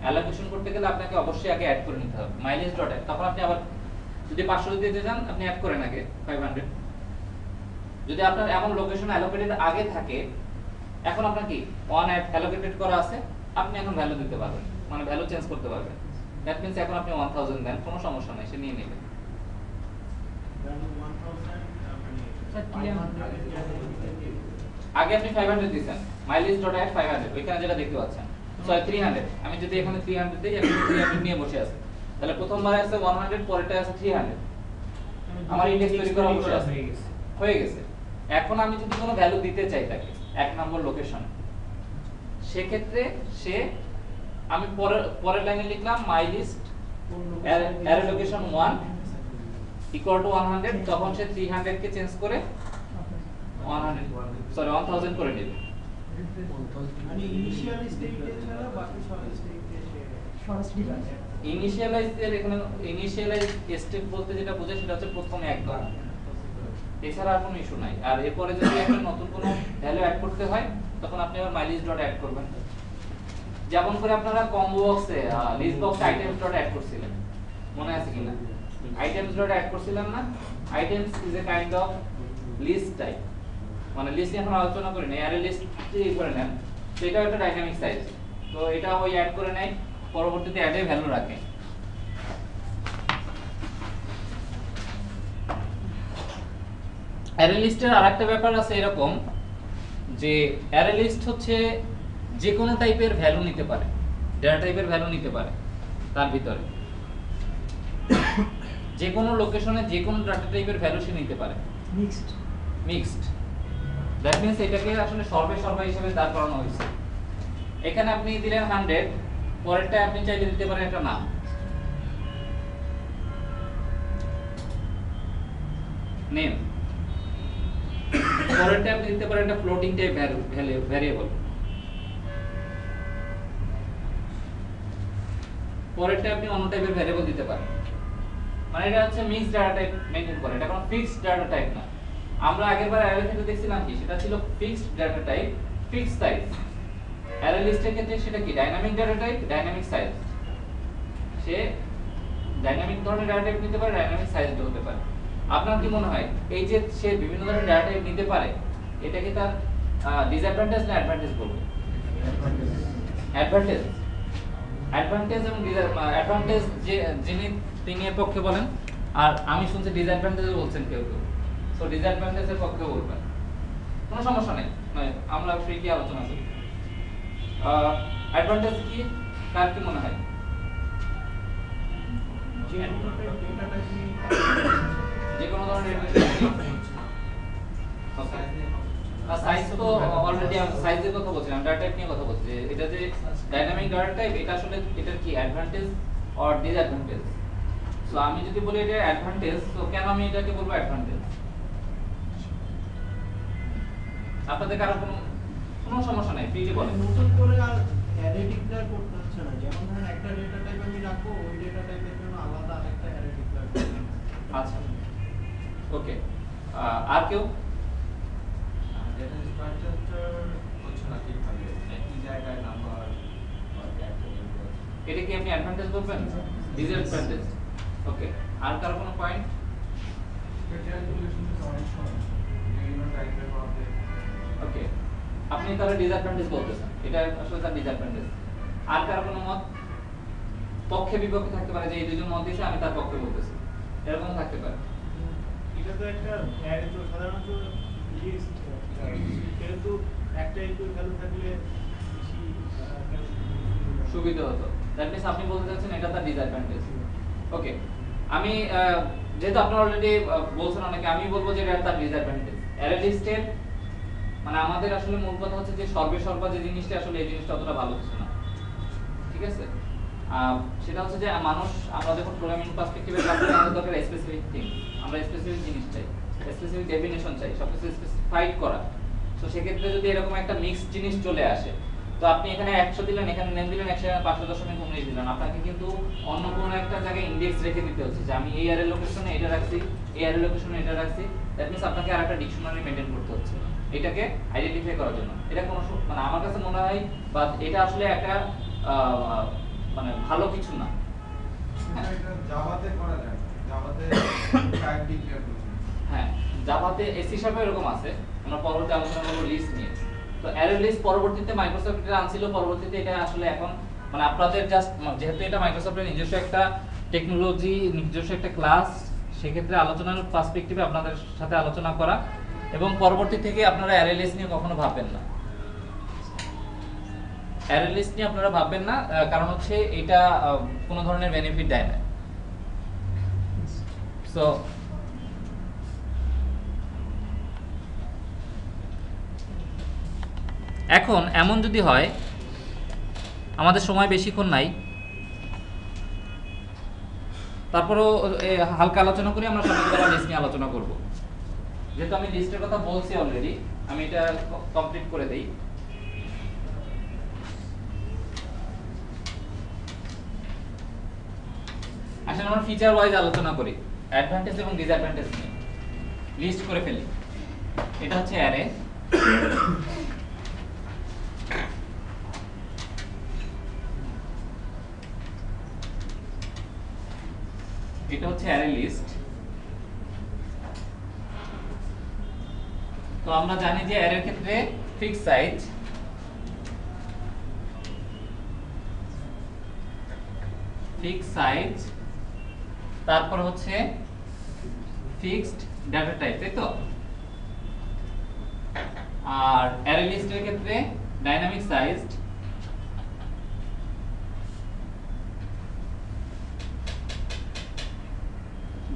অ্যালোকেশন করতে গেলে আপনাকে অবশ্যই আগে অ্যাড করে নিতে হবে mylist.add, তখন আপনি আবার যদি 500 দিতে চান, আপনি অ্যাড করেন আগে 500। যদি আপনার এমন লোকেশন অ্যালোকেটেড আগে থাকে, এখন আপনার কি ওয়ান অ্যালোকেটেড করা আছে, আপনি এখন ভ্যালু দিতে পারবেন, মানে ভ্যালু চেঞ্জ করতে পারবেন। দ্যাট মিন্স এখন আপনি 1000 দেন, কোনো সমস্যা নাই, সে নিয়ে নেবে। আগে আপনি 500 দিয়েছেন, mylist.add 500, ওইখানে যেটা দেখতে পাচ্ছেন, সরি 300, আমি যদি এখানে 300 দেই, এখন 300 নিয়ে বসে আছে, তাহলে প্রথমবার আছে 100, পরেরটা আছে 300, আমার ইনডেক্স তৈরি করা বসে আছে, হয়ে গেছে। এখন আমি যদি কোনো ভ্যালু দিতে চাই তাকে এক নম্বর লোকেশন, সেক্ষেত্রে সে, আমি পরের লাইনে লিখলাম mylist array location 1 equal to 100, তখন সে 300 কে চেঞ্জ করে 1000 করে নেবে। মানে ইনিশিয়াল স্টেটে ছাড়া বাকি সব স্টেটে সরাসরি কাজ। ইনিশিয়ালাইজের এখানে ইনিশিয়ালাইজ স্টেপ বলতে যেটা বোঝায় সেটা হচ্ছে প্রথমে একদম, এছাড়া আর কোনো ইস্যু নাই। আর এরপরে যদি একটা নতুন কোনো ভ্যালু অ্যাড করতে হয়, তখন আপনি আবার mylist.add করবেন। যেমন করে আপনারা কম্বো বক্সে লিস্ট বক্স items.add করছিলেন, মনে আছে কিনা? items.add করছিলেন না? items is a kind of list type, মানে লিস্ট নিয়ে এখন আলোচনা করি না, অ্যারে লিস্ট করে নেন, সেটা একটা ডাইনামিক সাইজ। তো এটা ওই অ্যাড করে নেয়, পরবর্তীতে অ্যাডে ভ্যালু রাখে। অ্যারে লিস্টের আরেকটা ব্যাপার আছে এরকম, যে অ্যারে লিস্ট হচ্ছে যে কোনো টাইপের ভ্যালু নিতে পারে, ডেটা টাইপের ভ্যালু নিতে পারে, তার ভিতরে যে কোনো লোকেশনে যে কোনো ডাটা টাইপের ভ্যালু সে নিতে পারে, মিক্সড। দ্যাট মিন্স এটাকে আসলে সর্বা হিসেবে দাঁড় করানো হয়েছে। এখানে আপনি দিলেন 100, পরেরটা আপনি চাইলে দিতে পারেন একটা নাম, নেম, পরেরটা আপনি দিতে পারেন একটা ফ্লোটিং টাইপ ভ্যারিয়েবল, পরেরটা আপনি অন্য টাইপের ভ্যারিয়েবল দিতে পারেন। মানে এটা হচ্ছে মিক্সড ডাটা টাইপ মেইনটেইন করে, এটা কোনো ফিক্সড ডাটা টাইপ না। আমরা আগেরবার অ্যারে থেকে দেখছিলাম কি, সেটা ছিল fixed data type, fixed size. Array লিস্টের ক্ষেত্রে সেটা কি dynamic data type, dynamic size. সে ডাইনামিক ধরনের ডাটা টাইপ নিতে পারে, ডাইনামিক সাইজ হতে পারে। আপনার কি মনে হয় এই যে সে বিভিন্ন ধরনের ডাটা টাইপ নিতে পারে, এটা কি তার ডিসঅ্যাডভান্টেজ না অ্যাডভান্টেজ বলবো? অ্যাডভান্টেজ। অ্যাডভান্টেজ এবং অ্যাডভান্টেজ যে যিনি তিনি এর পক্ষে বলেন, আর আমি শুনছি ডিসঅ্যাডভান্টেজ বলছেন কেউ কেউ। সো ডিসঅ্যাডভান্টেজের পক্ষে বলবেন, কোনো সমস্যা নেই, আমরা ফ্রিলি আলোচনা করি। অ্যাডভান্টেজ কি, কার কি মনে হয়? যে কোনো ধরনের সাইজ তো অলরেডি আমি সাইজের কথা বলছিলাম, ডাটা টাইপ নিয়ে কথা বলছি। এটা যে ডাইনামিক ডাটা টাইপ, এটা আসলে এটার কি অ্যাডভান্টেজ অর ডিসঅ্যাডভান্টেজ? সো আমি যদি বলি এটা অ্যাডভান্টেজ, তো কেন আমি এটাকে বলবো অ্যাডভান্টেজ? আপনাদের কারো কোনো সমস্যা নাই, ফ্রিলি বলেন। নতুন করে আর অ্যারে ডিক্লেয়ার করতে হচ্ছে না। যেমন ধরেন একটা ডেটা টাইপ আমি রাখবো, ওই ডেটা টাইপের জন্য আলাদা আরেকটা অ্যারে ডিক্লেয়ার করতে হবে। আচ্ছা, ওকে। আর কেউ? ডেটা স্ট্রাকচার হচ্ছে না ঠিকভাবে, একই জায়গায় নাম্বার বা ট্যাগ এগুলো। এটা কি আপনি অ্যাডভান্টেজ বলবেন, ডিসঅ্যাডভান্টেজ? ওকে, আর কারো কোনো পয়েন্ট? ওকে, আপনি তাহলে ডিসঅ্যাডভান্টেজ বলতেছেন, এটা আসলে তার ডিসঅ্যাডভান্টেজ। আর কারো কোনো মত? পক্ষে বিপক্ষে থাকতে পারে, যে এই দুজন মত দিয়েছে আমি তার পক্ষে বলতেছি, এরকম থাকতে পারে। এটা তো একটা অ্যারে, তো সাধারণত লিস্ট যেহেতু একটা ইনপুট ভ্যালু থাকলে বেশি সুবিধা হতো। দ্যাট মিন্স আপনি বলতে চাচ্ছেন এটা তার ডিসঅ্যাডভান্টেজ। ওকে, আমি যেহেতু আপনারা অলরেডি বলছেন অনেকে, আমি বলবো যে এটা তার ডিসঅ্যাডভান্টেজ। অ্যারে লিস্টের মানে আমাদের আসলে মূল কথা হচ্ছে যে সর্বসর্বা যে জিনিসটা, আসলে এই জিনিসটা অতটা ভালো কিছু না, ঠিক আছে? সেটা হচ্ছে যে মানুষ, আমরা যখন প্রোগ্রামিং পার্সপেক্টিভে কাজ করি, আমাদের দরকার স্পেসিফিক থিং, আমরা স্পেসিফিক জিনিস চাই, স্পেসিফিক ডেফিনিশন চাই, সবকিছু স্পেসিফাইড করা। তো সেক্ষেত্রে যদি এরকম একটা মিক্সড জিনিস চলে আসে, তো আপনি এখানে 100 দিলেন, এখানে নেম দিলেন 100.519 দিলেন, আপনাকে কিন্তু অন্য কোনো একটা জায়গায় ইনডেক্স রেখে দিতে হচ্ছে যে আমি এই অ্যারে লোকেশনে এটা রাখছি, এই অ্যারে লোকেশনে এটা রাখছি। দ্যাট মিন্স আপনাকে আরেকটা ডিকশনারি মেইনটেইন করতে হচ্ছে এটাকে আইডেন্টিফাই করার জন্য। এটা কোনো মানে আমার কাছে মনে হয় বা এটা আসলে একটা মানে ভালো কিছু না। এটা জাভাতে করা যায়, জাভাতে ট্যাগ ডিক্লেয়ার করতে। হ্যাঁ, জাভাতে এসি হিসাবে এরকম আছে, আমরা পরবর্তী আলোচনা করব লিস্ট নিয়ে। তো অ্যারে লিস্ট পরবর্তীতে মাইক্রোসফট এটা আনছিল, পরবর্তীতে এটা আসলে এখন মানে আপনাদের জাস্ট যেহেতু এটা মাইক্রোসফটের নিজস্ব একটা টেকনোলজি, নিজস্ব একটা ক্লাস, সেক্ষেত্রে আলোচনার পার্সপেক্টিভে আপনাদের সাথে আলোচনা করা, এবং পরবর্তী থেকে আপনারা অ্যারে লিস্ট নিয়ে কখনো ভাববেন না। অ্যারে লিস্ট নিয়ে আপনারা ভাববেন না, কারণ হচ্ছে এটা কোনো ধরনের বেনিফিট দেয় না। সো এখন এমন যদি হয়, আমাদের সময় বেশিক্ষণ নাই, তারপরেও হালকা আলোচনা করি, আমরা সকালবেলা লিস্ট নিয়ে আলোচনা করব। যেহেতু আমি লিস্টের কথা বলছি অলরেডি, আমি এটা কমপ্লিট করে দেই। আসলে আমরা ফিচার ওয়াইজ আলোচনা করি, অ্যাডভান্টেজ এবং ডিসঅ্যাডভান্টেজ নিয়ে লিস্ট করে ফেলি। এটা হচ্ছে অ্যারে, এটা হচ্ছে অ্যারে লিস্ট। তো আমরা জানি যে অ্যারের ক্ষেত্রে ফিক্স সাইজ, তারপর হচ্ছে ফিক্সড ডাটা টাইপ, তাই তো? আর অ্যারে লিস্টের ক্ষেত্রে dynamic sized,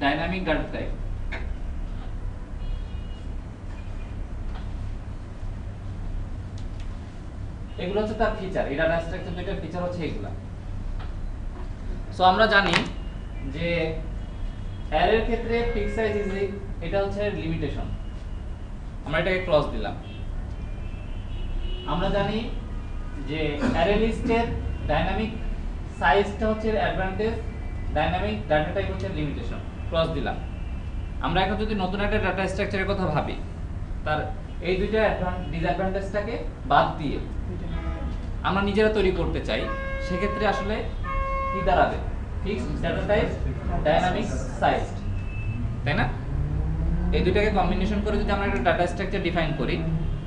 dynamic data type. এগুলো হচ্ছে তার ফিচার, এই ডাটা স্ট্রাকচার দুইটার ফিচার হচ্ছে এগুলা। সো আমরা জানি যে অ্যারের ক্ষেত্রে ফিক্স সাইজ ইজ, এটা হচ্ছে লিমিটেশন, আমরা এটাকে ক্লজ দিলাম। আমরা জানি যে অ্যারে লিস্টের ডাইনামিক সাইজটা হচ্ছে অ্যাডভান্টেজ, ডাইনামিক ডাটা টাইপ হচ্ছে লিমিটেশন, ক্লজ দিলাম। আমরা এখন যদি নতুন একটা ডাটা স্ট্রাকচারের কথা ভাবি, তার এই দুইটা ডিসঅ্যাডভান্টেজটাকে বাদ দিয়ে আমরা নিজেরা তৈরি করতে চাই, সেক্ষেত্রে আসলে কি দাঁড়াবে? Fixed data type, dynamic size, তাই না? এই দুইটাকে কম্বিনেশন করে যদি আমরা একটা ডাটা স্ট্রাকচার ডিফাইন করি,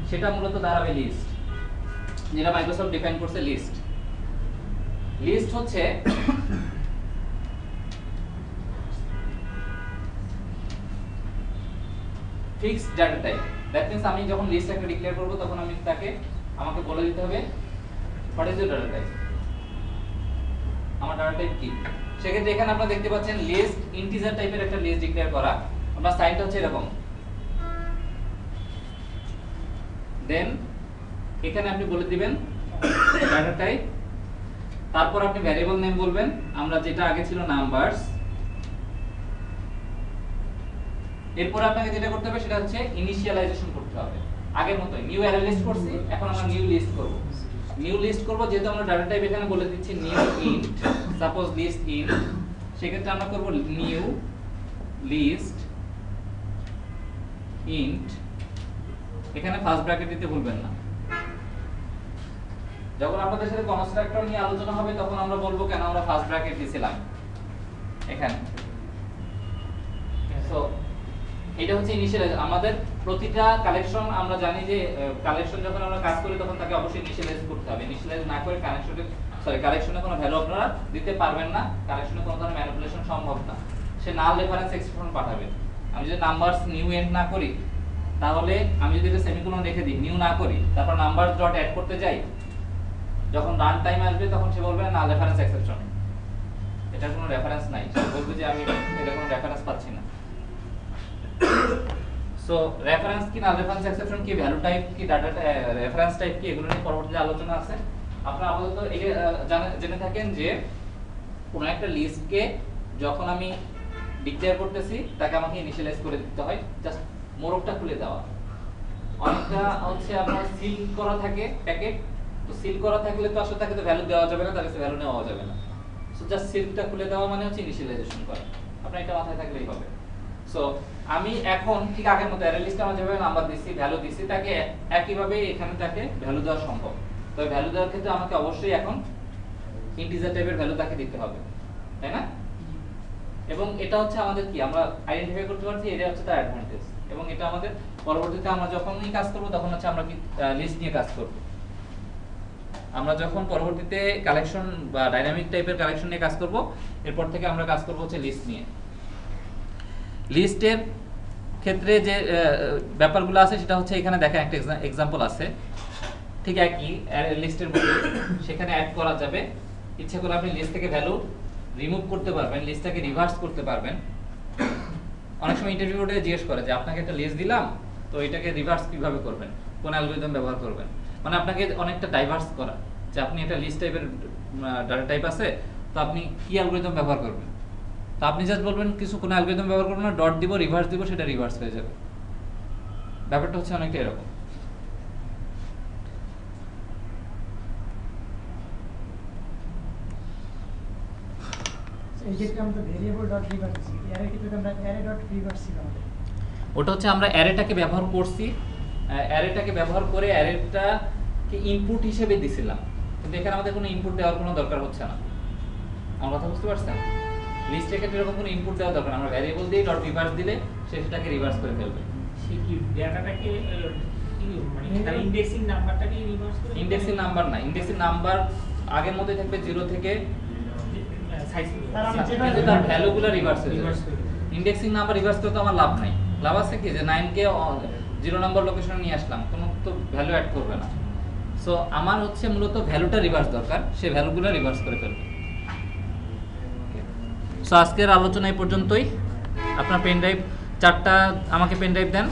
সেটা মূলত দাঁড়াবে লিস্ট, যেটা মাইক্রোসফট ডিফাইন করছে লিস্ট। লিস্ট হচ্ছে fixed data type. That means আমি যখন লিস্ট একটা ডিক্লেয়ার করব তখন আমি তাকে আমাকে বলে দিতে হবে what is your data type, আমার ডাটা টাইপ কি। সেক্ষেত্রে এখানে আপনারা দেখতে পাচ্ছেন লিস্ট ইন্টিজার টাইপের একটা লিস্ট ডিক্লেয়ার করা। আপনার সাইনটা হচ্ছে এরকম, দেন এখানে আপনি বলে দিবেন ডাটা টাইপ, তারপর আপনি ভ্যারিয়েবল নেম বলবেন, আমরা যেটা আগে ছিল নাম্বারস। এরপর আপনাকে যেটা করতে হবে সেটা হচ্ছে ইনিশিয়ালাইজেশন করতে হবে। আগের মতই নিউ অ্যারে লিস্ট করছি, এখন আমরা নিউ লিস্ট করব। নিউ লিস্ট করব যেহেতু আমরা ডাটা টাইপ এখানে বলে দিচ্ছি new int, suppose list in, সেক্ষেত্রে আমরা করব নিউ লিস্ট ইন্ট, এখানে ফার্স্ট ব্র্যাকেট দিতে ভুলবেন না। যখন আপনাদের সাথে কনস্ট্রাক্টর নিয়ে আলোচনা হবে তখন আমরা বলবো কেন আমরা ফার্স্ট ব্র্যাকেট দিয়েছিলাম এখানে। সো এটা হচ্ছে ইনিশিয়ালাইজ। আমাদের প্রতিটা কালেকশন আমরা জানি যে কালেকশন যখন আমরা কাজ করি তখন তাকে অবশ্যই ইনিশিয়ালাইজ করতে হবে। ইনিশিয়ালাইজ না করে কালেকশনে কোনো ভ্যালু আপনারা দিতে পারবেন না, কালেকশনে কোনো ধরনের ম্যানিপুলেশন সম্ভব না। সে নাল রেফারেন্স এক্সপ্রেশন পাঠাবে। আমি যদি নাম্বারস নিউ এন্ড না করি, তাহলে আমি যদি এটা সেমিকোলন রেখে দিই, নিউ না করি, তারপর নাম্বারস ডট অ্যাড করতে যাই, যখন রান টাইম আসবে তখন সে বলবে নাল রেফারেন্স এক্সেপশন, এটার কোনো রেফারেন্স নাই। সে বলবে যে আমি এটা কোনো রেফারেন্স পাচ্ছি না। সো রেফারেন্স কি, নাল রেফারেন্স এক্সেপশন কি, ভ্যালু টাইপ কি, ডাটা রেফারেন্স টাইপ কি, এগুলো নিয়ে পরবর্তীতে আলোচনা আছে। আপনারা আপাতত জেনে থাকেন যে কোনো একটা লিস্টকে যখন আমি ডিক্লেয়ার করতেছি তাকে আমাকে ইনিশিয়ালাইজ করে দিতে হয়, জাস্ট মোড়কটা খুলে দেওয়া। অনেকটা হচ্ছে আপনার সিল করা থাকে প্যাকেট, তো সিল করা থাকলে তো আসলে তাকে তো ভ্যালু দেওয়া যাবে না, তার কাছে ভ্যালু নেওয়া যাবে না। সো জাস্ট সিলটা খুলে দেওয়া মানে হচ্ছে ইনিশিয়ালাইজেশন করা। আপনার এটা মাথায় থাকলেই হবে। সো আমি এখন ঠিক আগের মতো অ্যারে লিস্টে আমরা যেভাবে নাম্বার দিচ্ছি, ভ্যালু দিচ্ছি, তাকে একইভাবে এখানে তাকে ভ্যালু দেওয়া সম্ভব। তবে ভ্যালু দেওয়ার ক্ষেত্রে আমাকে অবশ্যই এখন ইন্টিজার টাইপের ভ্যালু তাকে দিতে হবে, তাই না? এবং এটা হচ্ছে আমাদের কি, আমরা আইডেন্টিফাই করতে পারছি এটা হচ্ছে তার অ্যাডভান্টেজ। এবং এটা আমাদের পরবর্তীতে আমরা যখনই কাজ করব তখন হচ্ছে আমরা কি লিস্ট নিয়ে কাজ করব। আমরা যখন পরবর্তীতে কালেকশন বা ডাইনামিক টাইপের কালেকশন নিয়ে কাজ করব, এরপর থেকে আমরা কাজ করব হচ্ছে লিস্ট নিয়ে। লিস্টের ক্ষেত্রে যে ব্যাপারগুলো আছে সেটা হচ্ছে এখানে দেখেন একটা এক্সাম্পল আছে, ঠিক একই লিস্টের মধ্যে সেখানে অ্যাড করা যাবে। ইচ্ছে করলে আপনি লিস্ট থেকে ভ্যালু রিমুভ করতে পারবেন, লিস্টটাকে রিভার্স করতে পারবেন। অনেক সময় ইন্টারভিউতে জিজ্ঞেস করে যে আপনাকে একটা লিস্ট দিলাম, তো এটাকে রিভার্স কিভাবে করবেন, কোন অ্যালগরিদম ব্যবহার করবেন। মানে আপনাকে অনেকটা ডাইভার্স করা, যে আপনি একটা লিস্ট টাইপের ডাটা টাইপ আছে, তো আপনি কি অ্যালগরিদম ব্যবহার করবেন। তো আপনি জাস্ট বলবেন কিছু কোনো অ্যালগরিদম ব্যবহার করবেন না, ডট দিব, রিভার্স দিব, সেটা রিভার্স হয়ে যাবে। ব্যাপারটা হচ্ছে অনেকটা এরকম। এই ক্ষেত্রে আমরা ভেরিয়েবল ডট রিভার্স দিছি, অ্যারে ক্ষেত্রে আমরা অ্যারে ডট রিভার্স ছিল আমাদের। ওটা হচ্ছে আমরা অ্যারেটাকে ব্যবহার করছি, অ্যারেটাকে ব্যবহার করে অ্যারেটাকে ইনপুট হিসেবে দিছিলাম, কিন্তু এখানে আমাদের কোনো ইনপুট দেওয়ার কোনো দরকার হচ্ছে না। আমার কথা বুঝতে পারছেন? লিস্টের ক্ষেত্রে এরকম কোনো ইনপুট দেওয়ার দরকার, আমরা ভ্যারিয়েবল দিয়ে ডট রিভার্স দিলে সে সেটাকে রিভার্স করে ফেলবে। সে কি ডাটাটাকে কি মানে তার ইন্ডেক্সিং নাম্বারটাকে রিভার্স করে, ইন্ডেক্সিং নাম্বার না, ইন্ডেক্সিং নাম্বার আগের মধ্যেই থাকবে 0 থেকে সাইজ কিন্তু তার ভ্যালুগুলো রিভার্স হয়ে যাবে। ইন্ডেক্সিং নাম্বার রিভার্স করতে আমার লাভ নাই। লাভ আছে কি, যে 9 কে 0 নাম্বার লোকেশনে নিয়ে আসলাম, কোনো তো ভ্যালু অ্যাড করবে না। সো আমার হচ্ছে মূলত ভ্যালুটা রিভার্স দরকার, সে ভ্যালুগুলো রিভার্স করে ফেলবে। সো আজকের আলোচনা এই পর্যন্তই। আপনার পেন ড্রাইভ 4টা আমাকে পেন ড্রাইভ দেন।